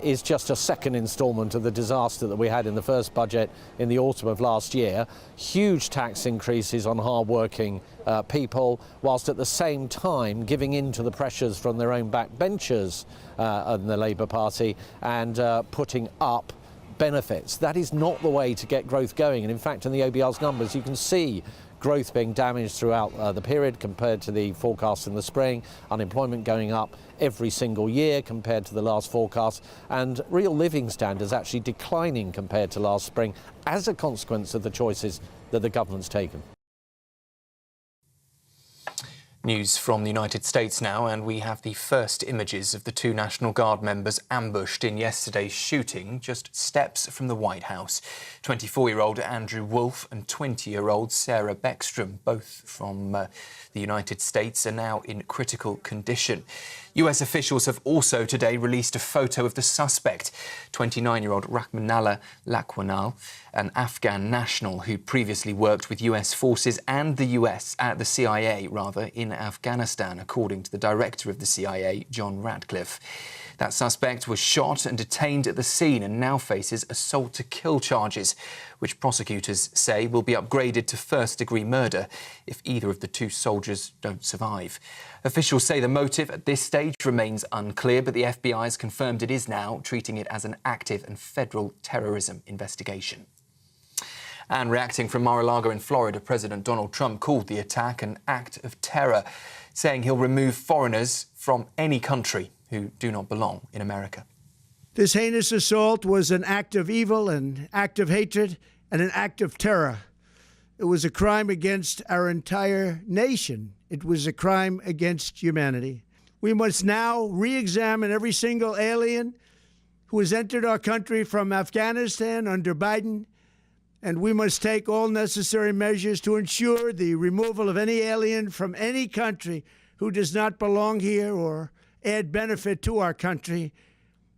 is just a second instalment of the disaster that we had in the first budget in the autumn of last year. Huge tax increases on hard-working people, whilst at the same time giving in to the pressures from their own backbenchers in the Labour Party and putting up benefits. That is not the way to get growth going. And in fact, in the OBR's numbers, you can see growth being damaged throughout the period compared to the forecast in the spring, unemployment going up every single year compared to the last forecast, and real living standards actually declining compared to last spring as a consequence of the choices that the government's taken. News from the United States now, and we have the first images of the two National Guard members ambushed in yesterday's shooting just steps from the White House. 24-year-old Andrew Wolf and 20-year-old Sarah Beckstrom, both from the United States, are now in critical condition. US officials have also today released a photo of the suspect, 29-year-old Rahmanullah Lakwanal, an Afghan national who previously worked with US forces and the CIA in Afghanistan, according to the director of the CIA, John Ratcliffe. That suspect was shot and detained at the scene and now faces assault to kill charges, which prosecutors say will be upgraded to first-degree murder if either of the two soldiers don't survive. Officials say the motive at this stage remains unclear, but the FBI has confirmed it is now treating it as an active and federal terrorism investigation. And reacting from Mar-a-Lago in Florida, President Donald Trump called the attack an act of terror, saying he'll remove foreigners from any country who do not belong in America. This heinous assault was an act of evil, an act of hatred, and an act of terror. It was a crime against our entire nation. It was a crime against humanity. We must now re-examine every single alien who has entered our country from Afghanistan under Biden, and we must take all necessary measures to ensure the removal of any alien from any country who does not belong here or add benefit to our country.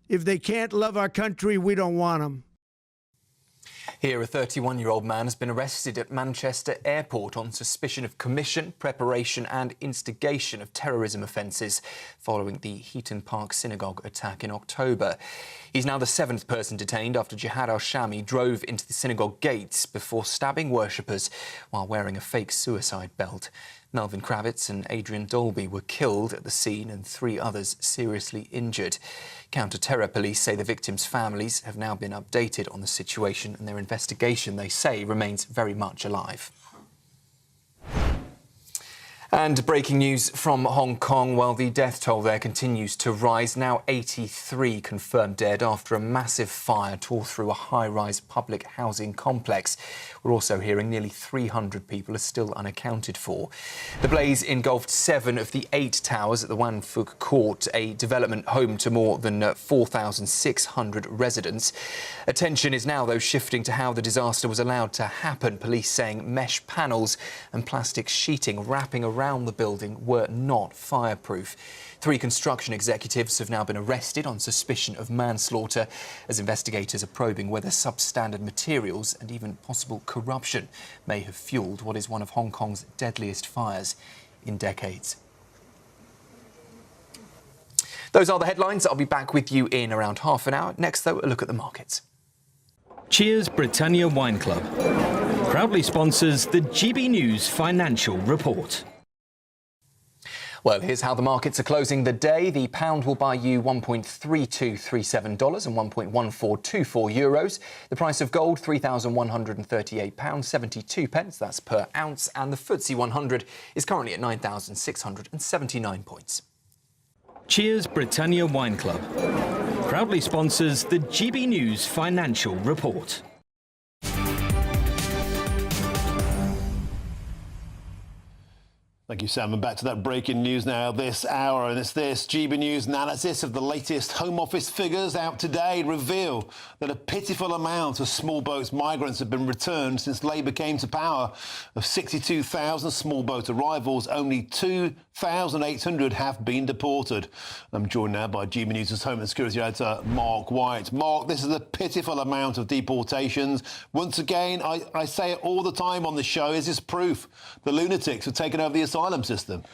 If they can't love our country, we don't want them. Here, a 31-year-old man has been arrested at Manchester Airport on suspicion of commission, preparation and instigation of terrorism offences following the Heaton Park Synagogue attack in October. He's now the seventh person detained after Jihad al-Shami drove into the synagogue gates before stabbing worshippers while wearing a fake suicide belt. Melvin Kravitz and Adrian Dolby were killed at the scene and 3 others seriously injured. Counter-terror police say the victims' families have now been updated on the situation and their investigation, they say, remains very much alive. And breaking news from Hong Kong, while the death toll there continues to rise, now 83 confirmed dead after a massive fire tore through a high-rise public housing complex. We're also hearing nearly 300 people are still unaccounted for. The blaze engulfed 7 of the 8 towers at the Wan Phuc Court, a development home to more than 4,600 residents. Attention is now, though, shifting to how the disaster was allowed to happen. Police saying mesh panels and plastic sheeting wrapping around the building were not fireproof. 3 construction executives have now been arrested on suspicion of manslaughter as investigators are probing whether substandard materials and even possible corruption may have fueled what is one of Hong Kong's deadliest fires in decades. Those are the headlines. I'll be back with you in around half an hour. Next, though, a look at the markets. Cheers Britannia Wine Club proudly sponsors the GB News Financial Report. Well, here's how the markets are closing the day. The pound will buy you $1.3237 and €1.1424 euros. The price of gold, £3,138.72. That's per ounce. And the FTSE 100 is currently at 9,679 points. Cheers Britannia Wine Club proudly sponsors the GB News Financial Report. Thank you, Sam. And back to that breaking news now this hour. And it's this GB News analysis of the latest Home Office figures out today reveal that a pitiful amount of small boat migrants have been returned since Labour came to power. Of 62,000 small boat arrivals, only 2,800 have been deported. I'm joined now by GB News' Home and Security Editor, Mark White. Mark, this is a pitiful amount of deportations. Once again, I say it all the time on the show, is this proof the lunatics have taken over the asylum system?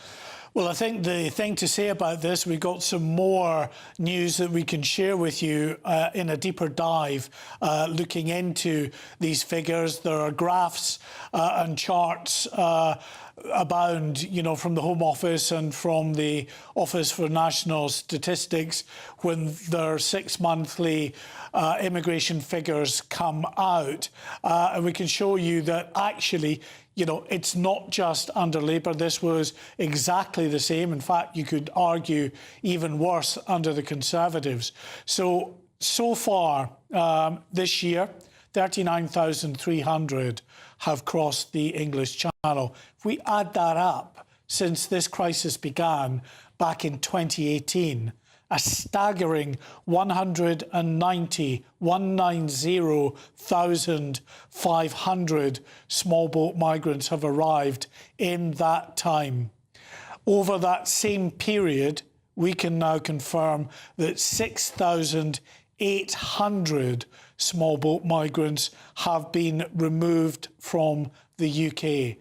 Well, I think the thing to say about this, we've got some more news that we can share with you in a deeper dive, looking into these figures. There are graphs and charts abound, you know, from the Home Office and from the Office for National Statistics when their 6-monthly immigration figures come out. And we can show you that actually, you know, it's not just under Labour. This was exactly the same. In fact, you could argue even worse under the Conservatives. So far this year, 39,300 have crossed the English Channel. If we add that up since this crisis began back in 2018, a staggering 190,500 small boat migrants have arrived in that time. Over that same period, we can now confirm that 6,800 small boat migrants have been removed from the UK.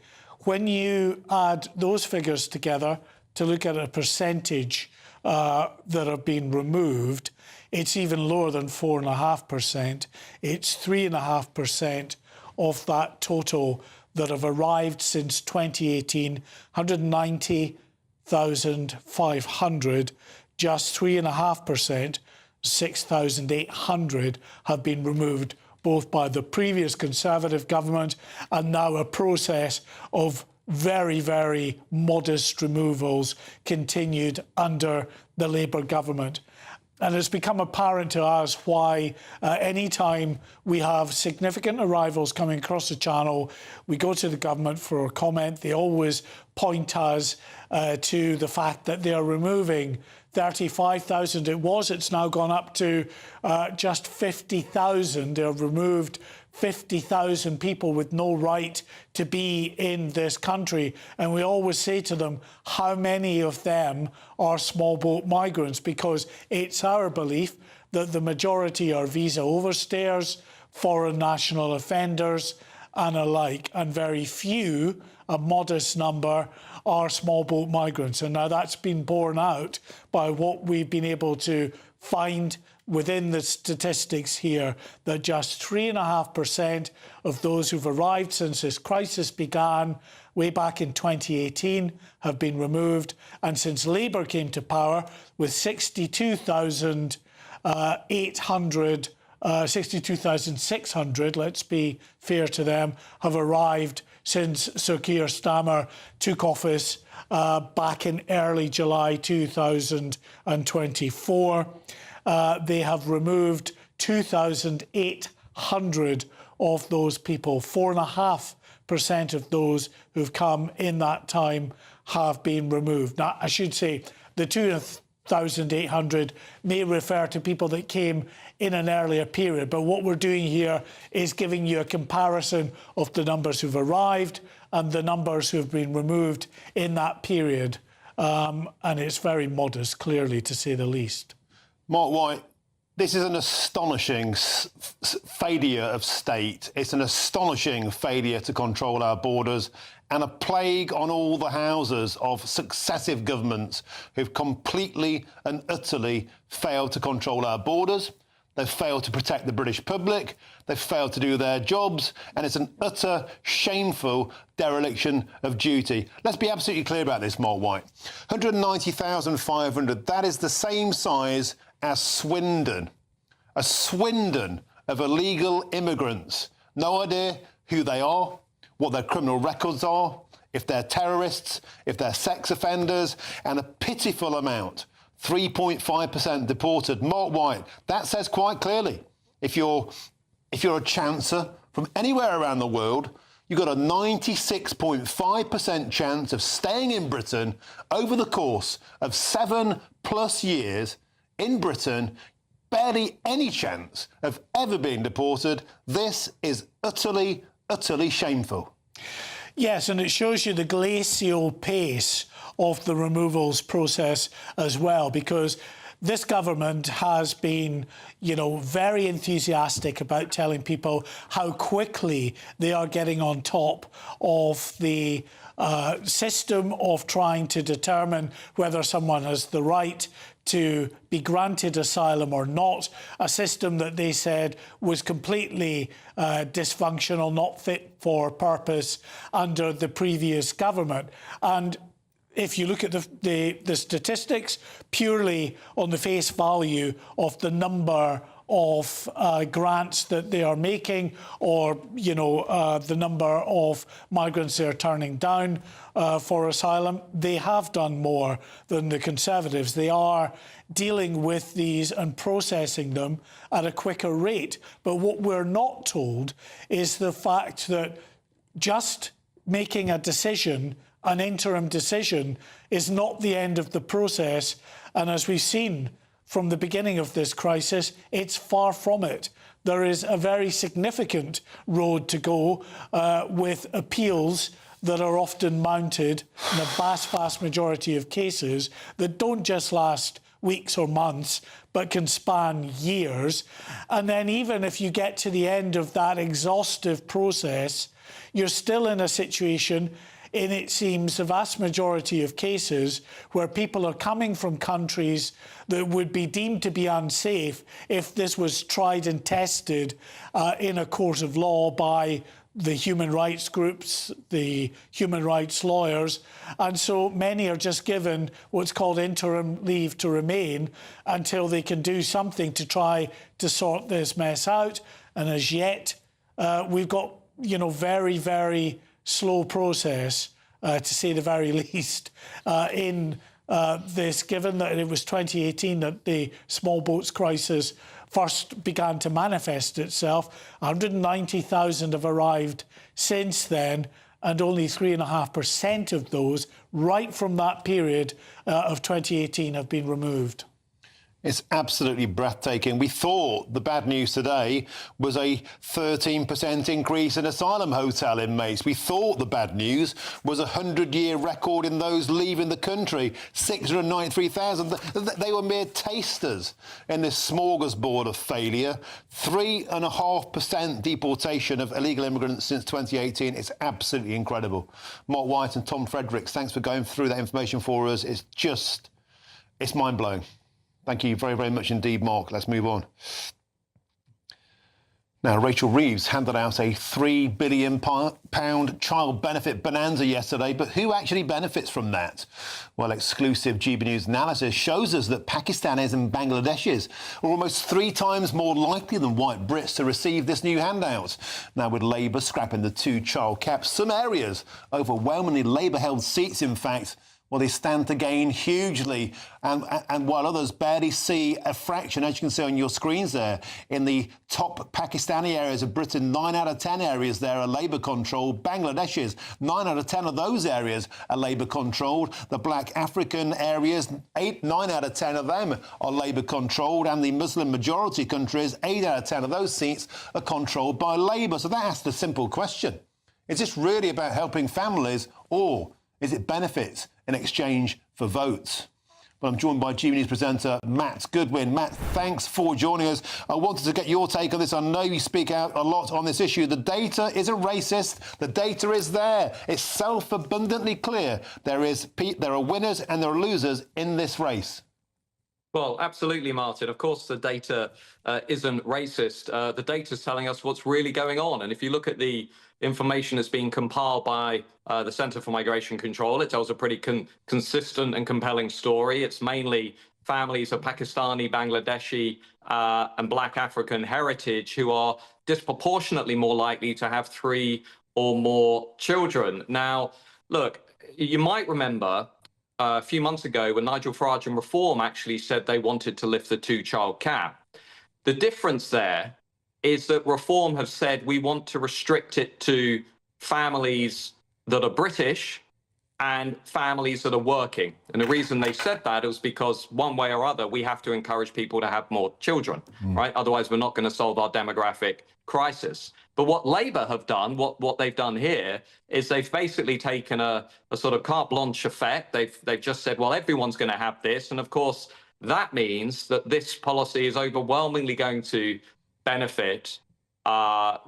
When you add those figures together to look at a percentage that have been removed, it's even lower than 4.5%. It's 3.5% of that total that have arrived since 2018, 190,500, just 3.5%. 6,800 have been removed, both by the previous Conservative government and now a process of very, very modest removals continued under the Labour government. And it's become apparent to us why any time we have significant arrivals coming across the Channel, we go to the government for a comment. They always point us to the fact that they are removing 35,000 it was. It's now gone up to just 50,000. They have removed 50,000 people with no right to be in this country. And we always say to them, how many of them are small boat migrants? Because it's our belief that the majority are visa overstayers, foreign national offenders and alike, and very few, a modest number, are small boat migrants. And now that's been borne out by what we've been able to find within the statistics here, that just 3.5% of those who've arrived since this crisis began way back in 2018 have been removed. And since Labour came to power with 62,600, let's be fair to them, have arrived since Sir Keir Starmer took office back in early July 2024. They have removed 2,800 of those people. 4.5% of those who've come in that time have been removed. Now, I should say the 2,800 may refer to people that came in an earlier period, but what we're doing here is giving you a comparison of the numbers who've arrived and the numbers who've been removed in that period. And it's very modest, clearly, to say the least. Mark White, this is an astonishing failure of state. It's an astonishing failure to control our borders and a plague on all the houses of successive governments who've completely and utterly failed to control our borders. They've failed to protect the British public. They've failed to do their jobs. And it's an utter, shameful dereliction of duty. Let's be absolutely clear about this, Mark White. 190,500, that is the same size as Swindon. A Swindon of illegal immigrants. No idea who they are, what their criminal records are, if they're terrorists, if they're sex offenders, and a pitiful amount, 3.5% deported. Mark White, that says quite clearly, if you're a chancer from anywhere around the world, you've got a 96.5% chance of staying in Britain over the course of 7+ years in Britain, barely any chance of ever being deported. This is utterly, utterly shameful. Yes, and it shows you the glacial pace of the removals process as well, because this government has been, you know, very enthusiastic about telling people how quickly they are getting on top of the system of trying to determine whether someone has the right to be granted asylum or not, a system that they said was completely dysfunctional, not fit for purpose under the previous government. And if you look at the statistics, purely on the face value of the number of grants that they are making, or the number of migrants they are turning down for asylum, they have done more than the Conservatives. They are dealing with these and processing them at a quicker rate. But what we're not told is the fact that just making a decision, an interim decision, is not the end of the process. And as we've seen from the beginning of this crisis, it's far from it. There is a very significant road to go with appeals that are often mounted in the vast majority of cases that don't just last weeks or months, but can span years. And then even if you get to the end of that exhaustive process, you're still in a situation, in it seems the vast majority of cases, where people are coming from countries that would be deemed to be unsafe if this was tried and tested in a court of law by the human rights groups, the human rights lawyers. And so many are just given what's called interim leave to remain until they can do something to try to sort this mess out. And as yet, we've got, very, very slow process, to say the very least, in this, given that it was 2018 that the small boats crisis first began to manifest itself. 190,000 have arrived since then, and only 3.5% of those, right from that period of 2018, have been removed. It's absolutely breathtaking. We thought the bad news today was a 13% increase in asylum hotel inmates. We thought the bad news was a 100-year record in those leaving the country, 693,000. They were mere tasters in this smorgasbord of failure. 3.5% deportation of illegal immigrants since 2018. It's absolutely incredible. Mark White and Tom Fredericks, thanks for going through that information for us. It's mind-blowing. Thank you very, very much indeed, Mark. Let's move on. Now, Rachel Reeves handed out a £3 billion child benefit bonanza yesterday, but who actually benefits from that? Well, exclusive GBNews analysis shows us that Pakistanis and Bangladeshis are almost 3 times more likely than white Brits to receive this new handout. Now, with Labour scrapping the 2-child cap, some areas, overwhelmingly Labour-held seats, in fact, well, they stand to gain hugely, and while others barely see a fraction, as you can see on your screens there, in the top Pakistani areas of Britain, 9 out of 10 areas there are Labour-controlled. Bangladeshis, 9 out of 10 of those areas are Labour-controlled. The black African areas, 9 out of 10 of them are Labour-controlled, and the Muslim-majority countries, 8 out of 10 of those seats are controlled by Labour. So that asks the simple question. Is this really about helping families, or is it benefits in exchange for votes? Well, I'm joined by GBNews presenter Matt Goodwin. Matt, thanks for joining us. I wanted to get your take on this. I know you speak out a lot on this issue. The data isn't racist. The data is there. It's self-abundantly clear. There are winners and there are losers in this race. Well, absolutely, Martin. Of course, the data isn't racist. The data is telling us what's really going on. And if you look at the information that's being compiled by the Centre for Migration Control, it tells a pretty consistent and compelling story. It's mainly families of Pakistani, Bangladeshi and Black African heritage who are disproportionately more likely to have 3 or more children. Now, look, you might remember a few months ago when Nigel Farage and Reform actually said they wanted to lift the 2-child cap. The difference there is that Reform have said we want to restrict it to families that are British and families that are working. And the reason they said that was because one way or other, we have to encourage people to have more children, right? Otherwise, we're not going to solve our demographic crisis. But what Labour have done, what they've done here, is they've basically taken a sort of carte blanche effect. They've just said, well, everyone's going to have this. And of course, that means that this policy is overwhelmingly going to benefit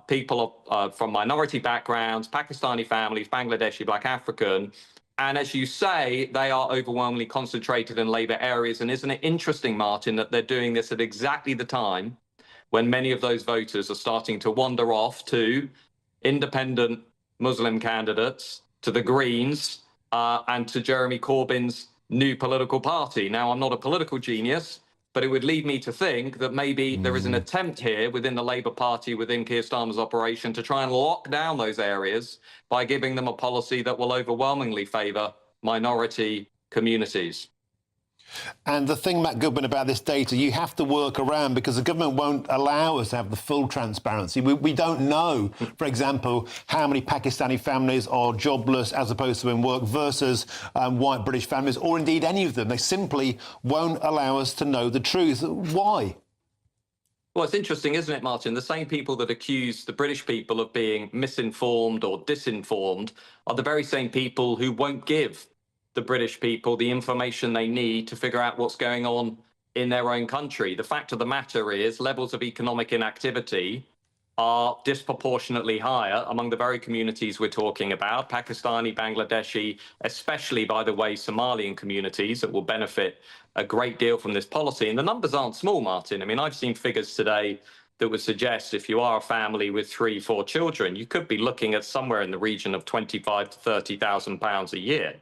people from minority backgrounds, Pakistani families, Bangladeshi, Black African, And as you say, they are overwhelmingly concentrated in Labour areas. And isn't it interesting, Martin, that they're doing this at exactly the time when many of those voters are starting to wander off to independent Muslim candidates, to the Greens, and to Jeremy Corbyn's new political party. Now, I'm not a political genius, but it would lead me to think that maybe there is an attempt here within the Labour Party, within Keir Starmer's operation, to try and lock down those areas by giving them a policy that will overwhelmingly favour minority communities. And the thing, Matt Goodwin, about this data, you have to work around because the government won't allow us to have the full transparency. We don't know, for example, how many Pakistani families are jobless as opposed to in work versus white British families, or indeed any of them. They simply won't allow us to know the truth. Why? Well, it's interesting, isn't it, Martin? The same people that accuse the British people of being misinformed or disinformed are the very same people who won't give the British people the information they need to figure out what's going on in their own country. The fact of the matter is levels of economic inactivity are disproportionately higher among the very communities we're talking about, Pakistani, Bangladeshi, especially, by the way, Somalian communities that will benefit a great deal from this policy. And the numbers aren't small, Martin. I mean, I've seen figures today that would suggest if you are a family with 3-4 children, you could be looking at somewhere in the region of £25,000 to £30,000 a year.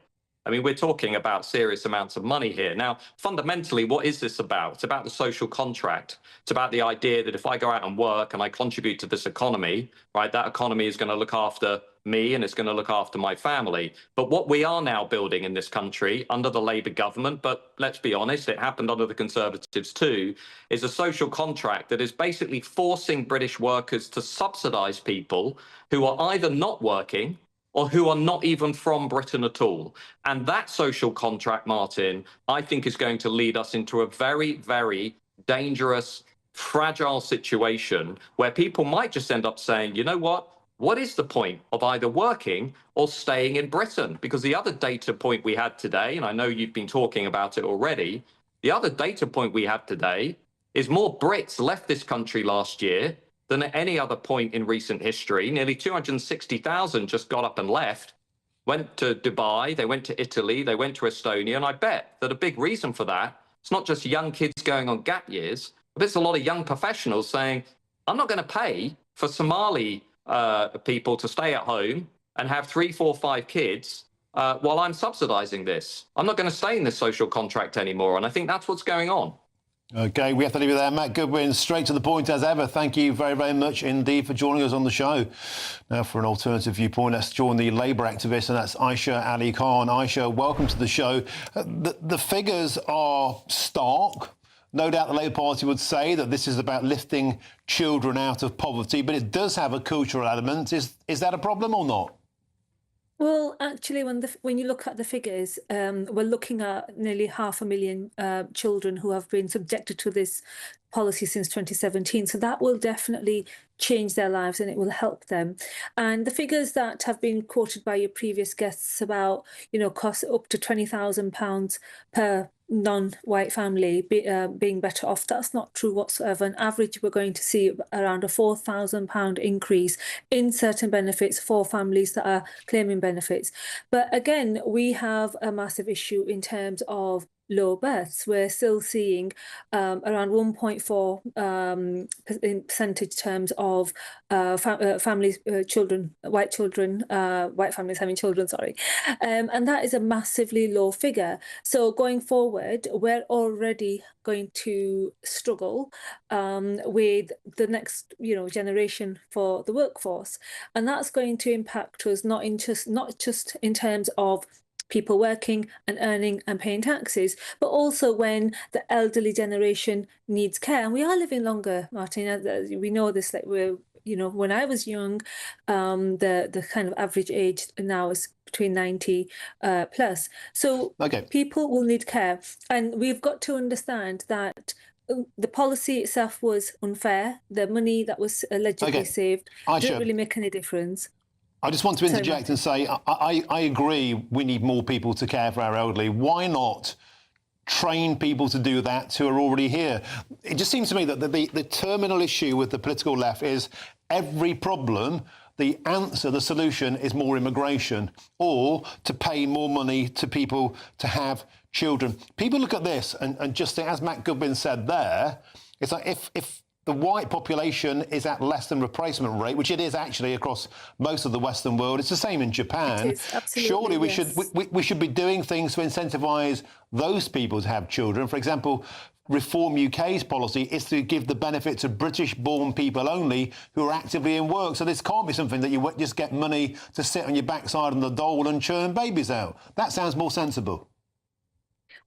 I mean, we're talking about serious amounts of money here. Now, fundamentally, what is this about? It's about the social contract. It's about the idea that if I go out and work and I contribute to this economy, right, that economy is going to look after me and it's going to look after my family. But what we are now building in this country under the Labour government, but let's be honest, it happened under the Conservatives too, is a social contract that is basically forcing British workers to subsidise people who are either not working or who are not even from Britain at all. And that social contract, Martin, I think is going to lead us into a very, very dangerous, fragile situation where people might just end up saying, you know what is the point of either working or staying in Britain? Because the other data point we had today, and I know you've been talking about it already, the other data point we had today is more Brits left this country last year than at any other point in recent history. Nearly 260,000 just got up and left, went to Dubai, they went to Italy, they went to Estonia, and I bet that a big reason for that, it's not just young kids going on gap years, but it's a lot of young professionals saying, I'm not going to pay for Somali people to stay at home and have 3, 4, 5 kids while I'm subsidising this. I'm not going to stay in this social contract anymore, and I think that's what's going on. OK, we have to leave it there. Matt Goodwin, straight to the point as ever. Thank you very, very much indeed for joining us on the show. Now, for an alternative viewpoint, let's join the Labour activist, and that's Aisha Ali Khan. Aisha, welcome to the show. The figures are stark. No doubt the Labour Party would say that this is about lifting children out of poverty, but it does have a cultural element. Is that a problem or not? Well, actually, when you look at the figures, we're looking at nearly 500,000 children who have been subjected to this policy since 2017. So that will definitely change their lives and it will help them. And the figures that have been quoted by your previous guests about, cost up to £20,000 per non-white family being better off, that's not true whatsoever. On average, we're going to see around a £4,000 increase in certain benefits for families that are claiming benefits. But again, we have a massive issue in terms of low births. We're still seeing around 1.4 in percentage terms of families, white families having children, and that is a massively low figure. So going forward, we're already going to struggle with the next generation for the workforce, and that's going to impact us not just in terms of people working and earning and paying taxes, but also when the elderly generation needs care. And we are living longer, Martin. We know this, like when I was young, the kind of average age now is between 90 plus. So people will need care. And we've got to understand that the policy itself was unfair. The money that was allegedly saved didn't really make any difference. I just want to interject and say I agree we need more people to care for our elderly. Why not train people to do that who are already here. It just seems to me that the terminal issue with the political left is every problem, the answer, the solution is more immigration or to pay more money to people to have children. People look at this and just think, as Matt Goodwin said there, it's like if the white population is at less than replacement rate, which it is actually across most of the Western world. It's the same in Japan. It is, absolutely, surely we yes. we should be doing things to incentivise those people to have children. For example, Reform UK's policy is to give the benefit to British-born people only who are actively in work. So this can't be something that you just get money to sit on your backside on the dole and churn babies out. That sounds more sensible.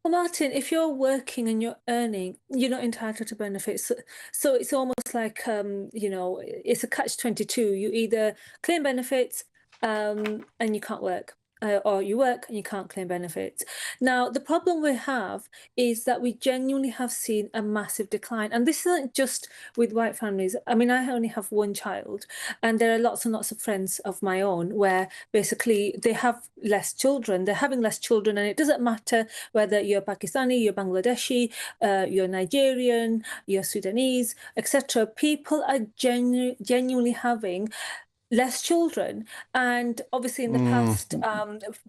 Well, Martin, if you're working and you're earning, you're not entitled to benefits. So it's almost like, it's a catch-22. You either claim benefits and you can't work. Or you work and you can't claim benefits. Now, the problem we have is that we genuinely have seen a massive decline. And this isn't just with white families. I mean, I only have one child, and there are lots and lots of friends of my own where basically they have less children. They're having less children, and it doesn't matter whether you're Pakistani, you're Bangladeshi, you're Nigerian, you're Sudanese, etc. People are genuinely having less children, and obviously in the past,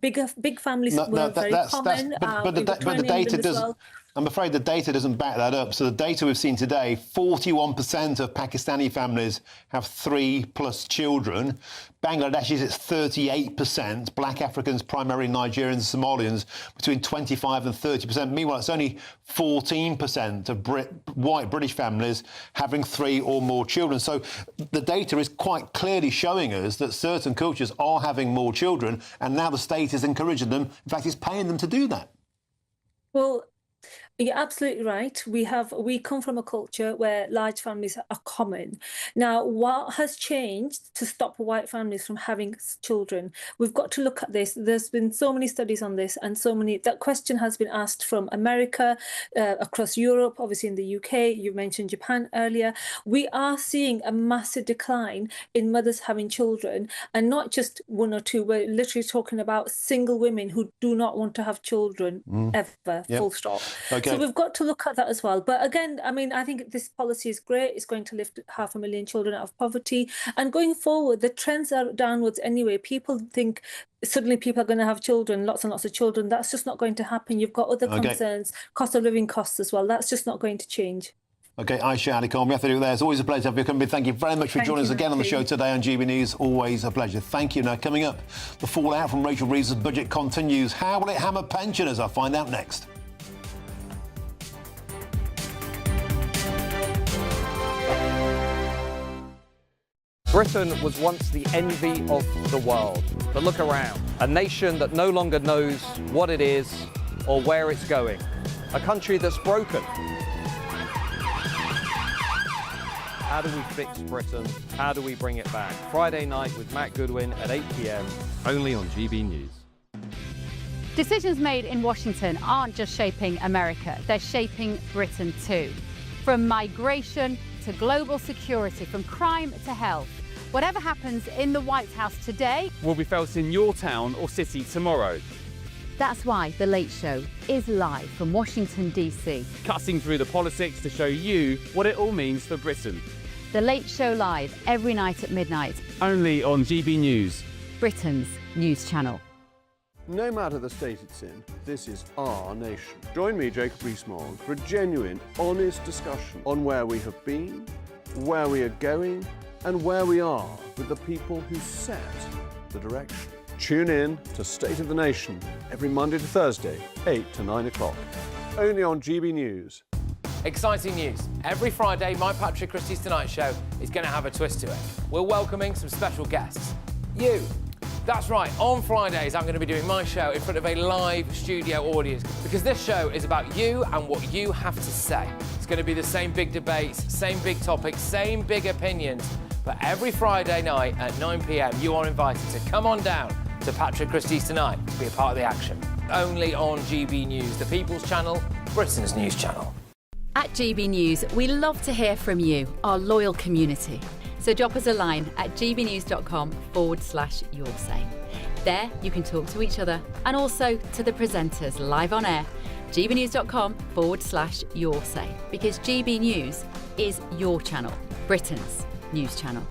big families were very common. But the data doesn't. I'm afraid the data doesn't back that up. So the data we've seen today, 41% of Pakistani families have 3+ children. Bangladeshis, it's 38%. Black Africans, primarily Nigerians and Somalians, between 25 and 30%. Meanwhile, it's only 14% of white British families having 3 or more children. So the data is quite clearly showing us that certain cultures are having more children, and now the state is encouraging them. In fact, it's paying them to do that. Well, you're absolutely right. We come from a culture where large families are common. Now, what has changed to stop white families from having children? We've got to look at this. There's been so many studies on this, and that question has been asked from America, across Europe, obviously in the UK. You mentioned Japan earlier. We are seeing a massive decline in mothers having children, and not just 1 or 2. We're literally talking about single women who do not want to have children ever, full stop. Okay. So we've got to look at that as well. But again, I mean, I think this policy is great. It's going to lift 500,000 children out of poverty. And going forward, the trends are downwards anyway. People think suddenly people are going to have children, lots and lots of children. That's just not going to happen. You've got other concerns, cost of living costs as well. That's just not going to change. OK, Aisha Ali Khan, we have to do it there. It's always a pleasure to have you come in. Thank you very much for joining us again on the show today on GB News. Always a pleasure. Thank you. Now, coming up, the fallout from Rachel Reeves' budget continues. How will it hammer pensioners? I'll find out next. Britain was once the envy of the world. But look around. A nation that no longer knows what it is or where it's going. A country that's broken. How do we fix Britain? How do we bring it back? Friday night with Matt Goodwin at 8 p.m, only on GB News. Decisions made in Washington aren't just shaping America, they're shaping Britain too. From migration to global security, from crime to health. Whatever happens in the White House today will be felt in your town or city tomorrow. That's why The Late Show is live from Washington, D.C. Cutting through the politics to show you what it all means for Britain. The Late Show live every night at midnight. Only on GB News, Britain's news channel. No matter the state it's in, this is our nation. Join me, Jacob Rees-Mogg, for a genuine, honest discussion on where we have been, where we are going, and where we are with the people who set the direction. Tune in to State of the Nation every Monday to Thursday, 8 to 9 o'clock. Only on GB News. Exciting news. Every Friday, my Patrick Christie's Tonight Show is going to have a twist to it. We're welcoming some special guests. You. That's right, on Fridays I'm going to be doing my show in front of a live studio audience because this show is about you and what you have to say. It's going to be the same big debates, same big topics, same big opinions. But every Friday night at 9 p.m, you are invited to come on down to Patrick Christie's Tonight to be a part of the action. Only on GB News, the People's Channel, Britain's news channel. At GB News, we love to hear from you, our loyal community. So drop us a line at gbnews.com/yoursay. There you can talk to each other and also to the presenters live on air, gbnews.com/yoursay, because GB News is your channel, Britain's news channel.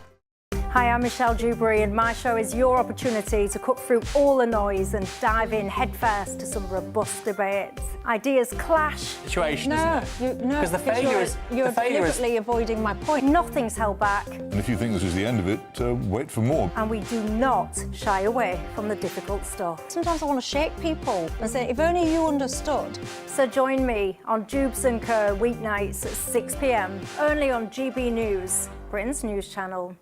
Hi, I'm Michelle Dewberry, and my show is your opportunity to cut through all the noise and dive in headfirst to some robust debates. Ideas clash. Situation, isn't it? Because the failure is you're deliberately avoiding my point. Nothing's held back, And if you think this is the end of it, wait for more. and we do not shy away from the difficult stuff. Sometimes I want to shake people and say, if only you understood. So join me on Dubes & Co. weeknights at 6 p.m. only on GB News, Britain's news channel.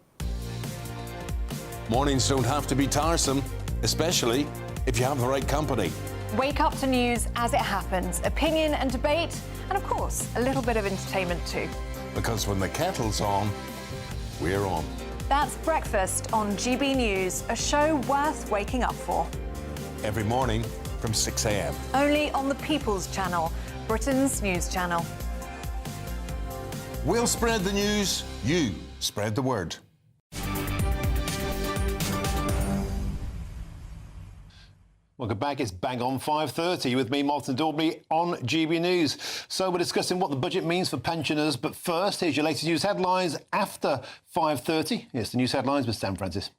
Mornings don't have to be tiresome, especially if you have the right company. Wake up to news as it happens, opinion and debate, and of course, a little bit of entertainment too. Because when the kettle's on, we're on. That's Breakfast on GB News, a show worth waking up for. Every morning from 6 a.m. Only on the People's Channel, Britain's news channel. We'll spread the news, you spread the word. Welcome back. It's bang on 5:30 with me, Martin Daubney, on GB News. So we're discussing what the budget means for pensioners. But first, here's your latest news headlines after 5:30. Here's the news headlines with Stan Francis.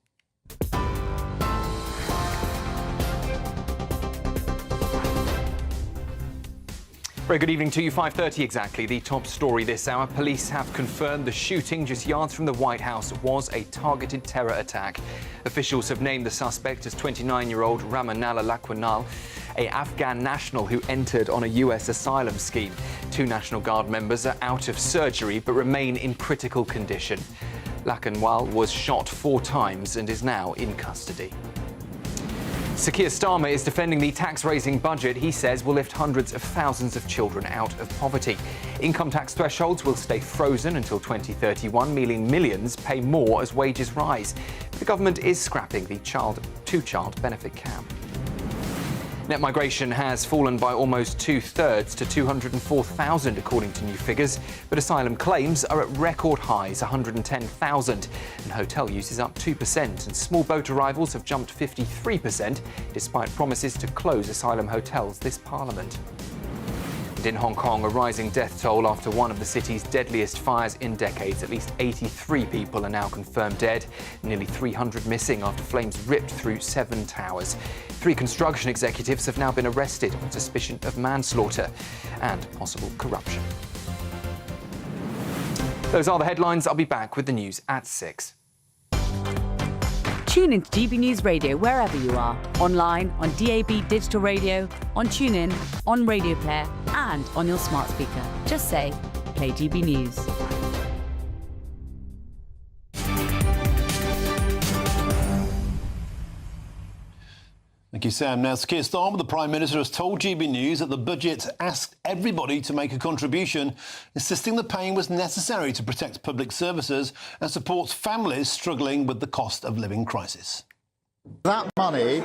Very good evening to you. 5:30 exactly. The top story this hour. Police have confirmed the shooting just yards from the White House was a targeted terror attack. Officials have named the suspect as 29-year-old Ramanala Lakwinal, an Afghan national who entered on a US asylum scheme. 2 National Guard members are out of surgery but remain in critical condition. Lakwinal was shot 4 times and is now in custody. Sir Keir Starmer is defending the tax-raising budget he says will lift hundreds of thousands of children out of poverty. Income tax thresholds will stay frozen until 2031, meaning millions pay more as wages rise. The government is scrapping the two-child benefit cap. Net migration has fallen by almost 2/3 to 204,000, according to new figures. But asylum claims are at record highs, 110,000. And hotel use is up 2%. And small boat arrivals have jumped 53%, despite promises to close asylum hotels this Parliament. And in Hong Kong, a rising death toll after one of the city's deadliest fires in decades. At least 83 people are now confirmed dead. Nearly 300 missing after flames ripped through 7 towers. 3 construction executives have now been arrested on suspicion of manslaughter and possible corruption. Those are the headlines. I'll be back with the news at 6. Tune into GB News Radio wherever you are, online, on DAB digital radio, on TuneIn, on Radio Player, and on your smart speaker. Just say, play GB News. Thank you, Sam. Now, Sir Keir Starmer, the Prime Minister, has told GB News that the budget asked everybody to make a contribution, insisting the paying was necessary to protect public services and supports families struggling with the cost of living crisis. That money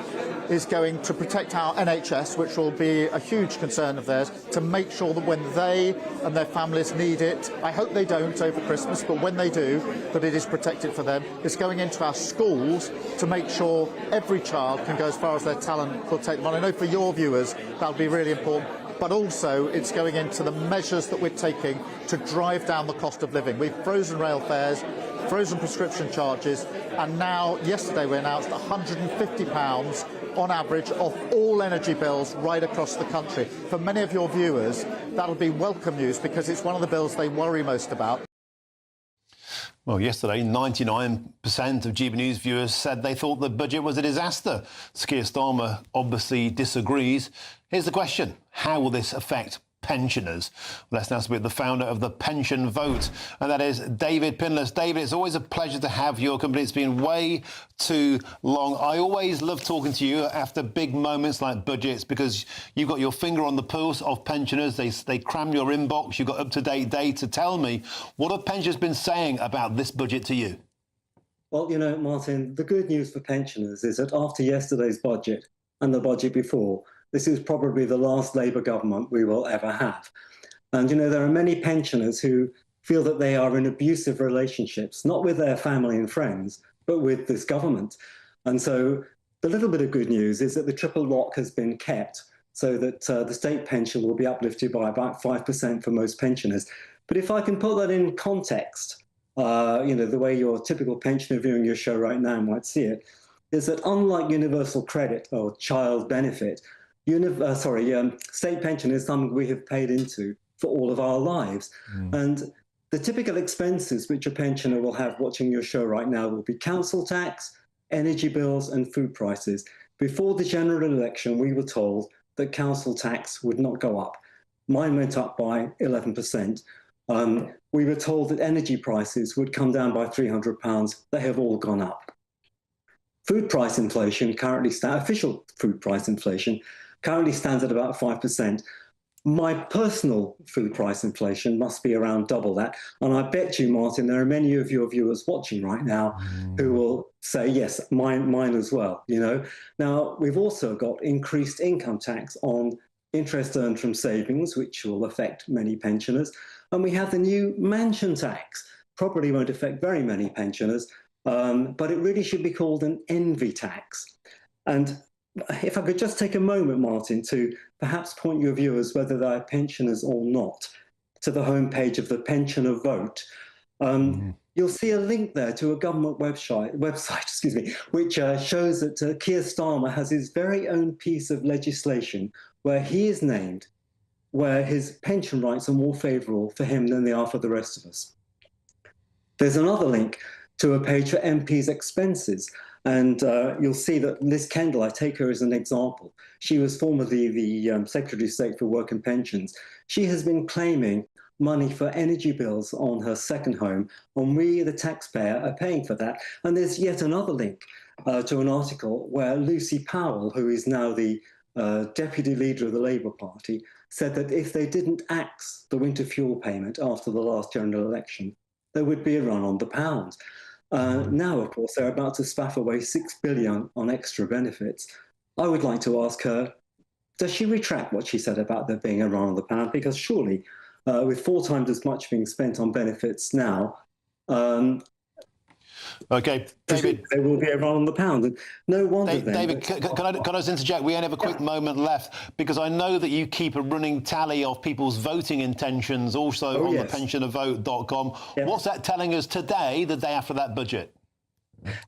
is going to protect our NHS, which will be a huge concern of theirs, to make sure that when they and their families need it, I hope they don't over Christmas, but when they do, that it is protected for them. It's going into our schools to make sure every child can go as far as their talent will take them on. I know for your viewers that'll be really important. But also it's going into the measures that we're taking to drive down the cost of living. We've frozen rail fares, frozen prescription charges, and now, yesterday we announced £150 on average off all energy bills right across the country. For many of your viewers, that'll be welcome news because it's one of the bills they worry most about. Well, yesterday, 99% of GB News viewers said they thought the budget was a disaster. Sir Keir Starmer obviously disagrees. Here's the question. How will this affect pensioners? Well, let's now speak to the founder of the Pension Vote, and that is David Pinless. David, it's always a pleasure to have your company. It's been way too long. I always love talking to you after big moments like budgets because you've got your finger on the pulse of pensioners. They cram your inbox. You've got up-to-date data. Tell me, what have pensioners been saying about this budget to you? Well, you know, Martin, the good news for pensioners is that after yesterday's budget and the budget before, this is probably the last Labour government we will ever have. And, you know, there are many pensioners who feel that they are in abusive relationships, not with their family and friends, but with this government. And so the little bit of good news is that the triple lock has been kept so that the state pension will be uplifted by about 5% for most pensioners. But if I can put that in context, the way your typical pensioner viewing your show right now might see it, is that unlike universal credit or child benefit, state pension is something we have paid into for all of our lives. And the typical expenses which a pensioner will have watching your show right now will be council tax, energy bills and food prices. Before the general election, we were told that council tax would not go up. Mine went up by 11%. We were told that energy prices would come down by £300. They have all gone up. Food price inflation official food price inflation currently stands at about 5%. My personal food price inflation must be around double that. And I bet you, Martin, there are many of your viewers watching right now who will say, yes, mine as well, Now, we've also got increased income tax on interest earned from savings, which will affect many pensioners. And we have the new mansion tax. Probably won't affect very many pensioners, but it really should be called an envy tax. And if I could just take a moment, Martin, to perhaps point your viewers, whether they're pensioners or not, to the homepage of the Pensioner Vote. You'll see a link there to a government website, which shows that Keir Starmer has his very own piece of legislation where he is named, where his pension rights are more favourable for him than they are for the rest of us. There's another link to a page for MPs' expenses. And you'll see that Liz Kendall, I take her as an example. She was formerly the Secretary of State for Work and Pensions. She has been claiming money for energy bills on her second home, and we, the taxpayer, are paying for that. And there's yet another link to an article where Lucy Powell, who is now the deputy leader of the Labour Party, said that if they didn't axe the winter fuel payment after the last general election, there would be a run on the pound. Now, of course, they're about to spaff away $6 billion on extra benefits. I would like to ask her, does she retract what she said about there being a run on the pound? Because surely, with 4 times as much being spent on benefits now, OK, David. There will be a run on the pound. And no wonder David, can I just interject? We only have a quick moment left, because I know that you keep a running tally of people's voting intentions also on the pensionervote.com. What's that telling us today, the day after that budget?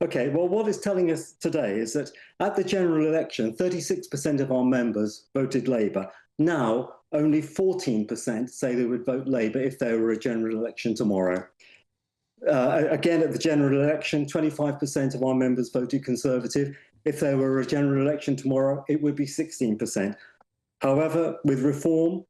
OK, well, what it's telling us today is that at the general election, 36% of our members voted Labour. Now, only 14% say they would vote Labour if there were a general election tomorrow. Again, at the general election, 25% of our members voted Conservative. If there were a general election tomorrow, it would be 16%. However, with Reform,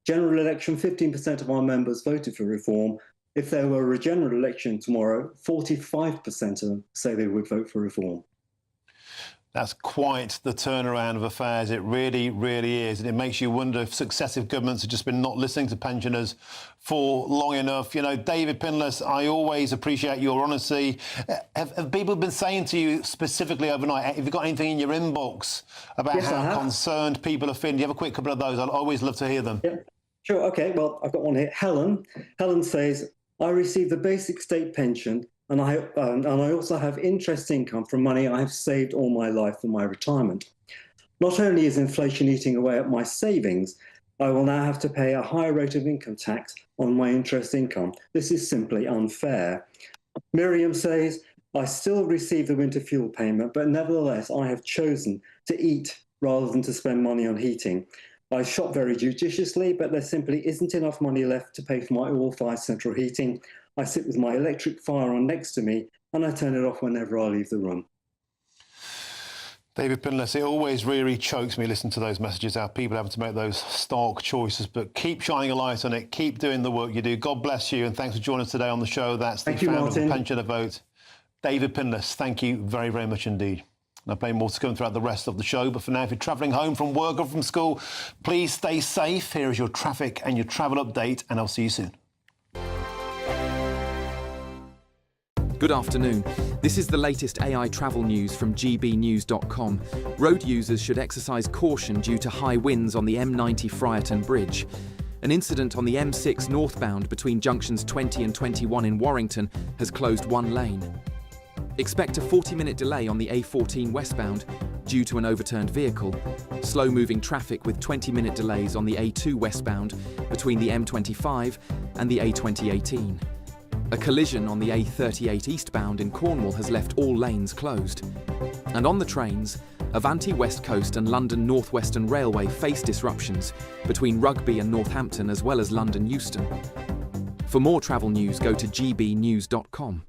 general election, 15% of our members voted for Reform. If there were a general election tomorrow, 45% say they would vote for Reform. That's quite the turnaround of affairs. It really, really is. And it makes you wonder if successive governments have just been not listening to pensioners for long enough. David Pinless, I always appreciate your honesty. Have people been saying to you specifically overnight, have you got anything in your inbox about how concerned people are feeling? Do you have a quick couple of those? I'd always love to hear them. Yeah, sure. OK, well, I've got one here. Helen says, I received the basic state pension, and I also have interest income from money I have saved all my life for my retirement. Not only is inflation eating away at my savings, I will now have to pay a higher rate of income tax on my interest income. This is simply unfair. Miriam says, I still receive the winter fuel payment, but nevertheless, I have chosen to eat rather than to spend money on heating. I shop very judiciously, but there simply isn't enough money left to pay for my oil-fired central heating. I sit with my electric fire on next to me, and I turn it off whenever I leave the room. David Pinless, it always really chokes me listening to those messages, how people have to make those stark choices, but keep shining a light on it, keep doing the work you do. God bless you, and thanks for joining us today on the show. That's the founder of the Pensioner Vote, David Pinless. Thank you very, very much indeed. I'll play more to come throughout the rest of the show, but for now, if you're travelling home from work or from school, please stay safe. Here is your traffic and your travel update, and I'll see you soon. Good afternoon. This is the latest AI travel news from GBNews.com. Road users should exercise caution due to high winds on the M90 Friarton Bridge. An incident on the M6 northbound between junctions 20 and 21 in Warrington has closed one lane. Expect a 40-minute delay on the A14 westbound due to an overturned vehicle. Slow-moving traffic with 20-minute delays on the A2 westbound between the M25 and the A2018. A collision on the A38 eastbound in Cornwall has left all lanes closed. And on the trains, Avanti West Coast and London North Western Railway face disruptions between Rugby and Northampton, as well as London Euston. For more travel news, go to gbnews.com.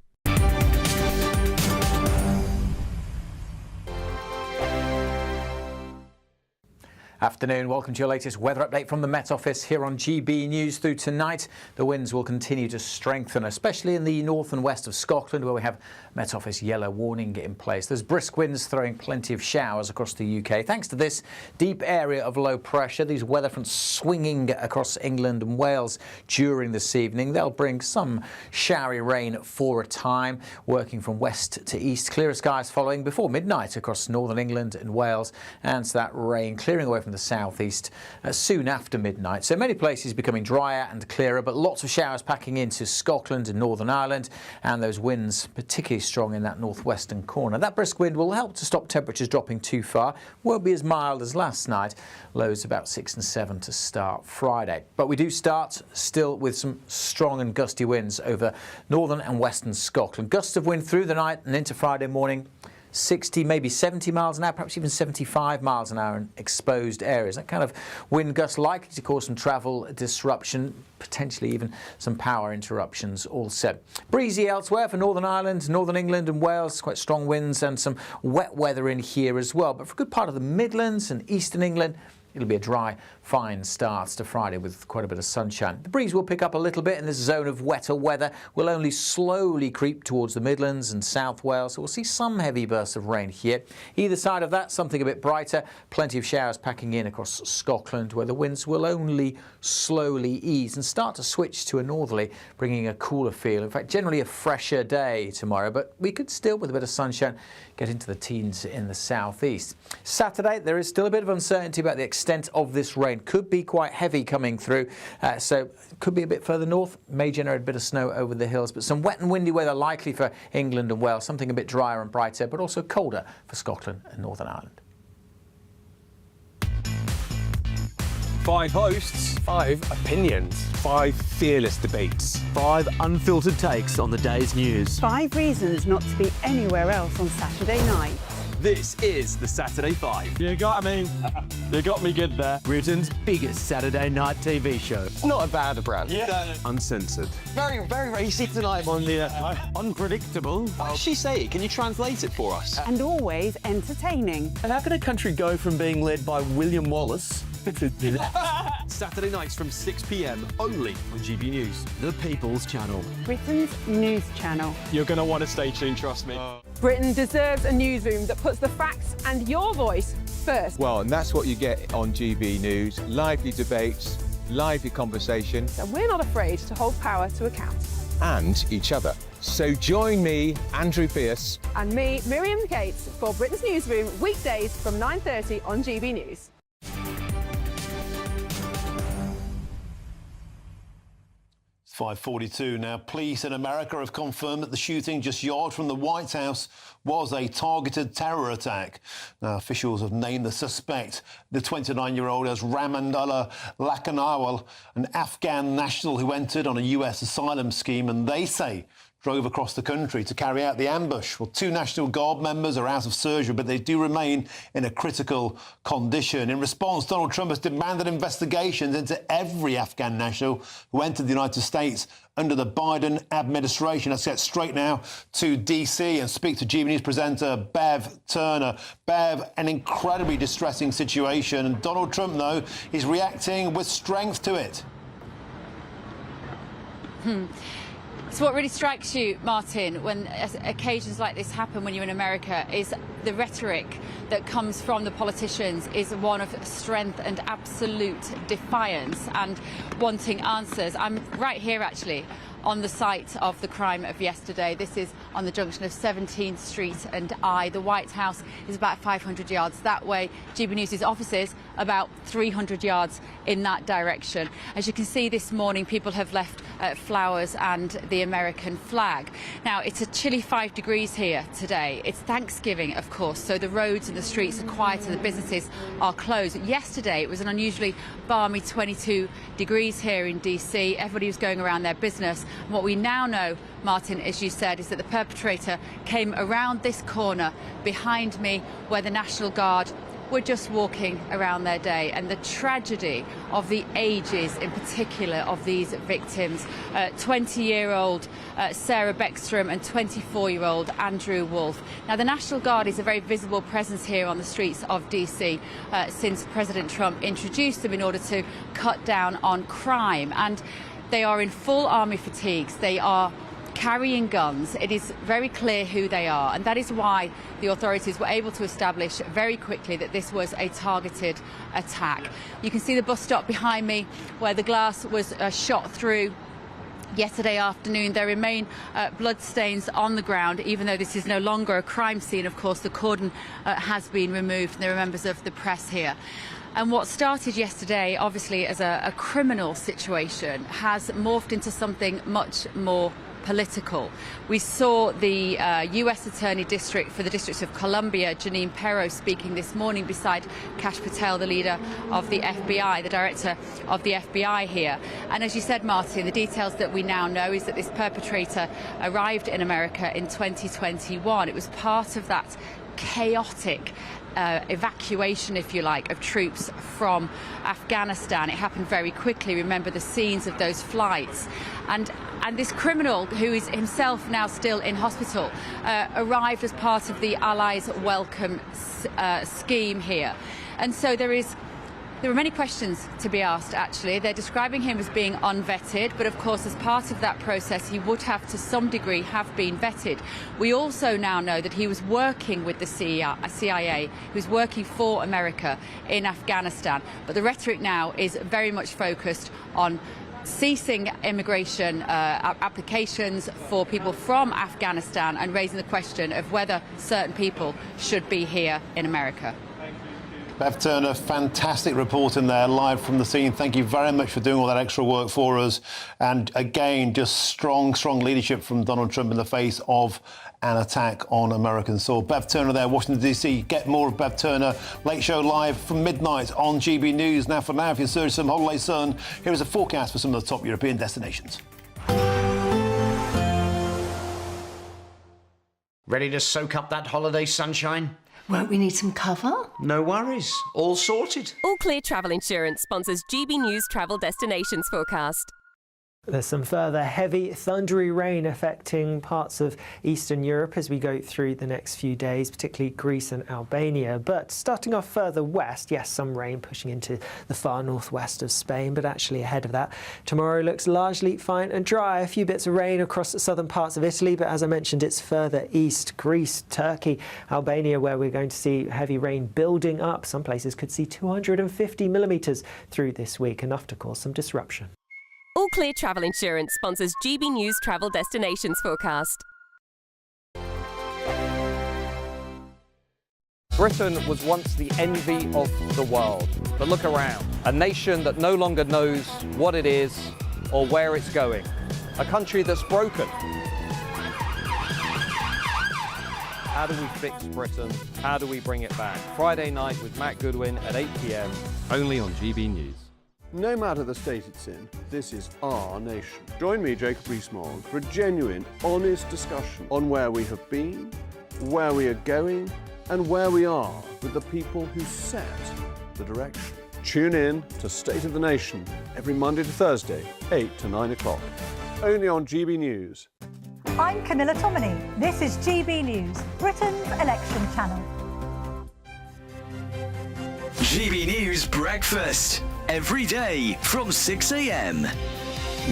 Afternoon, welcome to your latest weather update from the Met Office here on GB News. Through tonight, the winds will continue to strengthen, especially in the north and west of Scotland, where we have Met Office yellow warning in place. There's brisk winds throwing plenty of showers across the UK. Thanks to this deep area of low pressure, these weather fronts swinging across England and Wales during this evening. They'll bring some showery rain for a time, working from west to east. Clearer skies following before midnight across northern England and Wales, and that rain clearing away from the southeast soon after midnight. So many places becoming drier and clearer, but lots of showers packing into Scotland and Northern Ireland, and those winds particularly strong in that northwestern corner. That brisk wind will help to stop temperatures dropping too far. Won't be as mild as last night. Lows about 6 and 7 to start Friday. But we do start still with some strong and gusty winds over northern and western Scotland. Gusts of wind through the night and into Friday morning. 60, maybe 70 miles an hour, perhaps even 75 miles an hour in exposed areas. That kind of wind gust likely to cause some travel disruption, potentially even some power interruptions also. Breezy elsewhere for Northern Ireland, Northern England and Wales, quite strong winds and some wet weather in here as well. But for a good part of the Midlands and Eastern England, it'll be a dry, fine start to Friday with quite a bit of sunshine. The breeze will pick up a little bit, and this zone of wetter weather will only slowly creep towards the Midlands and South Wales, so we'll see some heavy bursts of rain here. Either side of that, something a bit brighter, plenty of showers packing in across Scotland, where the winds will only slowly ease and start to switch to a northerly, bringing a cooler feel. In fact, generally a fresher day tomorrow, but we could still, with a bit of sunshine, get into the teens in the southeast. Saturday, there is still a bit of uncertainty about the extent of this rain. Could be quite heavy coming through, so could be a bit further north, may generate a bit of snow over the hills, but some wet and windy weather likely for England and Wales, something a bit drier and brighter, but also colder for Scotland and Northern Ireland. 5 hosts, 5 opinions, 5 fearless debates, 5 unfiltered takes on the day's news. 5 reasons not to be anywhere else on Saturday night. This is the Saturday 5. You got me. You got me good there. Britain's biggest Saturday night TV show. It's not a bad brand. Yeah. Uncensored. Very, very racy tonight. On the unpredictable. What does she say? Can you translate it for us? And always entertaining. And how can a country go from being led by William Wallace Saturday nights from 6 p.m. only on GB News, the People's Channel. Britain's news channel. You're going to want to stay tuned, trust me. Britain deserves a newsroom that puts the facts and your voice first. Well, and that's what you get on GB News. Lively debates, lively conversation. And we're not afraid to hold power to account. And each other. So join me, Andrew Pierce. And me, Miriam Gates, for Britain's Newsroom, weekdays from 9:30 on GB News. It's 5:42 now. Police in America have confirmed that the shooting just yards from the White House was a targeted terror attack. Now, officials have named the suspect, the 29-year-old, as Ramandullah Lakanawal, an Afghan national who entered on a US asylum scheme, and they say drove across the country to carry out the ambush. Well, 2 National Guard members are out of surgery, but they do remain in a critical condition. In response, Donald Trump has demanded investigations into every Afghan national who entered the United States under the Biden administration. Let's get straight now to D.C. and speak to GB News presenter Bev Turner. Bev, an incredibly distressing situation, and Donald Trump, though, is reacting with strength to it. So what really strikes you, Martin, when occasions like this happen when you're in America is the rhetoric that comes from the politicians is one of strength and absolute defiance and wanting answers. I'm right here, actually, on the site of the crime of yesterday. This is on the junction of 17th Street and I. The White House is about 500 yards that way. GB News' offices about 300 yards in that direction. As you can see this morning, people have left flowers and the American flag. Now, it's a chilly 5 degrees here today. It's Thanksgiving, of course, so the roads and the streets are quiet and the businesses are closed. Yesterday, it was an unusually balmy 22 degrees here in DC. Everybody was going around their business. And what we now know, Martin, as you said, is that the perpetrator came around this corner behind me where the National Guard were just walking around their day, and the tragedy of the ages in particular of these victims, 20-year-old Sarah Beckstrom and 24-year-old Andrew Wolfe. Now, the National Guard is a very visible presence here on the streets of DC since President Trump introduced them in order to cut down on crime, and they are in full army fatigues. They are carrying guns. It is very clear who they are, and that is why the authorities were able to establish very quickly that this was a targeted attack. You can see the bus stop behind me where the glass was shot through yesterday afternoon. There remain blood stains on the ground, even though this is no longer a crime scene. Of course, the cordon has been removed, and there are members of the press here. And what started yesterday, obviously, as a criminal situation, has morphed into something much more political. We saw the US Attorney District for the District of Columbia, Janine Perot, speaking this morning beside Kash Patel, the leader of the FBI, the director of the FBI here. And as you said, Martin, the details that we now know is that this perpetrator arrived in America in 2021. It was part of that chaotic evacuation, if you like, of troops from Afghanistan. It happened very quickly. Remember the scenes of those flights. And this criminal, who is himself now still in hospital, arrived as part of the Allies' welcome scheme here. And so there are many questions to be asked, actually. They're describing him as being unvetted, but of course, as part of that process, he would have to some degree have been vetted. We also now know that he was working with the CIA, he was working for America in Afghanistan. But the rhetoric now is very much focused on ceasing immigration applications for people from Afghanistan and raising the question of whether certain people should be here in America. Bev Turner, fantastic reporting there, live from the scene. Thank you very much for doing all that extra work for us. And again, just strong leadership from Donald Trump in the face of an attack on American soil. Bev Turner there, Washington, D.C. Get more of Bev Turner. Late Show live from midnight on GB News. Now, for now, if you're searching some holiday sun, here is a forecast for some of the top European destinations. Ready to soak up that holiday sunshine? Won't we need some cover? No worries. All sorted. All Clear Travel Insurance sponsors GB News Travel Destinations Forecast. There's some further heavy, thundery rain affecting parts of Eastern Europe as we go through the next few days, particularly Greece and Albania. But starting off further west, yes, some rain pushing into the far northwest of Spain, but actually ahead of that, tomorrow looks largely fine and dry. A few bits of rain across the southern parts of Italy, but as I mentioned, it's further east, Greece, Turkey, Albania, where we're going to see heavy rain building up. Some places could see 250 millimetres through this week, enough to cause some disruption. All Clear Travel Insurance sponsors GB News Travel Destinations Forecast. Britain was once the envy of the world. But look around. A nation that no longer knows what it is or where it's going. A country that's broken. How do we fix Britain? How do we bring it back? Friday night with Matt Goodwin at 8 p.m. only on GB News. No matter the state it's in, this is our nation. Join me, Jacob Rees-Mogg, for a genuine, honest discussion on where we have been, where we are going, and where we are with the people who set the direction. Tune in to State of the Nation every Monday to Thursday, 8 to 9 o'clock, only on GB News. I'm Camilla Tominey. This is GB News, Britain's election channel. GB News Breakfast. Every day from 6 a.m.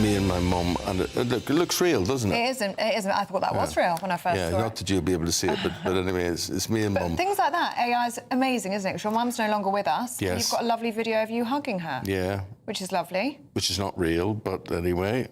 Me and my mum, and it looks real, doesn't it? It isn't. I thought that was real when I first saw it. Yeah, not that you'll be able to see it, but anyway, it's me and mum. Things like that, AI is amazing, isn't it? Because your mum's no longer with us. Yes. You've got a lovely video of you hugging her. Yeah. Which is lovely. Which is not real, but anyway.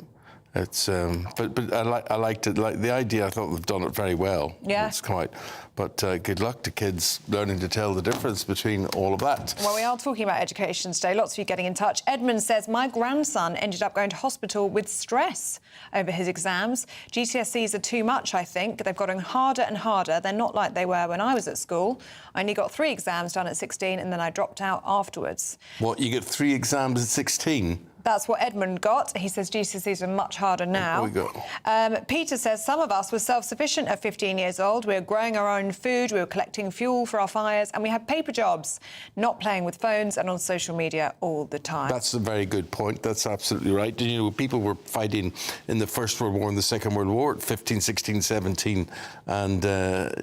It's but I liked it. Like the idea, I thought they've done it very well. Yeah. It's quite. But good luck to kids learning to tell the difference between all of that. Well, we are talking about education today. Lots of you getting in touch. Edmund says, my grandson ended up going to hospital with stress over his exams. GCSEs are too much, I think. They've gotten harder and harder. They're not like they were when I was at school. I only got 3 exams done at 16 and then I dropped out afterwards. What, you get 3 exams at 16? That's what Edmund got. He says GCSEs are much harder now. There we go. Peter says some of us were self-sufficient at 15 years old. We were growing our own food, we were collecting fuel for our fires, and we had paper jobs, not playing with phones and on social media all the time. That's a very good point. That's absolutely right. You know, people were fighting in the First World War and the Second World War at 15, 16, 17. And,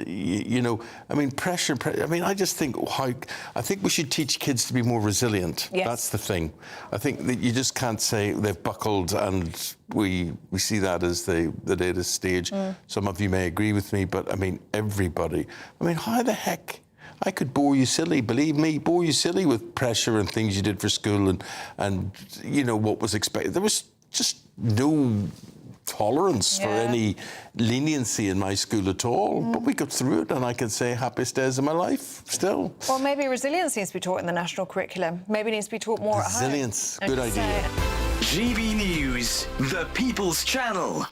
you know, I mean, pressure. I mean, I just think I think we should teach kids to be more resilient. Yes. That's the thing. I think that you just can't say they've buckled and we see that as the latest stage. Some of you may agree with me, but I mean, everybody. I mean, how the heck? I could bore you silly, believe me, bore you silly with pressure and things you did for school and you know, what was expected. There was just no tolerance for any leniency in my school at all. But we got through it and I can say happiest days of my life still. Well, maybe resilience needs to be taught in the national curriculum. Maybe it needs to be taught more at home. Resilience, good idea. GB News, the People's Channel.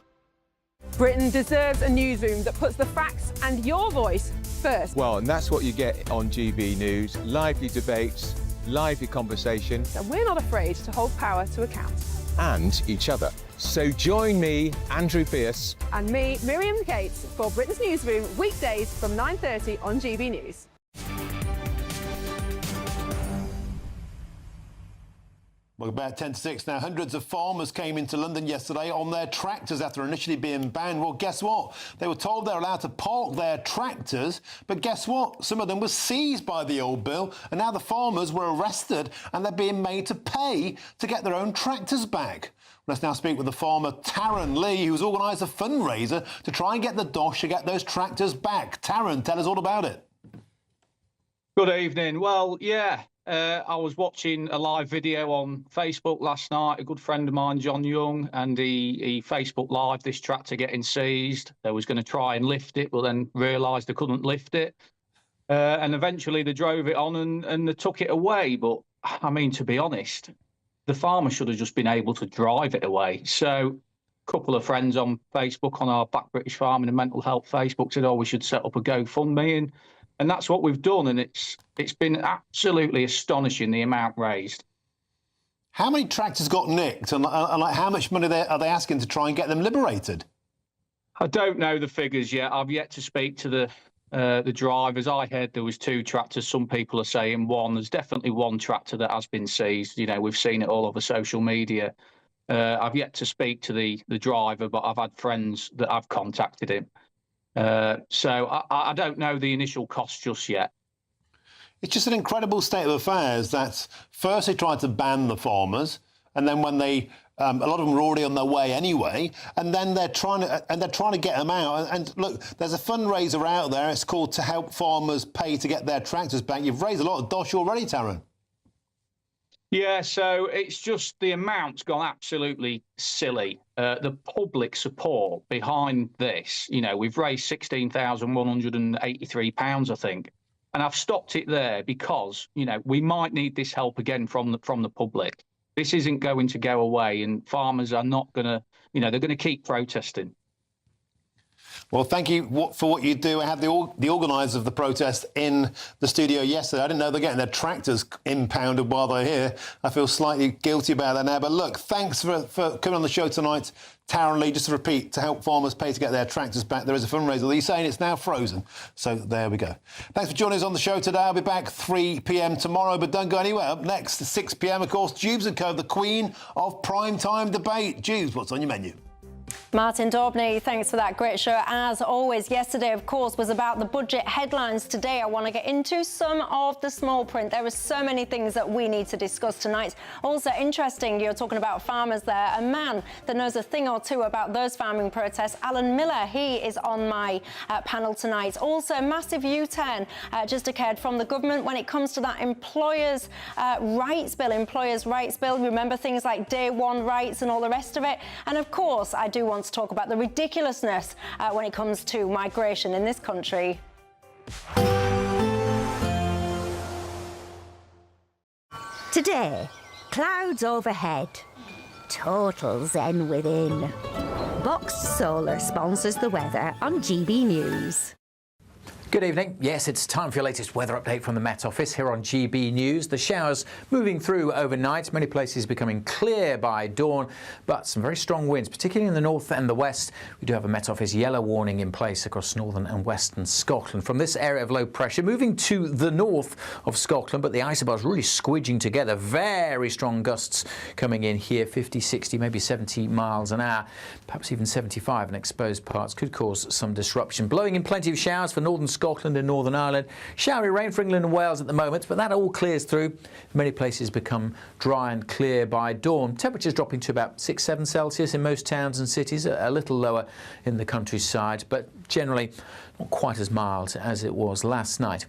Britain deserves a newsroom that puts the facts and your voice first. Well, and that's what you get on GB News. Lively debates, lively conversation. And we're not afraid to hold power to account. And each other. So join me, Andrew Pierce. And me, Miriam Cates, for Britain's Newsroom, weekdays from 9:30 on GB News. Well, about 10 to 6 now. Hundreds of farmers came into London yesterday on their tractors after initially being banned. Well, guess what? They were told they're allowed to park their tractors, but guess what? Some of them were seized by the old bill, and now the farmers were arrested and they're being made to pay to get their own tractors back. Let's now speak with the farmer Taryn Lee, who's organised a fundraiser to try and get the dosh to get those tractors back. Taryn, tell us all about it. Good evening. Well, yeah. I was watching a live video on Facebook last night. A good friend of mine, John Young, and he Facebook Live this tractor getting seized. They was going to try and lift it, but then realised they couldn't lift it. And eventually they drove it on and they took it away. But, I mean, to be honest, the farmer should have just been able to drive it away. So a couple of friends on Facebook, on our Back British Farming and Mental Health Facebook, said, oh, we should set up a GoFundMe. And that's what we've done, and it's been absolutely astonishing, the amount raised. How many tractors got nicked, and like, how much money are they asking to try and get them liberated? I don't know the figures yet. I've yet to speak to the drivers. I heard there was 2 tractors. Some people are saying 1. There's definitely 1 tractor that has been seized. You know, we've seen it all over social media. I've yet to speak to the driver, but I've had friends that have contacted him. So I don't know the initial cost just yet. It's just an incredible state of affairs that first they tried to ban the farmers, and then when they, a lot of them were already on their way anyway, and then they're trying to get them out. And look, there's a fundraiser out there. It's called To Help Farmers Pay to Get Their Tractors Back. You've raised a lot of dosh already, Taryn. Yeah, so it's just the amount's gone absolutely silly. The public support behind this, you know, we've raised £16,183, I think. And I've stopped it there because, you know, we might need this help again from the public. This isn't going to go away, and farmers are not going to, you know, they're going to keep protesting. Well, thank you for what you do. I had the organisers of the protest in the studio yesterday. I didn't know they're getting their tractors impounded while they're here. I feel slightly guilty about that now. But look, thanks for coming on the show tonight, Taryn Lee. Just to repeat, To Help Farmers Pay to Get Their Tractors Back. There is a fundraiser. He's saying it's now frozen. So there we go. Thanks for joining us on the show today. I'll be back 3 p.m. tomorrow, but don't go anywhere. Up next, 6 p.m, of course, Jubes & Co., the queen of primetime debate. Jubes, what's on your menu? Martin Daubney, thanks for that great show. As always, yesterday, of course, was about the budget headlines. Today, I want to get into some of the small print. There are so many things that we need to discuss tonight. Also interesting, you're talking about farmers there. A man that knows a thing or two about those farming protests, Alan Miller, he is on my panel tonight. Also, massive U-turn just occurred from the government when it comes to that employers' rights bill. Remember things like day one rights and all the rest of it. And of course, I do want to talk about the ridiculousness when it comes to migration in this country. Today, clouds overhead, total zen within. Boxed Solar sponsors the weather on GB News. Good evening. Yes, it's time for your latest weather update from the Met Office here on GB News. The showers moving through overnight, many places becoming clear by dawn, but some very strong winds, particularly in the north and the west. We do have a Met Office yellow warning in place across northern and western Scotland. From this area of low pressure, moving to the north of Scotland, but the isobars really squidging together. Very strong gusts coming in here, 50, 60, maybe 70 miles an hour, perhaps even 75 in exposed parts. Could cause some disruption. Blowing in plenty of showers for northern Scotland and Northern Ireland. Showery rain for England and Wales at the moment, but that all clears through. Many places become dry and clear by dawn. Temperatures dropping to about 6-7 Celsius in most towns and cities, a little lower in the countryside, but generally not quite as mild as it was last night.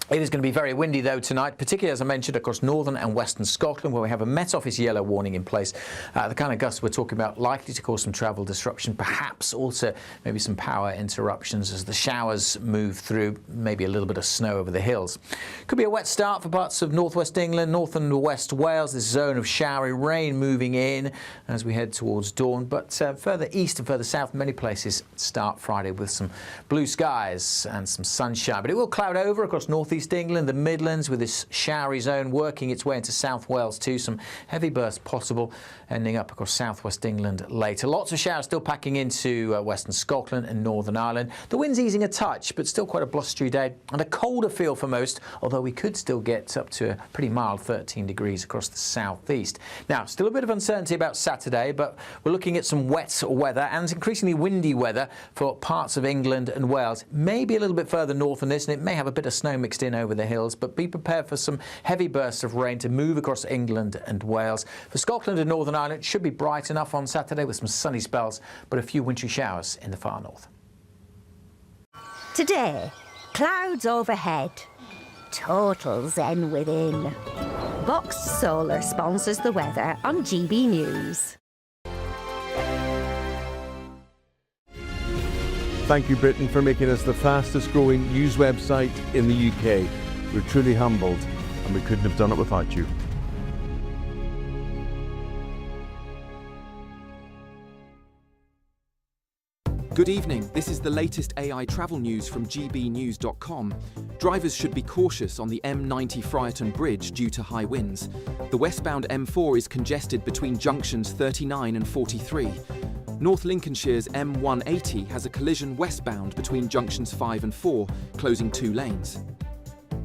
It is going to be very windy, though, tonight, particularly, as I mentioned, across northern and western Scotland, where we have a Met Office yellow warning in place. The kind of gusts we're talking about likely to cause some travel disruption, perhaps also maybe some power interruptions as the showers move through, maybe a little bit of snow over the hills. Could be a wet start for parts of northwest England, north and west Wales, this zone of showery rain moving in as we head towards dawn. But further east and further south, many places start Friday with some blue skies and some sunshine. But it will cloud over across northeast England, the Midlands, with this showery zone working its way into South Wales too. Some heavy bursts possible, ending up across southwest England later. Lots of showers still packing into western Scotland and Northern Ireland. The wind's easing a touch, but still quite a blustery day and a colder feel for most, although we could still get up to a pretty mild 13 degrees across the southeast. Now, still a bit of uncertainty about Saturday, but we're looking at some wet weather and increasingly windy weather for parts of England and Wales. Maybe a little bit further north than this, and it may have a bit of snow mixed in over the hills, but be prepared for some heavy bursts of rain to move across England and Wales. For Scotland and Northern Ireland, it should be bright enough on Saturday with some sunny spells, but a few wintry showers in the far north. Today, clouds overhead, total zen within. Boxed Solar sponsors the weather on GB News. Thank you, Britain, for making us the fastest growing news website in the UK. We're truly humbled, and we couldn't have done it without you. Good evening. This is the latest AI travel news from GBNews.com. Drivers should be cautious on the M90 Friarton Bridge due to high winds. The westbound M4 is congested between junctions 39 and 43. North Lincolnshire's M180 has a collision westbound between junctions 5 and 4, closing 2 lanes.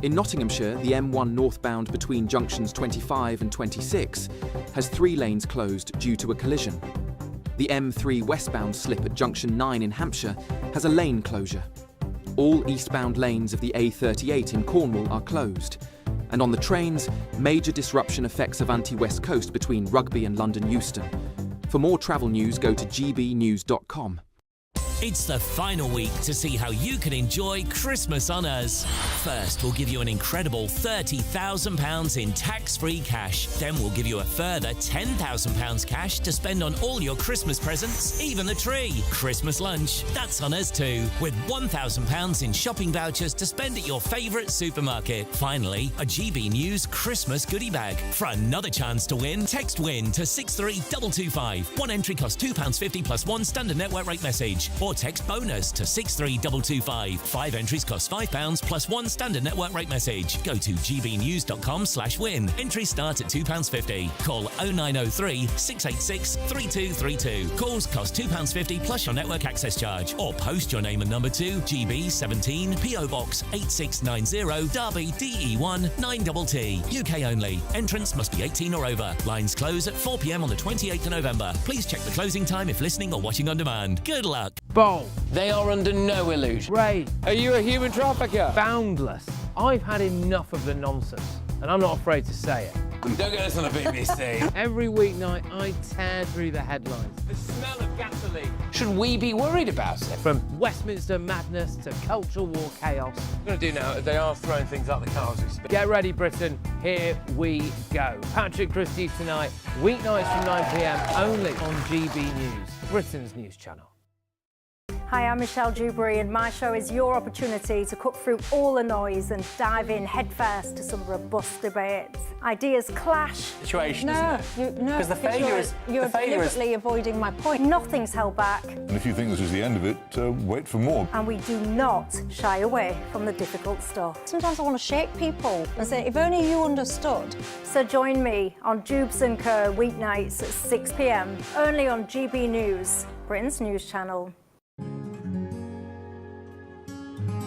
In Nottinghamshire, the M1 northbound between junctions 25 and 26 has 3 lanes closed due to a collision. The M3 westbound slip at junction 9 in Hampshire has a lane closure. All eastbound lanes of the A38 in Cornwall are closed. And on the trains, major disruption affects Avanti West Coast between Rugby and London Euston. For more travel news, go to gbnews.com. It's the final week to see how you can enjoy Christmas on us. First, we'll give you an incredible £30,000 in tax-free cash. Then we'll give you a further £10,000 cash to spend on all your Christmas presents, even the tree. Christmas lunch, that's on us too, with £1,000 in shopping vouchers to spend at your favourite supermarket. Finally, a GB News Christmas goodie bag. For another chance to win, text WIN to 63225. One entry costs £2.50 plus one standard network rate message. Or text BONUS to 63225. 5 entries cost £5 plus 1 standard network rate message. Go to gbnews.com/win. Entries start at £2.50. Call 0903 686 3232. Calls cost £2.50 plus your network access charge. Or post your name and number to GB17 PO Box 8690 Derby DE1 9TT. UK only. Entrance must be 18 or over. Lines close at 4 p.m. on the 28th of November. Please check the closing time if listening or watching on demand. Good luck. Bold. They are under no illusion. Ray. Are you a human trafficker? Boundless. I've had enough of the nonsense, and I'm not afraid to say it. Don't get this on the BBC. Every weeknight, I tear through the headlines. The smell of gasoline. Should we be worried about it? From Westminster madness to cultural war chaos. What I'm going to do now is they are throwing things up the car as we speak. Get ready, Britain. Here we go. Patrick Christie's tonight, weeknights from 9 p.m. only on GB News, Britain's news channel. Hi, I'm Michelle Dewberry, and my show is your opportunity to cut through all the noise and dive in headfirst to some robust debates. Ideas clash. Situation, isn't it? No, because the failure is you're deliberately avoiding my point. Nothing's held back, And if you think this is the end of it, wait for more. and we do not shy away from the difficult stuff. Sometimes I want to shake people and say, if only you understood. So join me on Dubes & Co. weeknights at 6 p.m. only on GB News, Britain's news channel.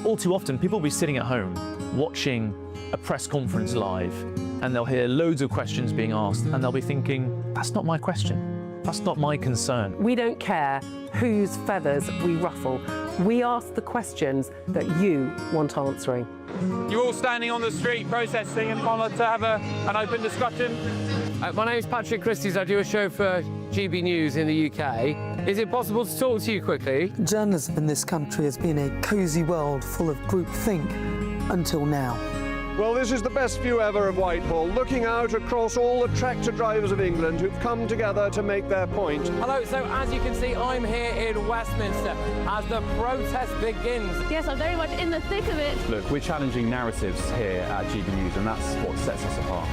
All too often, people will be sitting at home watching a press conference live, and they'll hear loads of questions being asked, and they'll be thinking, that's not my question. That's not my concern. We don't care whose feathers we ruffle. We ask the questions that you want answering. You're all standing on the street protesting and want to have an open discussion. My name's Patrick Christie's. I do a show for GB News in the UK. Is it possible to talk to you quickly? Journalism in this country has been a cosy world full of groupthink until now. Well, this is the best view ever of Whitehall, looking out across all the tractor drivers of England who've come together to make their point. Hello, so as you can see, I'm here in Westminster as the protest begins. Yes, I'm very much in the thick of it. Look, we're challenging narratives here at GB News, and that's what sets us apart.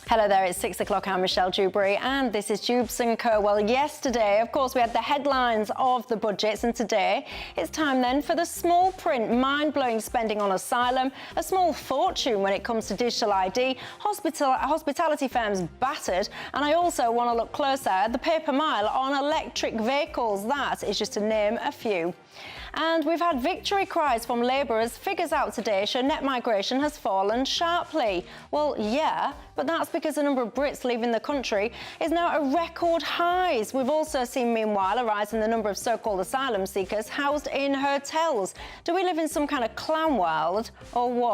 Hello there, it's 6 o'clock. I'm Michelle Dewberry, and this is Dubes & Co. Well, yesterday, of course, we had the headlines of the budgets, and today it's time then for the small print. Mind-blowing spending on asylum, a small fortune when it comes to digital ID, hospitality firms battered, and I also want to look closer at the paper mile on electric vehicles. That is just to name a few. And we've had victory cries from Labour as figures out today show net migration has fallen sharply. Well, yeah, but that's because the number of Brits leaving the country is now at record highs. We've also seen, meanwhile, a rise in the number of so-called asylum seekers housed in hotels. Do we live in some kind of clown world or what?